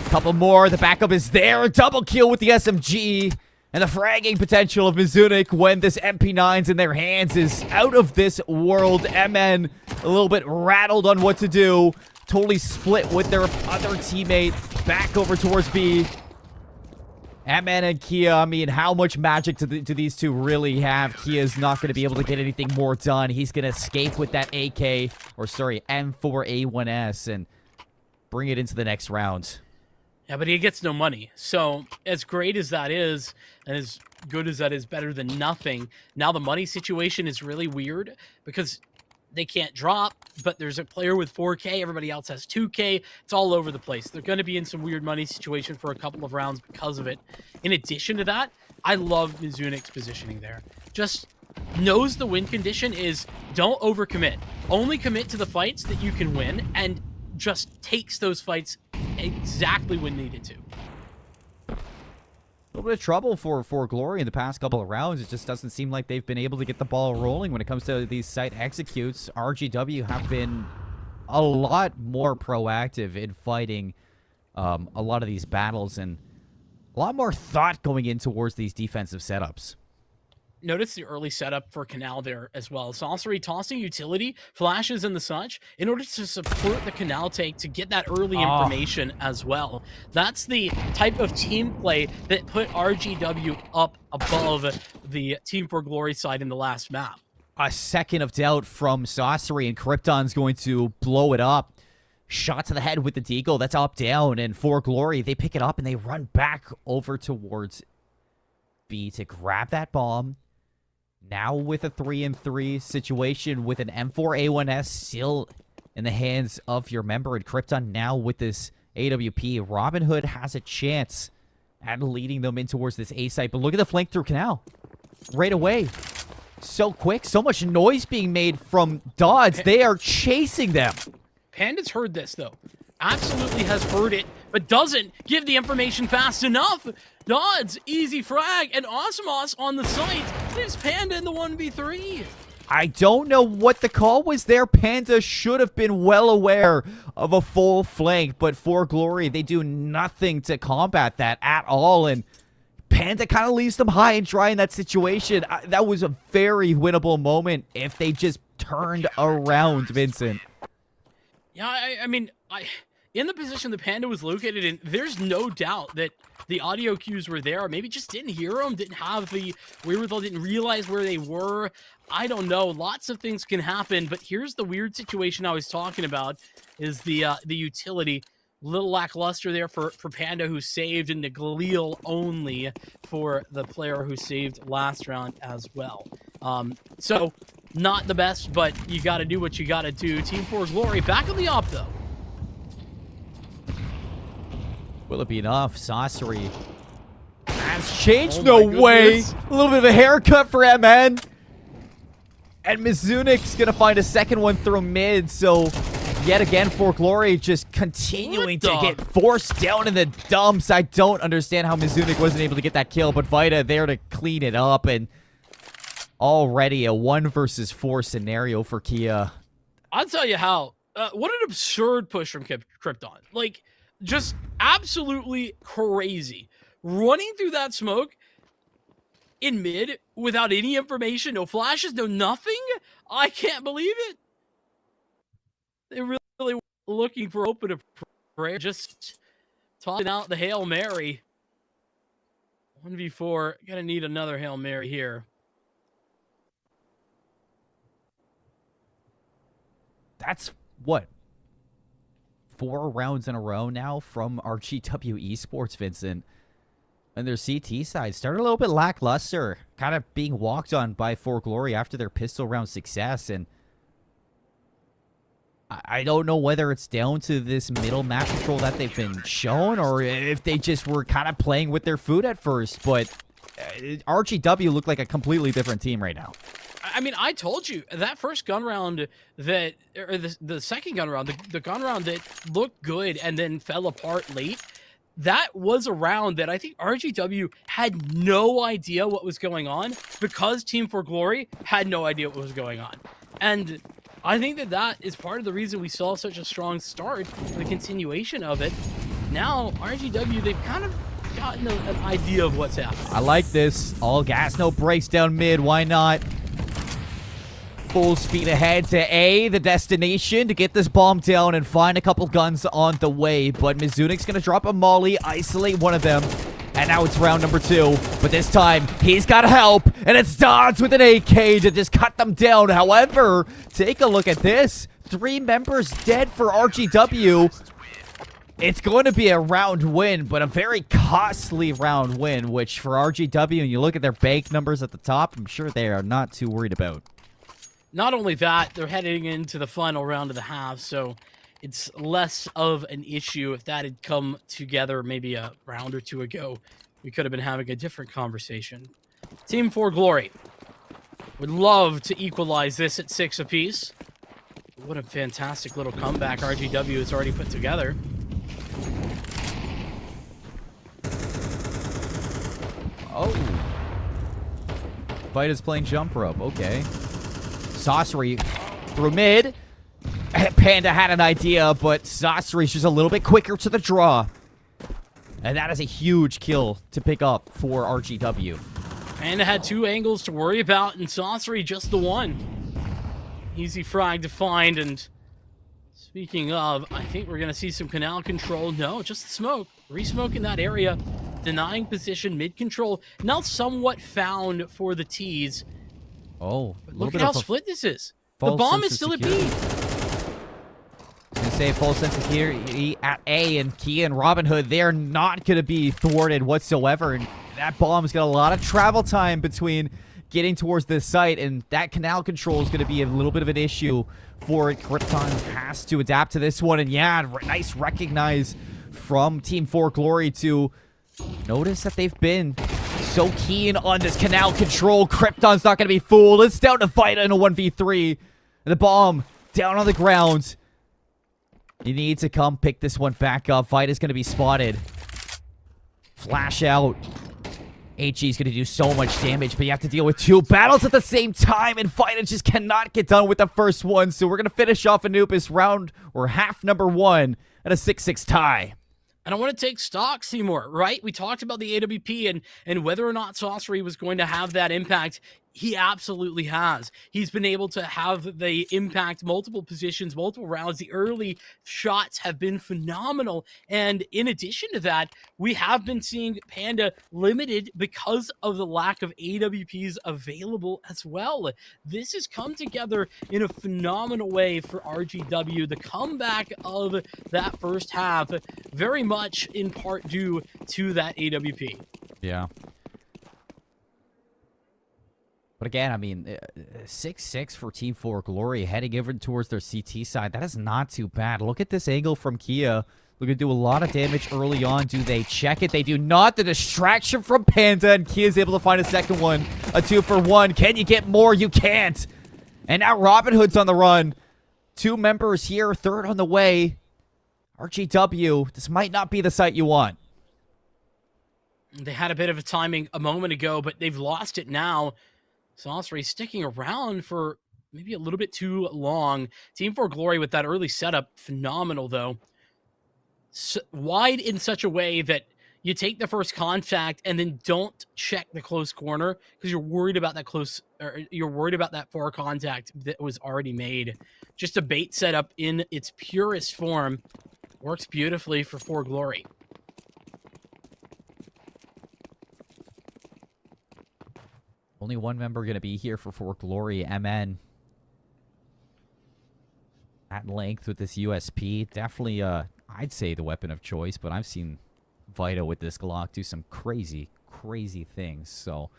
Couple more, the backup is there. A double kill with the SMG. And the fragging potential of Mizunik when this MP9's in their hands is out of this world. MN a little bit rattled on what to do. Totally split with their other teammate. Back over towards B. MN and Kia, I mean, how much magic do these two really have? Kia's not going to be able to get anything more done. He's going to escape with that M4A1S and bring it into the next round. Yeah, but he gets no money. So as great as that is, and as good as that is, better than nothing, now the money situation is really weird because they can't drop, but there's a player with 4K, everybody else has 2K. It's all over the place. They're going to be in some weird money situation for a couple of rounds because of it. In addition to that, I love Mizunik's positioning there. Just knows the win condition is don't overcommit. Only commit to the fights that you can win, and just takes those fights exactly when needed to. A little bit of trouble for ForGlory in the past couple of rounds. It just doesn't seem like they've been able to get the ball rolling when it comes to these site executes. RGW have been a lot more proactive in fighting a lot of these battles and a lot more thought going in towards these defensive setups. Notice the early setup for Canal there as well. Saucery tossing utility, flashes and the such, in order to support the Canal take to get that early information as well. That's the type of team play that put RGW up above the Team ForGlory side in the last map. A second of doubt from Saucery, and Krypton's going to blow it up. Shot to the head with the deagle. That's up, down, and ForGlory, they pick it up and they run back over towards B to grab that bomb. Now with a 3-3 situation with an M4A1S still in the hands of your member, and Krypton now with this AWP. Robin Hood has a chance at leading them in towards this A site, but look at the flank through Canal. Right away. So quick, so much noise being made from Dodds. They are chasing them. Panda's heard this, though. Absolutely has heard it, but doesn't give the information fast enough. Dodds, easy frag, and Osmos on the site. Leaves Panda in the 1v3. I don't know what the call was there. Panda should have been well aware of a full flank, but ForGlory, they do nothing to combat that at all, and Panda kind of leaves them high and dry in that situation. That was a very winnable moment if they just turned around, Vincent. Yeah, I mean, in the position the Panda was located in, there's no doubt that the audio cues were there. Maybe just didn't hear them, didn't have the wherewithal, didn't realize where they were. I don't know. Lots of things can happen, but here's the weird situation I was talking about, is the utility. Little lackluster there for Panda, who saved, and the Galil only for the player who saved last round as well. So, not the best, but you got to do what you got to do. Team ForGlory back on the op, though. Will it be enough? Sorcery has changed. Oh No my way. goodness. A little bit of a haircut for MN. And Mizunik's going to find a second one through mid. So, yet again, ForGlory just continuing to get forced down in the dumps. I don't understand how Mizunik wasn't able to get that kill, but Vita there to clean it up. And already a 1 versus 4 scenario for Kia. I'll tell you how. What an absurd push from Krypton. Like, just absolutely crazy. Running through that smoke in mid without any information, no flashes, no nothing. I can't believe it. They really were looking for open prayer, just tossing out the Hail Mary. 1v4, gonna need another Hail Mary here. That's what? 4 rounds in a row now from RGW Esports, Vincent. And their CT side started a little bit lackluster, kind of being walked on by ForGlory after their pistol round success. And I don't know whether it's down to this middle map control that they've been shown, or if they just were kind of playing with their food at first. But RGW looked like a completely different team right now. I mean, I told you that first gun round that, or the second gun round, the gun round that looked good and then fell apart late, that was a round that I think RGW had no idea what was going on, because Team ForGlory had no idea what was going on. And I think that is part of the reason we saw such a strong start, the continuation of it. Now, RGW, they've kind of gotten an idea of what's happening. I like this. All gas, no brakes down mid. Why not? Full speed ahead to A, the destination, to get this bomb down and find a couple guns on the way. But Mizunik's going to drop a molly, isolate one of them. And now it's round number 2. But this time, he's got help. And it's Dodds with an AK to just cut them down. However, take a look at this. 3 members dead for RGW. It's going to be a round win, but a very costly round win, which for RGW, and you look at their bank numbers at the top, I'm sure they are not too worried about. Not only that, they're heading into the final round of the half, so it's less of an issue. If that had come together maybe a round or 2 ago, we could have been having a different conversation. Team ForGlory would love to equalize this at 6 apiece. What a fantastic little comeback RGW has already put together. Oh. Vita's playing jump rope. Okay. Sorcery through mid. Panda had an idea, but Sorcery's just a little bit quicker to the draw. And that is a huge kill to pick up for RGW. Panda had 2 angles to worry about, and Sorcery just the one. Easy frag to find, and speaking of, I think we're going to see some canal control. No, just smoke. Re-smoke in that area. Denying position, mid-control. Now somewhat found for the T's. Oh, Look at how split this is. The bomb is still at B. I was going to say full sense of security at A, and Kia and Robin Hood, they're not going to be thwarted whatsoever. And that bomb's got a lot of travel time between getting towards this site, and that canal control is going to be a little bit of an issue for it. Krypton has to adapt to this one, and yeah, nice recognize from Team ForGlory to notice that they've been so keen on this canal control. Krypton's not going to be fooled. It's down to Vita in a 1v3. And the bomb down on the ground. You need to come pick this one back up. Vita's going to be spotted. Flash out. HG's going to do so much damage, but you have to deal with 2 battles at the same time, and Vita just cannot get done with the first one. So we're going to finish off Anubis round, or half number 1, at a 6-6 tie. And I want to take stock, Seymour, right? We talked about the AWP and whether or not Sorcery was going to have that impact He absolutely has. He's been able to have the impact multiple positions, multiple rounds. The early shots have been phenomenal. And in addition to that, we have been seeing Panda limited because of the lack of AWPs available as well. This has come together in a phenomenal way for RGW. The comeback of that first half, very much in part due to that AWP. Yeah. But again, I mean, 6-6 for Team ForGlory heading over towards their CT side. That is not too bad. Look at this angle from Kia. We're going to do a lot of damage early on. Do they check it? They do not. The distraction from Panda, and Kia is able to find a second one. A 2-for-1. Can you get more? You can't. And now Robin Hood's on the run. 2 members here, 3rd on the way. RGW, this might not be the site you want. They had a bit of a timing a moment ago, but they've lost it now. Saucery sticking around for maybe a little bit too long. Team ForGlory with that early setup, phenomenal though. Wide in such a way that you take the first contact and then don't check the close corner because you're worried about that close, or you're worried about that far contact that was already made. Just a bait setup in its purest form. Works beautifully for ForGlory. Only one member going to be here for ForGlory, MN. At length with this USP. Definitely, I'd say the weapon of choice, but I've seen Vita with this Glock do some crazy, crazy things. So,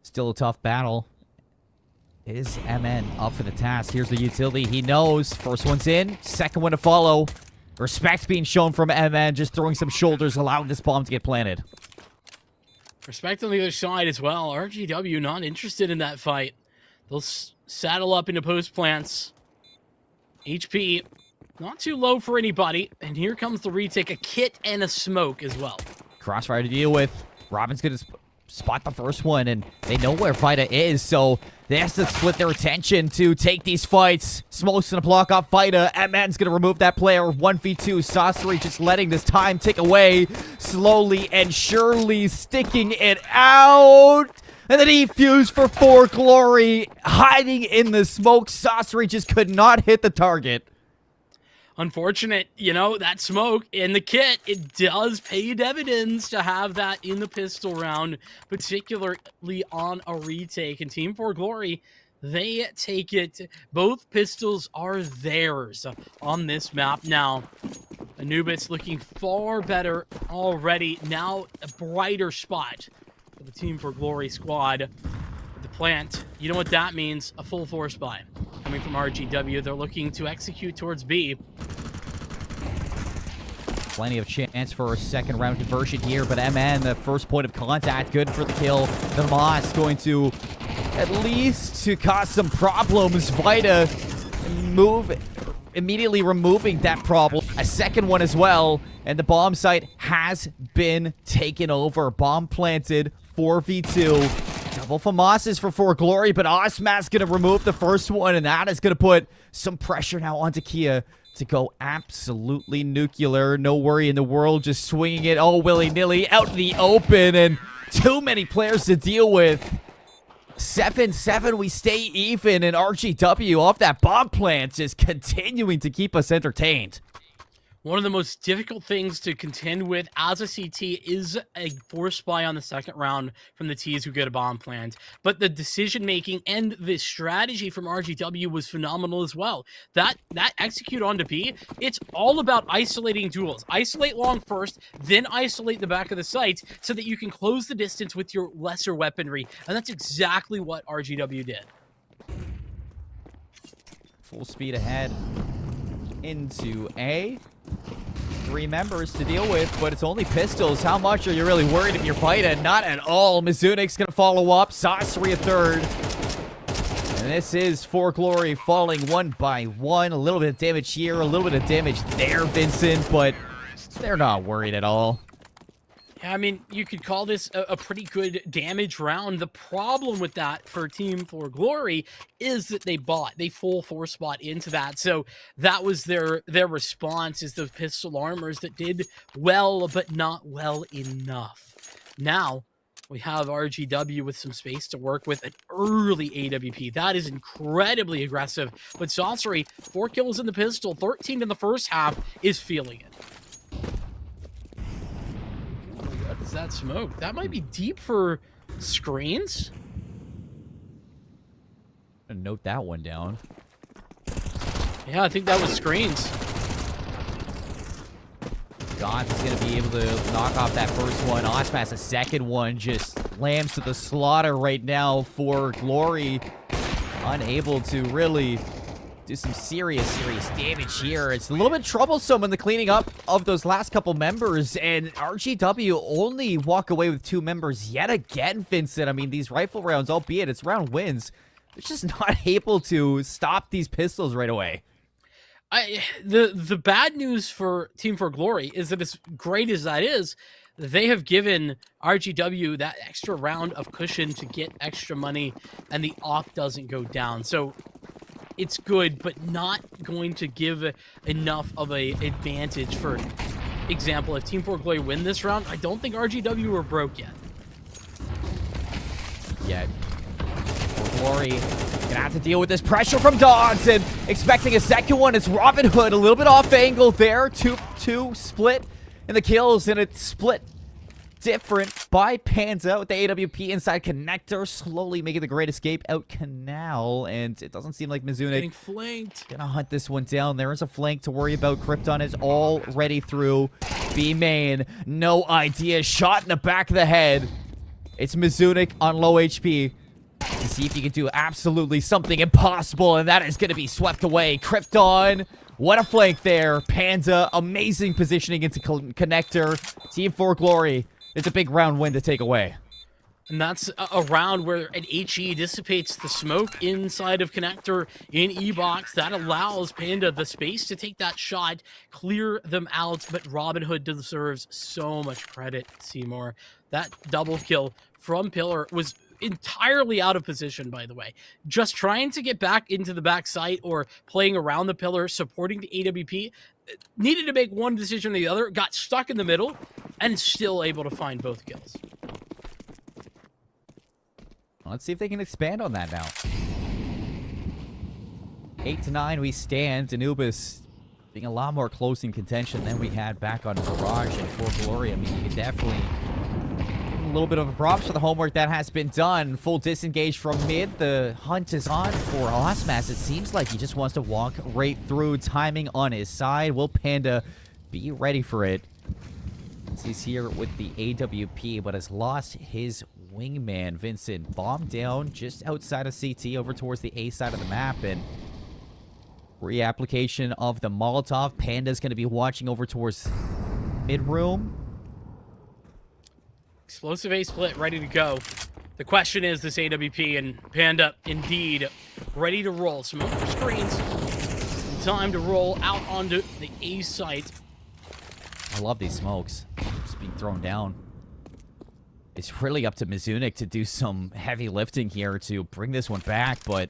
still a tough battle. Is MN up for the task? Here's the utility. He knows. First one's in. Second one to follow. Respect being shown from MN. Just throwing some shoulders, allowing this bomb to get planted. Respect on the other side as well. RGW not interested in that fight. They'll saddle up into post plants. HP not too low for anybody. And here comes the retake. A kit and a smoke as well. Crossfire to deal with. Robin's going to spot the first one, and they know where Vita is, so they have to split their attention to take these fights. Smoke's going to block off Vita. MN's going to remove that player. 1v2. Saucery just letting this time tick away. Slowly and surely sticking it out. And the defuse for ForGlory. Hiding in the smoke. Saucery just could not hit the target. Unfortunate, you know, that smoke in the kit, it does pay dividends to have that in the pistol round, particularly on a retake. And Team ForGlory, they take it. Both pistols are theirs on this map now. Anubis looking far better already. Now a brighter spot for the Team ForGlory squad. The plant, you know what that means? A full force buy. Coming from RGW, they're looking to execute towards B. Plenty of chance for a second round conversion here, but MN, the first point of contact, good for the kill. The Moss going to at least to cause some problems. Vita immediately removing that problem. A second one as well, and the bomb site has been taken over. Bomb planted, 4v2. Double FAMASes for ForGlory, but Osmat's going to remove the first one, and that is going to put some pressure now onto Kia to go absolutely nuclear. No worry in the world, just swinging it all willy-nilly out in the open, and too many players to deal with. 7-7, we stay even, and RGW off that bomb plant just continuing to keep us entertained. One of the most difficult things to contend with as a CT is a force buy on the second round from the Ts who get a bomb plant. But the decision-making and the strategy from RGW was phenomenal as well. That execute onto B, it's all about isolating duels. Isolate long first, then isolate the back of the site so that you can close the distance with your lesser weaponry. And that's exactly what RGW did. Full speed ahead into A. 3 members to deal with, but it's only pistols. How much are you really worried if you're fighting? Not at all. Mizunik's going to follow up. Saucery a third. And this is ForGlory falling one by one. A little bit of damage here, a little bit of damage there, Vincent, but they're not worried at all. Yeah, I mean, you could call this a pretty good damage round. The problem with that for Team ForGlory is that they full force spot into that. So that was their response, is those pistol armors that did well, but not well enough. Now, We have RGW with some space to work with, an early AWP. That is incredibly aggressive. But Sorcery, 4 kills in the pistol, 13 in the first half, is feeling it. What is that smoke? That might be deep for screens. I'm gonna note that one down. Yeah, I think that was screens. Gods is going to be able to knock off that first one. Osmas, the second one, just lambs to the slaughter right now for Glory. Unable to really do some serious damage here. It's a little bit troublesome in the cleaning up of those last couple members. And RGW only walk away with 2 members yet again, Vincent. I mean, these rifle rounds, albeit it's round wins, they're just not able to stop these pistols right away. The bad news for Team ForGlory is that as great as that is, they have given RGW that extra round of cushion to get extra money, and the off doesn't go down. So it's good, but not going to give enough of a advantage. For example, if Team ForGlory win this round, I don't think RGW are broke yet. Glory gonna have to deal with this pressure from Dogs, and expecting a second one. It's Robin Hood, a little bit off angle there. 2 split in the kills, and it's split different by Panda with the AWP inside connector, slowly making the great escape out canal, and it doesn't seem like Mizunik Getting flanked. gonna hunt this one down. There is a flank to worry about. Krypton is already through B main. No idea. Shot in the back of the head. It's Mizunik on low HP. To see if you can do absolutely something impossible, and that is going to be swept away. Krypton, what a flank there. Panda, amazing positioning into connector. Team ForGlory, it's a big round win to take away. And that's a round where an HE dissipates the smoke inside of connector in E-Box. That allows Panda the space to take that shot, clear them out, but Robin Hood deserves so much credit, Seymour. That double kill from Pillar was entirely out of position, by the way. Just trying to get back into the back site or playing around the pillar, supporting the AWP. Needed to make one decision or the other, got stuck in the middle, and still able to find both kills. Let's see if they can expand on that now. 8-9 we stand. Anubis being a lot more close in contention than we had back on Barrage and ForGlory. I mean, you could definitely a little bit of a props for the homework that has been done. Full disengage from mid. The hunt is on for Osmas. It seems like he just wants to walk right through. Timing on his side. Will Panda be ready for it? He's here with the AWP, but has lost his wingman. Vincent bombed down just outside of CT over towards the A side of the map, and reapplication of the Molotov. Panda's going to be watching over towards mid room. Explosive A split, ready to go. The question is this AWP, and Panda indeed ready to roll. Smoke for screens. Time to roll out onto the A site. I love these smokes. Just being thrown down. It's really up to Mizunik to do some heavy lifting here to bring this one back, but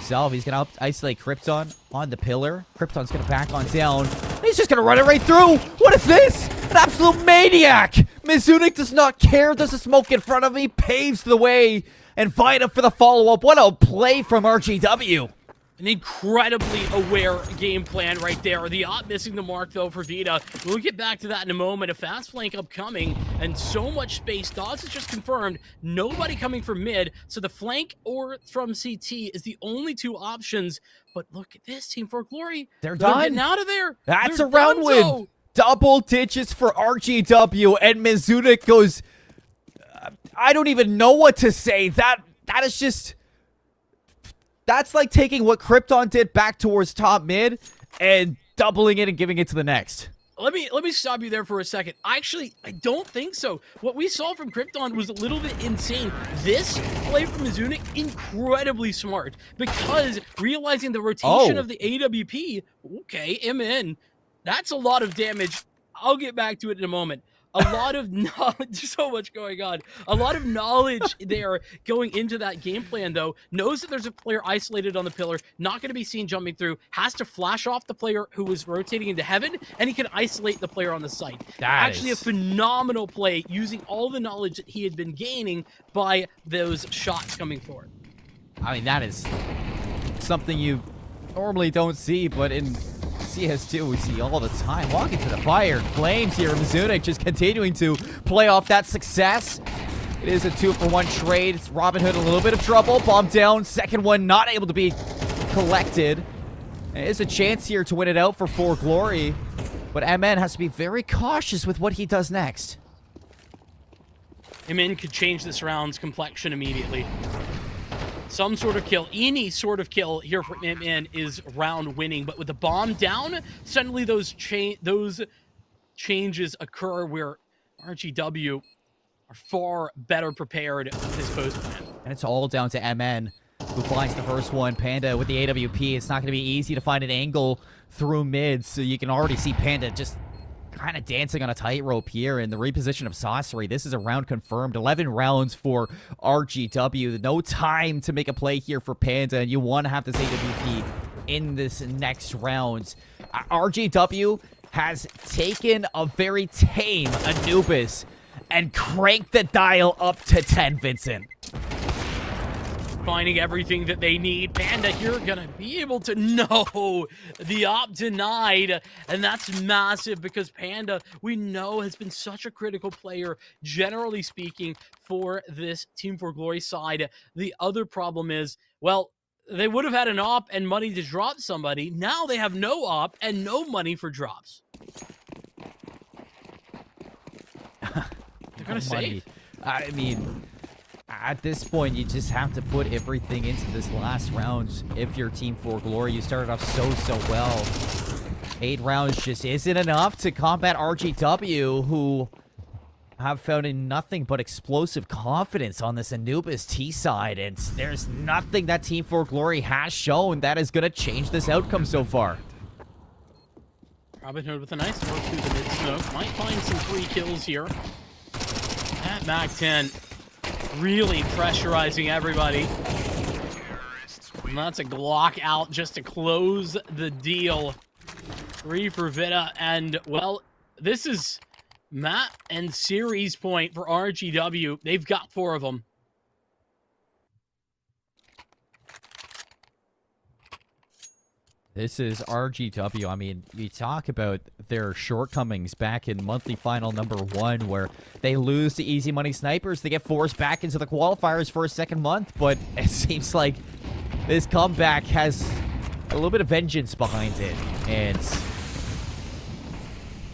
himself, he's going to isolate Krypton on the pillar. Krypton's going to back on down. He's just going to run it right through. What is this? An absolute maniac. Mizunik does not care. There's a smoke in front of me. Paves the way and fight up for the follow-up. What a play from RGW. An incredibly aware game plan right there. The op missing the mark, though, for Vita. We'll get back to that in a moment. A fast flank upcoming, and so much space. Dawes has just confirmed nobody coming from mid, so the flank or from CT is the only 2 options. But look at this, Team ForGlory. They're done. Getting out of there. That's They're a round win. so. Double digits for RGW, and Mizunik goes... I don't even know what to say. That is just... That's like taking what Krypton did back towards top mid and doubling it and giving it to the next. Let me stop you there for a second. Actually, I don't think so. What we saw from Krypton was a little bit insane. This play from Mizunik, incredibly smart, because realizing the rotation of the AWP, okay, I'm in. That's a lot of damage. I'll get back to it in a moment. a lot of knowledge, so much going on. A lot of knowledge there going into that game plan, though. Knows that there's a player isolated on the pillar, not going to be seen jumping through, has to flash off the player who was rotating into heaven, and he can isolate the player on the site. Actually, a phenomenal play using all the knowledge that he had been gaining by those shots coming forward. I mean, that is something you normally don't see, but in CS2 we see all the time. Walking to the fire, flames here. Mizunik just continuing to play off that success. It is a 2-for-1 trade. It's Robin Hood in a little bit of trouble. Bomb down. Second one not able to be collected. And it is a chance here to win it out for ForGlory, but MN has to be very cautious with what he does next. MN could change this round's complexion immediately. Some sort of kill, any sort of kill here for MN is round winning. But with the bomb down, suddenly those changes occur where RGW are far better prepared with this post plan. And it's all down to MN, who finds the first one. Panda with the AWP. It's not going to be easy to find an angle through mid, so you can already see Panda just kind of dancing on a tightrope here in the reposition of Sorcery. This is a round confirmed. 11 rounds for RGW. No time to make a play here for Panda, and you want to have this AWP in this next round. RGW has taken a very tame Anubis and cranked the dial up to 10, Vincent. Finding everything that they need. Panda here gonna be able to know the op denied, and that's massive because Panda, we know, has been such a critical player, generally speaking, for this Team ForGlory side. The other problem is, well, they would have had an op and money to drop somebody. Now they have no op and no money for drops. They're gonna save. I mean, at this point, you just have to put everything into this last round. If you're Team ForGlory, you started off so well. 8 rounds just isn't enough to combat RGW, who have found nothing but explosive confidence on this Anubis T side, and there's nothing that Team ForGlory has shown that is going to change this outcome so far. Robin Hood with a nice work through the mid-smoke. Might find some free kills here. At MAC-10. Really pressurizing everybody. And that's a Glock out just to close the deal. 3 for Vita, and, well, this is map and series point for RGW. They've got 4 of them. This is RGW. I mean, we talk about their shortcomings back in monthly final number 1, where they lose to Easy Money Snipers. They get forced back into the qualifiers for a second month, but it seems like this comeback has a little bit of vengeance behind it. And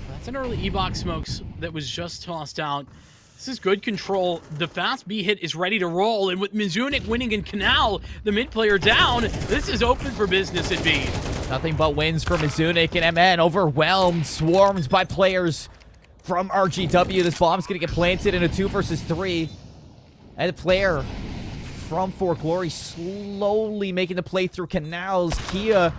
that's an early E-Box smokes that was just tossed out. This is good control. The fast B hit is ready to roll, and with Mizunik winning in Canal, the mid player down, this is open for business at B. Nothing but wins for Mizunik, and MN overwhelmed, swarmed by players from RGW. This bomb's going to get planted in a 2 versus 3. And the player from ForGlory slowly making the play through Canals. Kia,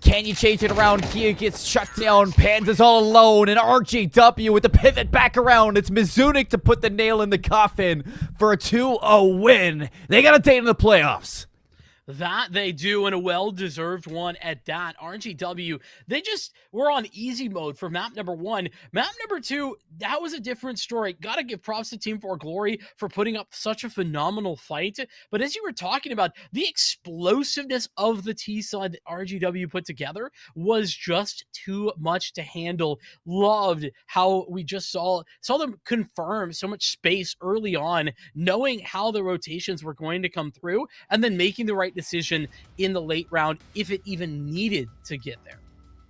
can you change it around? Kia gets shut down. Panda's all alone, and RGW with the pivot back around. It's Mizunik to put the nail in the coffin for a 2-0 win. They got a date in the playoffs. That they do, and a well-deserved one at that. RGW, they just were on easy mode for map number 1. Map number 2, that was a different story. Gotta give props to Team ForGlory for putting up such a phenomenal fight. But as you were talking about, the explosiveness of the T side that RGW put together was just too much to handle. Loved how we just saw them confirm so much space early on, knowing how the rotations were going to come through, and then making the right decision in the late round if it even needed to get there.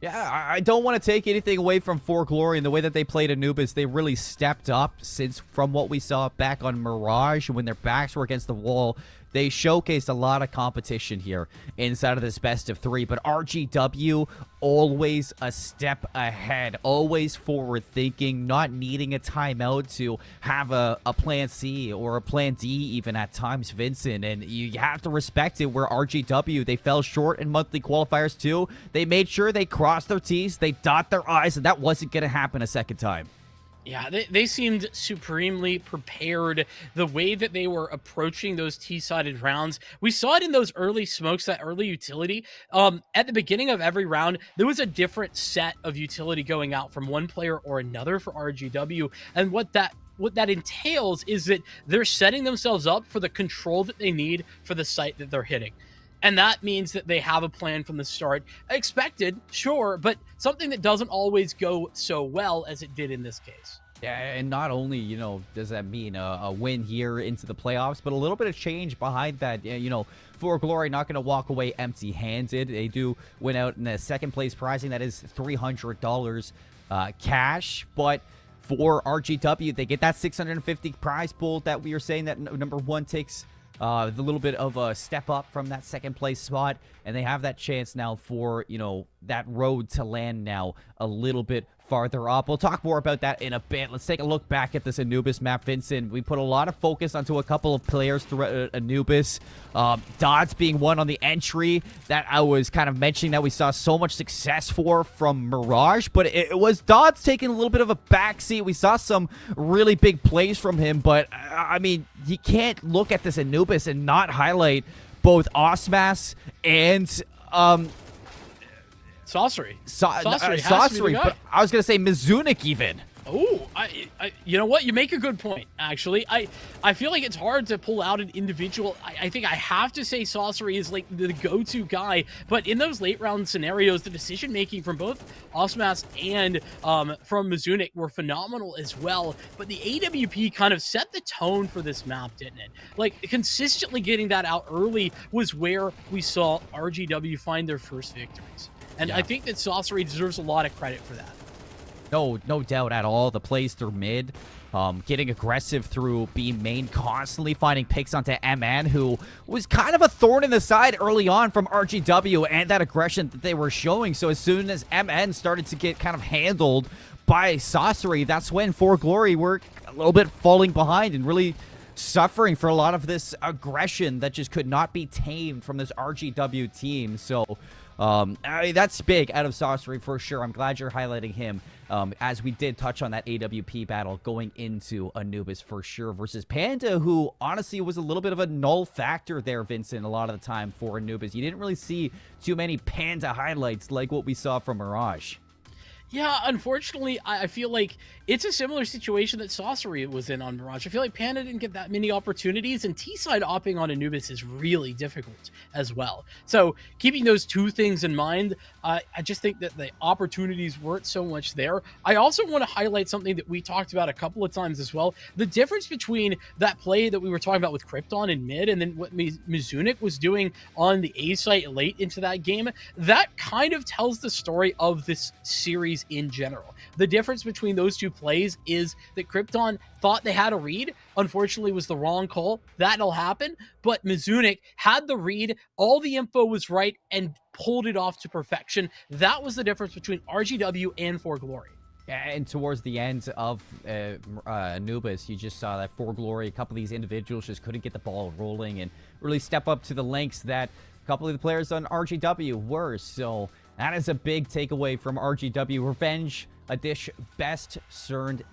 Yeah, I don't want to take anything away from ForGlory and the way that they played Anubis. They really stepped up since from what we saw back on Mirage when their backs were against the wall. They showcased a lot of competition here inside of this best of 3, but RGW always a step ahead, always forward thinking, not needing a timeout to have a plan C or a plan D even at times, Vincent, and you have to respect it where RGW, they fell short in monthly qualifiers too. They made sure they crossed their T's, they dot their I's, and that wasn't going to happen a second time. Yeah, they seemed supremely prepared. The way that they were approaching those T-sided rounds, we saw it in those early smokes, that early utility. At the beginning of every round, there was a different set of utility going out from one player or another for RGW, and what that entails is that they're setting themselves up for the control that they need for the site that they're hitting. And that means that they have a plan from the start. Expected, sure, but something that doesn't always go so well as it did in this case. Yeah, and not only, does that mean a win here into the playoffs, but a little bit of change behind that. ForGlory not going to walk away empty-handed. They do win out in the second place prizing. That is $300 cash, but for RGW, they get that 650 prize pool that we were saying that number one takes the little bit of a step up from that second place spot, and they have that chance now for, that road to land now a little bit farther up. We'll talk more about that in a bit. Let's take a look back at this Anubis map, Vincent. We put a lot of focus onto a couple of players throughout Anubis. Dodds being one on the entry that I was kind of mentioning that we saw so much success from Mirage, but it was Dodds taking a little bit of a backseat. We saw some really big plays from him, but I mean, you can't look at this Anubis and not highlight both Osmas and Sorcery. Sorcery, but I was going to say Mizunik even. Oh, you know what? You make a good point, actually. I feel like it's hard to pull out an individual. I think I have to say Sorcery is like the go-to guy, but in those late round scenarios, the decision-making from both Osmas and from Mizunik were phenomenal as well, but the AWP kind of set the tone for this map, didn't it? Like, consistently getting that out early was where we saw RGW find their first victories. And yeah. I think that Sorcery deserves a lot of credit for that. No doubt at all. The plays through mid, getting aggressive through B main, constantly finding picks onto MN, who was kind of a thorn in the side early on from RGW and that aggression that they were showing. So as soon as MN started to get kind of handled by Sorcery, that's when ForGlory were a little bit falling behind and really suffering for a lot of this aggression that just could not be tamed from this RGW team. So I mean, that's big out of Sorcery for sure. I'm glad you're highlighting him, as we did touch on that AWP battle going into Anubis for sure versus Panda, who honestly was a little bit of a null factor there, Vincent, a lot of the time for Anubis. You didn't really see too many Panda highlights like what we saw from Mirage. Yeah, unfortunately, I feel like it's a similar situation that Sorcery was in on Mirage. I feel like Panda didn't get that many opportunities, and T-side opping on Anubis is really difficult as well. So keeping those two things in mind, I just think that the opportunities weren't so much there. I also want to highlight something that we talked about a couple of times as well. The difference between that play that we were talking about with Krypton in mid and then what Mizunik was doing on the A site late into that game, that kind of tells the story of this series in general. The difference between those two plays is that Krypton thought they had a read, unfortunately was the wrong call. That'll happen, but Mizunik had the read, all the info was right, and pulled it off to perfection. That was the difference between RGW and ForGlory. And towards the end of Anubis, you just saw that ForGlory, a couple of these individuals just couldn't get the ball rolling and really step up to the lengths that a couple of the players on RGW were. So that is a big takeaway from RGW. Revenge, a dish best served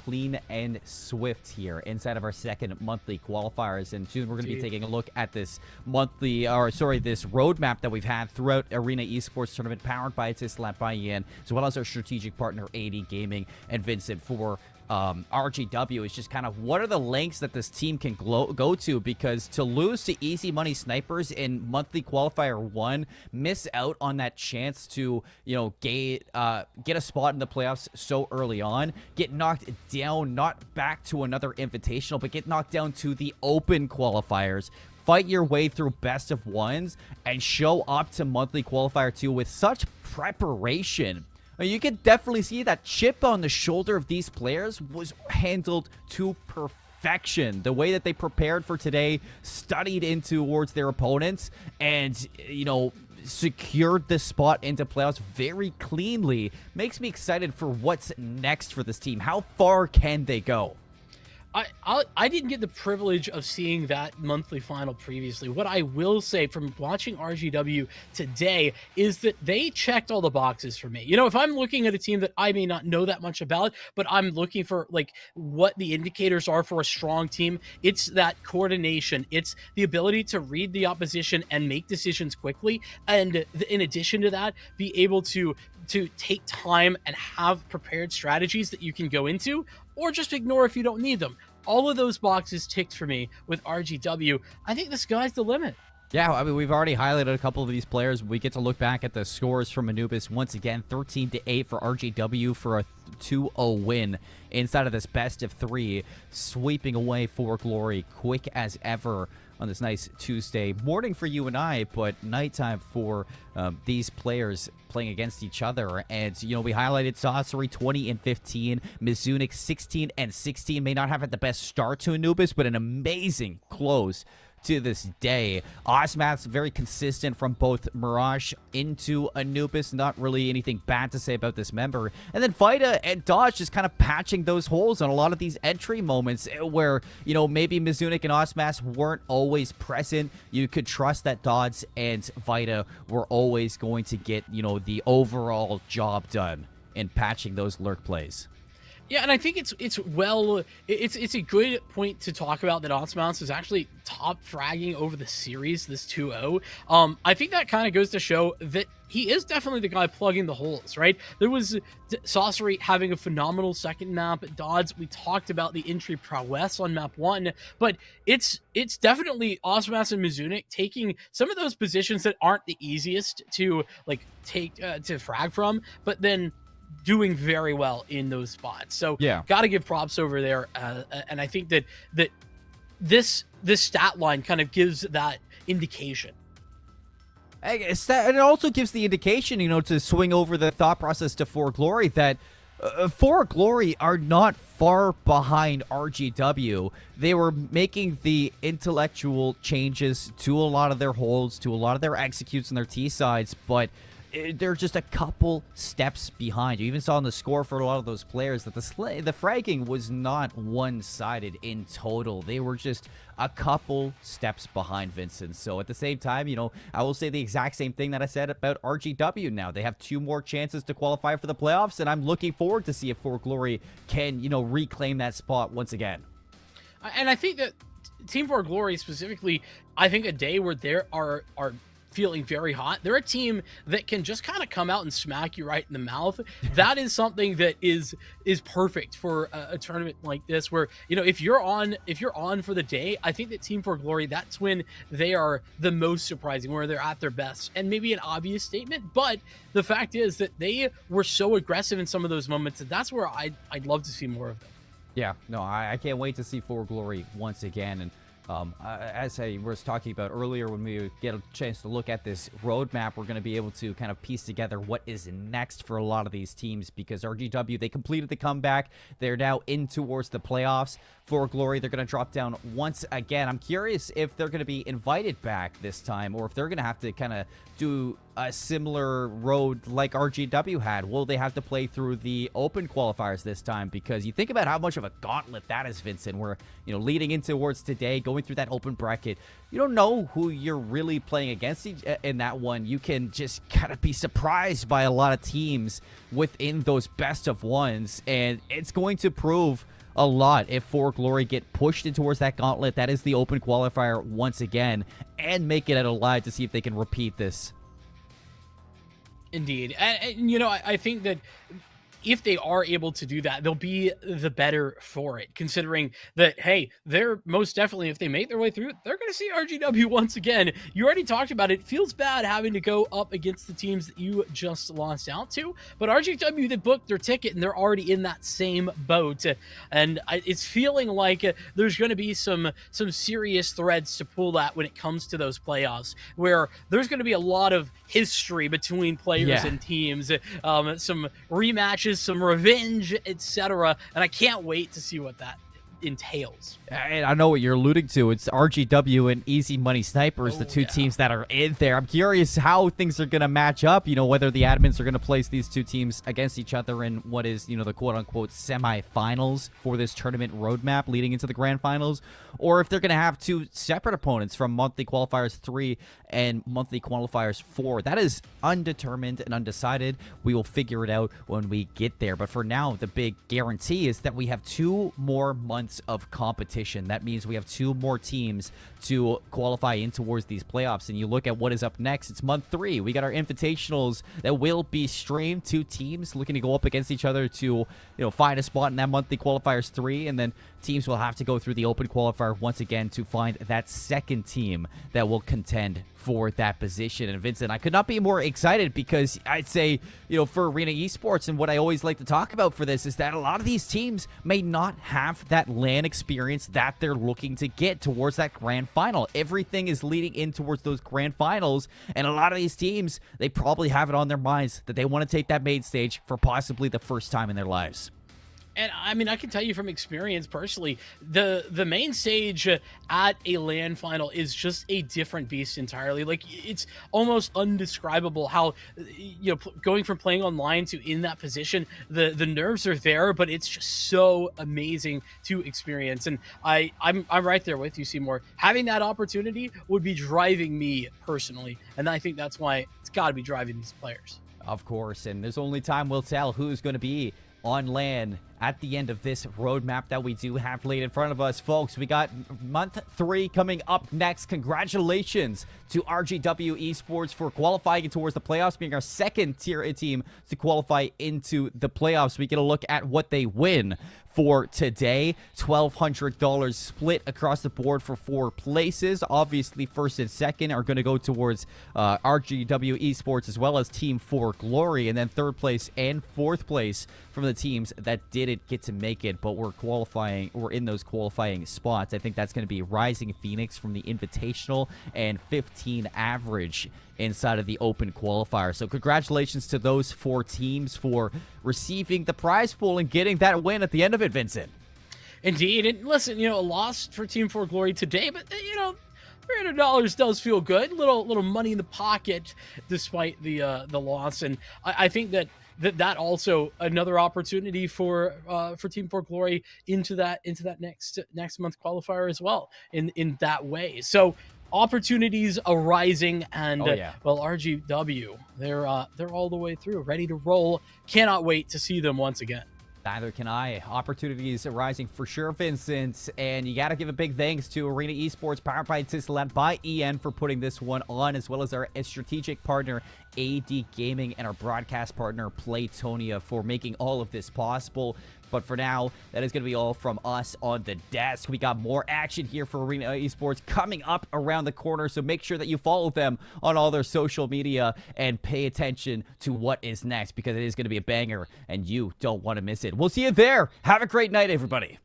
clean and swift here inside of our second monthly qualifiers. And soon we're going to be taking a look at this this roadmap that we've had throughout Arena Esports tournament powered by Etisalat by Yan, as well as our strategic partner AD Gaming and Vincent for RGW. Is just kind of what are the lengths that this team can go to, because to lose to easy money snipers in monthly qualifier 1, miss out on that chance to get a spot in the playoffs so early on, get knocked down, not back to another invitational, but get knocked down to the open qualifiers, fight your way through best of ones, and show up to monthly qualifier 2 with such preparation. You can definitely see that chip on the shoulder of these players was handled to perfection. The way that they prepared for today, studied in towards their opponents, and, secured this spot into playoffs very cleanly, makes me excited for what's next for this team. How far can they go? I didn't get the privilege of seeing that monthly final previously. What I will say from watching RGW today is that they checked all the boxes for me. You know, if I'm looking at a team that I may not know that much about, but I'm looking for like what the indicators are for a strong team, it's that coordination. It's the ability to read the opposition and make decisions quickly. And in addition to that, be able to take time and have prepared strategies that you can go into or just ignore if you don't need them. All of those boxes ticked for me with RGW. I think the sky's the limit. Yeah, I mean, we've already highlighted a couple of these players. We get to look back at the scores from Anubis once again. 13-8 for RGW for a 2-0 win inside of this best of 3, sweeping away ForGlory quick as ever on this nice Tuesday morning for you and I, but nighttime for these players playing against each other. And, you know, we highlighted Saucery 20-15, Mizunik 16-16. May not have had the best start to Anubis, but an amazing close to this day. Osmath's very consistent from both Mirage into Anubis. Not really anything bad to say about this member. And then Vita and Dodge just kind of patching those holes on a lot of these entry moments where, you know, maybe Mizunik and Osmath weren't always present. You could trust that Dodge and Vita were always going to get, you know, the overall job done in patching those lurk plays. Yeah, and I think it's a good point to talk about that Osmounts is actually top fragging over the series, this 2-0. I think that kind of goes to show that he is definitely the guy plugging the holes, right? There was Saucery having a phenomenal second map. Dodds, we talked about the entry prowess on map 1, but it's definitely Osmas and Mizunik taking some of those positions that aren't the easiest to like take to frag from, but then doing very well in those spots. So yeah, got to give props over there. And I think that this stat line kind of gives that indication. It also gives the indication, you know, to swing over the thought process to ForGlory that ForGlory are not far behind RGW. They were making the intellectual changes to a lot of their holds, to a lot of their executes and their T sides, but they're just a couple steps behind. You even saw in the score for a lot of those players that the fragging was not one-sided in total. They were just a couple steps behind Vincent. So at the same time, you know, I will say the exact same thing that I said about RGW now. They have 2 more chances to qualify for the playoffs, and I'm looking forward to see if ForGlory can, you know, reclaim that spot once again. And I think that Team ForGlory specifically, I think a day where there are feeling very hot. They're a team that can just kind of come out and smack you right in the mouth. That is something that is perfect for a tournament like this, where, you know, if you're on for the day, I think that Team ForGlory, that's when they are the most surprising, where they're at their best. And maybe an obvious statement, but the fact is that they were so aggressive in some of those moments, and that's where I'd love to see more of them. Yeah, no, I can't wait to see ForGlory once again. And as I was talking about earlier, when we get a chance to look at this roadmap, we're going to be able to kind of piece together what is next for a lot of these teams, because RGW, they completed the comeback. They're now in towards the playoffs. ForGlory, they're going to drop down once again. I'm curious if they're going to be invited back this time, or if they're going to have to kind of do a similar road like RGW had. Will they have to play through the open qualifiers this time? Because you think about how much of a gauntlet that is, Vincent, where, you know, leading in towards today, going through that open bracket, you don't know who you're really playing against in that one. You can just kind of be surprised by a lot of teams within those best of ones, and it's going to prove a lot if ForGlory get pushed in towards that gauntlet. That is the open qualifier once again, and make it out alive to see if they can repeat this. Indeed. And you know, I think that if they are able to do that, they'll be the better for it, considering that, hey, they're most definitely, if they make their way through, they're going to see RGW once again. You already talked about it. Feels bad having to go up against the teams that you just lost out to, but RGW, they booked their ticket and they're already in that same boat. And it's feeling like there's going to be some serious threads to pull at when it comes to those playoffs, where there's going to be a lot of history between players and teams, some rematches, some revenge, etc. And I can't wait to see what that entails. And I know what you're alluding to. It's RGW and Easy Money Snipers, the two teams that are in there. I'm curious how things are going to match up, whether the admins are going to place these two teams against each other in what is, the quote-unquote semifinals for this tournament roadmap leading into the grand finals, or if they're going to have two separate opponents from monthly qualifiers 3 and monthly qualifiers 4. That is undetermined and undecided. We will figure it out when we get there. But for now, the big guarantee is that we have 2 more months of competition. That means we have 2 more teams to qualify in towards these playoffs. And you look at what is up next, it's month 3. We got our invitationals that will be streamed. 2 teams looking to go up against each other to, find a spot in that monthly qualifiers 3. And then teams will have to go through the open qualifier once again to find that second team that will contend for that position. And Vincent, I could not be more excited because I'd say, for Arena Esports, and what I always like to talk about for this is that a lot of these teams may not have that LAN experience that they're looking to get towards that grand final. Everything is leading in towards those grand finals, and a lot of these teams, they probably have it on their minds that they want to take that main stage for possibly the first time in their lives. And I mean, I can tell you from experience personally, the main stage at a LAN final is just a different beast entirely. Like, it's almost undescribable how, going from playing online to in that position, the nerves are there, but it's just so amazing to experience. And I'm right there with you, Seymour. Having that opportunity would be driving me personally, and I think that's why it's got to be driving these players. Of course, and there's only time will tell who's going to be on LAN at the end of this roadmap that we do have laid in front of us. Folks, we got month 3 coming up next. Congratulations to RGW Esports for qualifying towards the playoffs, being our second tier team to qualify into the playoffs. We get a look at what they win for today. $1,200 split across the board for 4 places. Obviously, first and second are going to go towards RGW Esports as well as Team ForGlory, and then third place and fourth place from the teams that didn't get to make it, but we're in those qualifying spots. I think that's going to be Rising Phoenix from the Invitational and 15 average inside of the open qualifier. So congratulations to those 4 teams for receiving the prize pool and getting that win at the end of it, Vincent. Indeed. And listen, a loss for Team ForGlory today, but $300 does feel good. Little money in the pocket despite the loss. And I think that also another opportunity for Team ForGlory into that next month qualifier as well in that way. So opportunities arising, and RGW, they're all the way through, ready to roll. Cannot wait to see them once again. Neither can I. Opportunities arising for sure, Vincent. And you got to give a big thanks to Arena Esports, powered by Etisalat by EN, for putting this one on, as well as our strategic partner, AD Gaming, and our broadcast partner, Playtonia, for making all of this possible. But for now, that is going to be all from us on the desk. We got more action here for Arena Esports coming up around the corner, so make sure that you follow them on all their social media and pay attention to what is next, because it is going to be a banger, and you don't want to miss it. We'll see you there. Have a great night, everybody.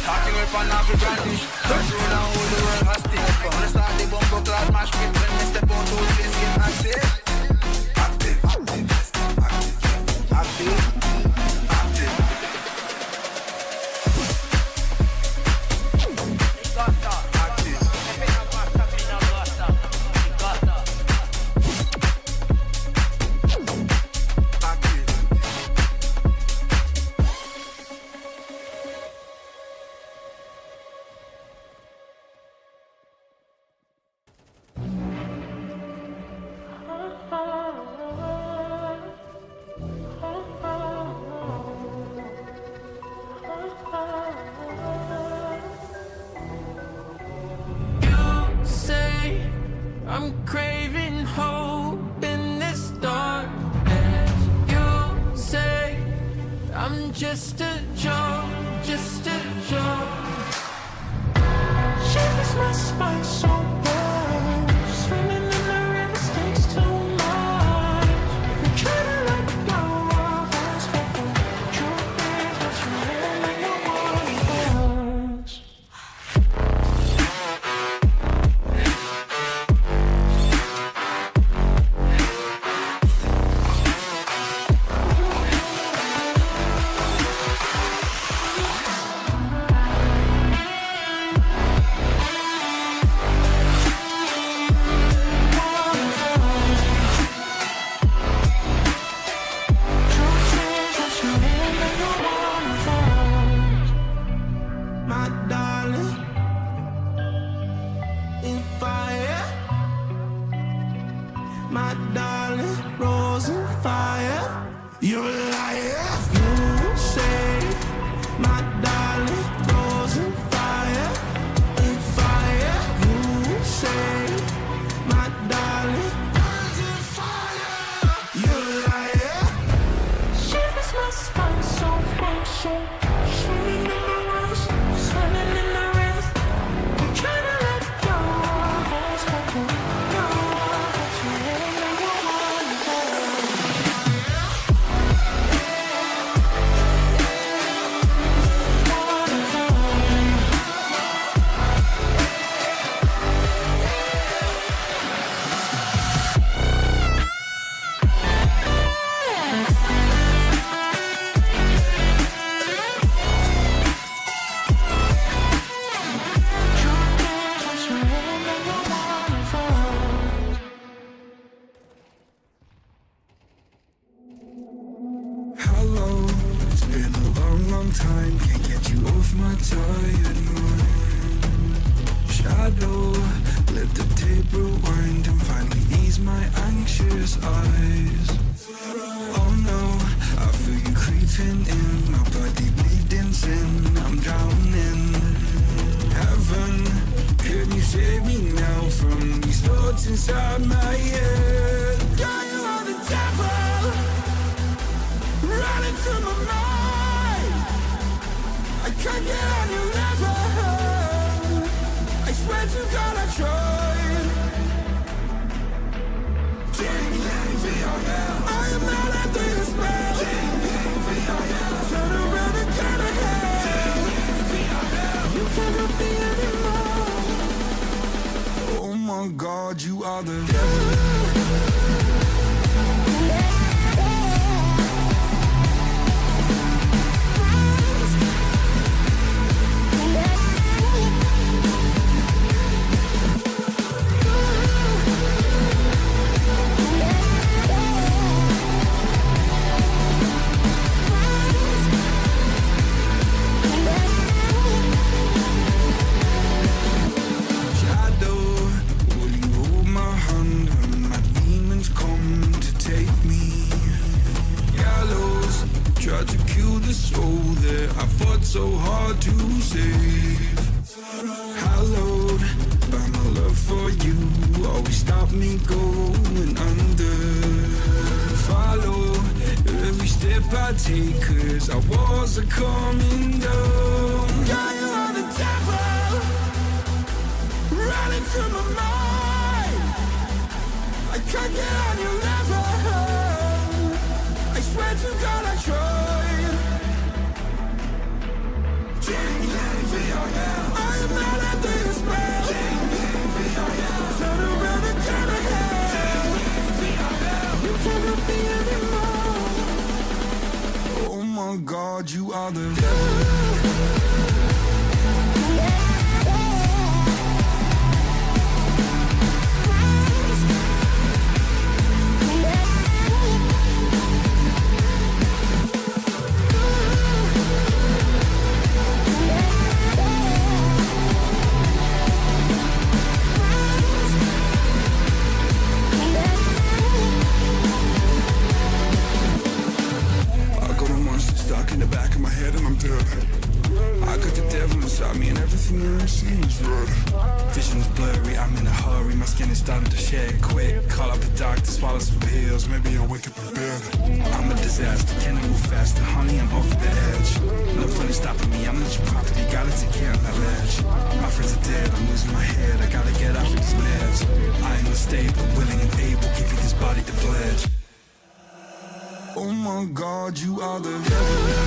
Talking with an average brandish. Just roll down all the world hostage. Wanna start the bumper class match pit. When we step out to the place, get active. Active, active, active, active, active. I'm craving hope in this darkness. You say I'm just a joke, just a joke. Shivers my spine so bad. Swimming in the river stakes too much. I'm trying to let go of us, but the truth is what's really your one. time, can't get you off my tired mind. Shadow, let the tape rewind and finally ease my anxious eyes. Oh no, I feel you creeping in, my body bleeding sin, I'm drowning. Heaven, can you save me now from these thoughts inside my head? Yeah, you are the devil, running through my mind. I can't get on your level, I swear to God I tried. I am not at this spell. Turn around and get ahead. You cannot be anymore. Oh my God, you are the devil. So hard to save. Hallowed by my love for you, always stop me going under. Follow every step I take, cause our walls are coming down. Yeah, you are the devil, running through my mind. I can't get on your level, I swear to God I tried. I am not at this spell. Turn around and get ahead. You cannot be anymore. Oh my God, you are the devil. Vision's blurry, I'm in a hurry, my skin is starting to shed quick. Call up the doctor, swallow some pills, maybe I'll wake up in bed. I'm a disaster, can I move faster? Honey, I'm off the edge. Nothing is stopping me, I'm not your property, gotta take care of that ledge. My friends are dead, I'm losing my head, I gotta get off of these meds. I am unstable, willing and able, give you this body to pledge. Oh my God, you are the devil.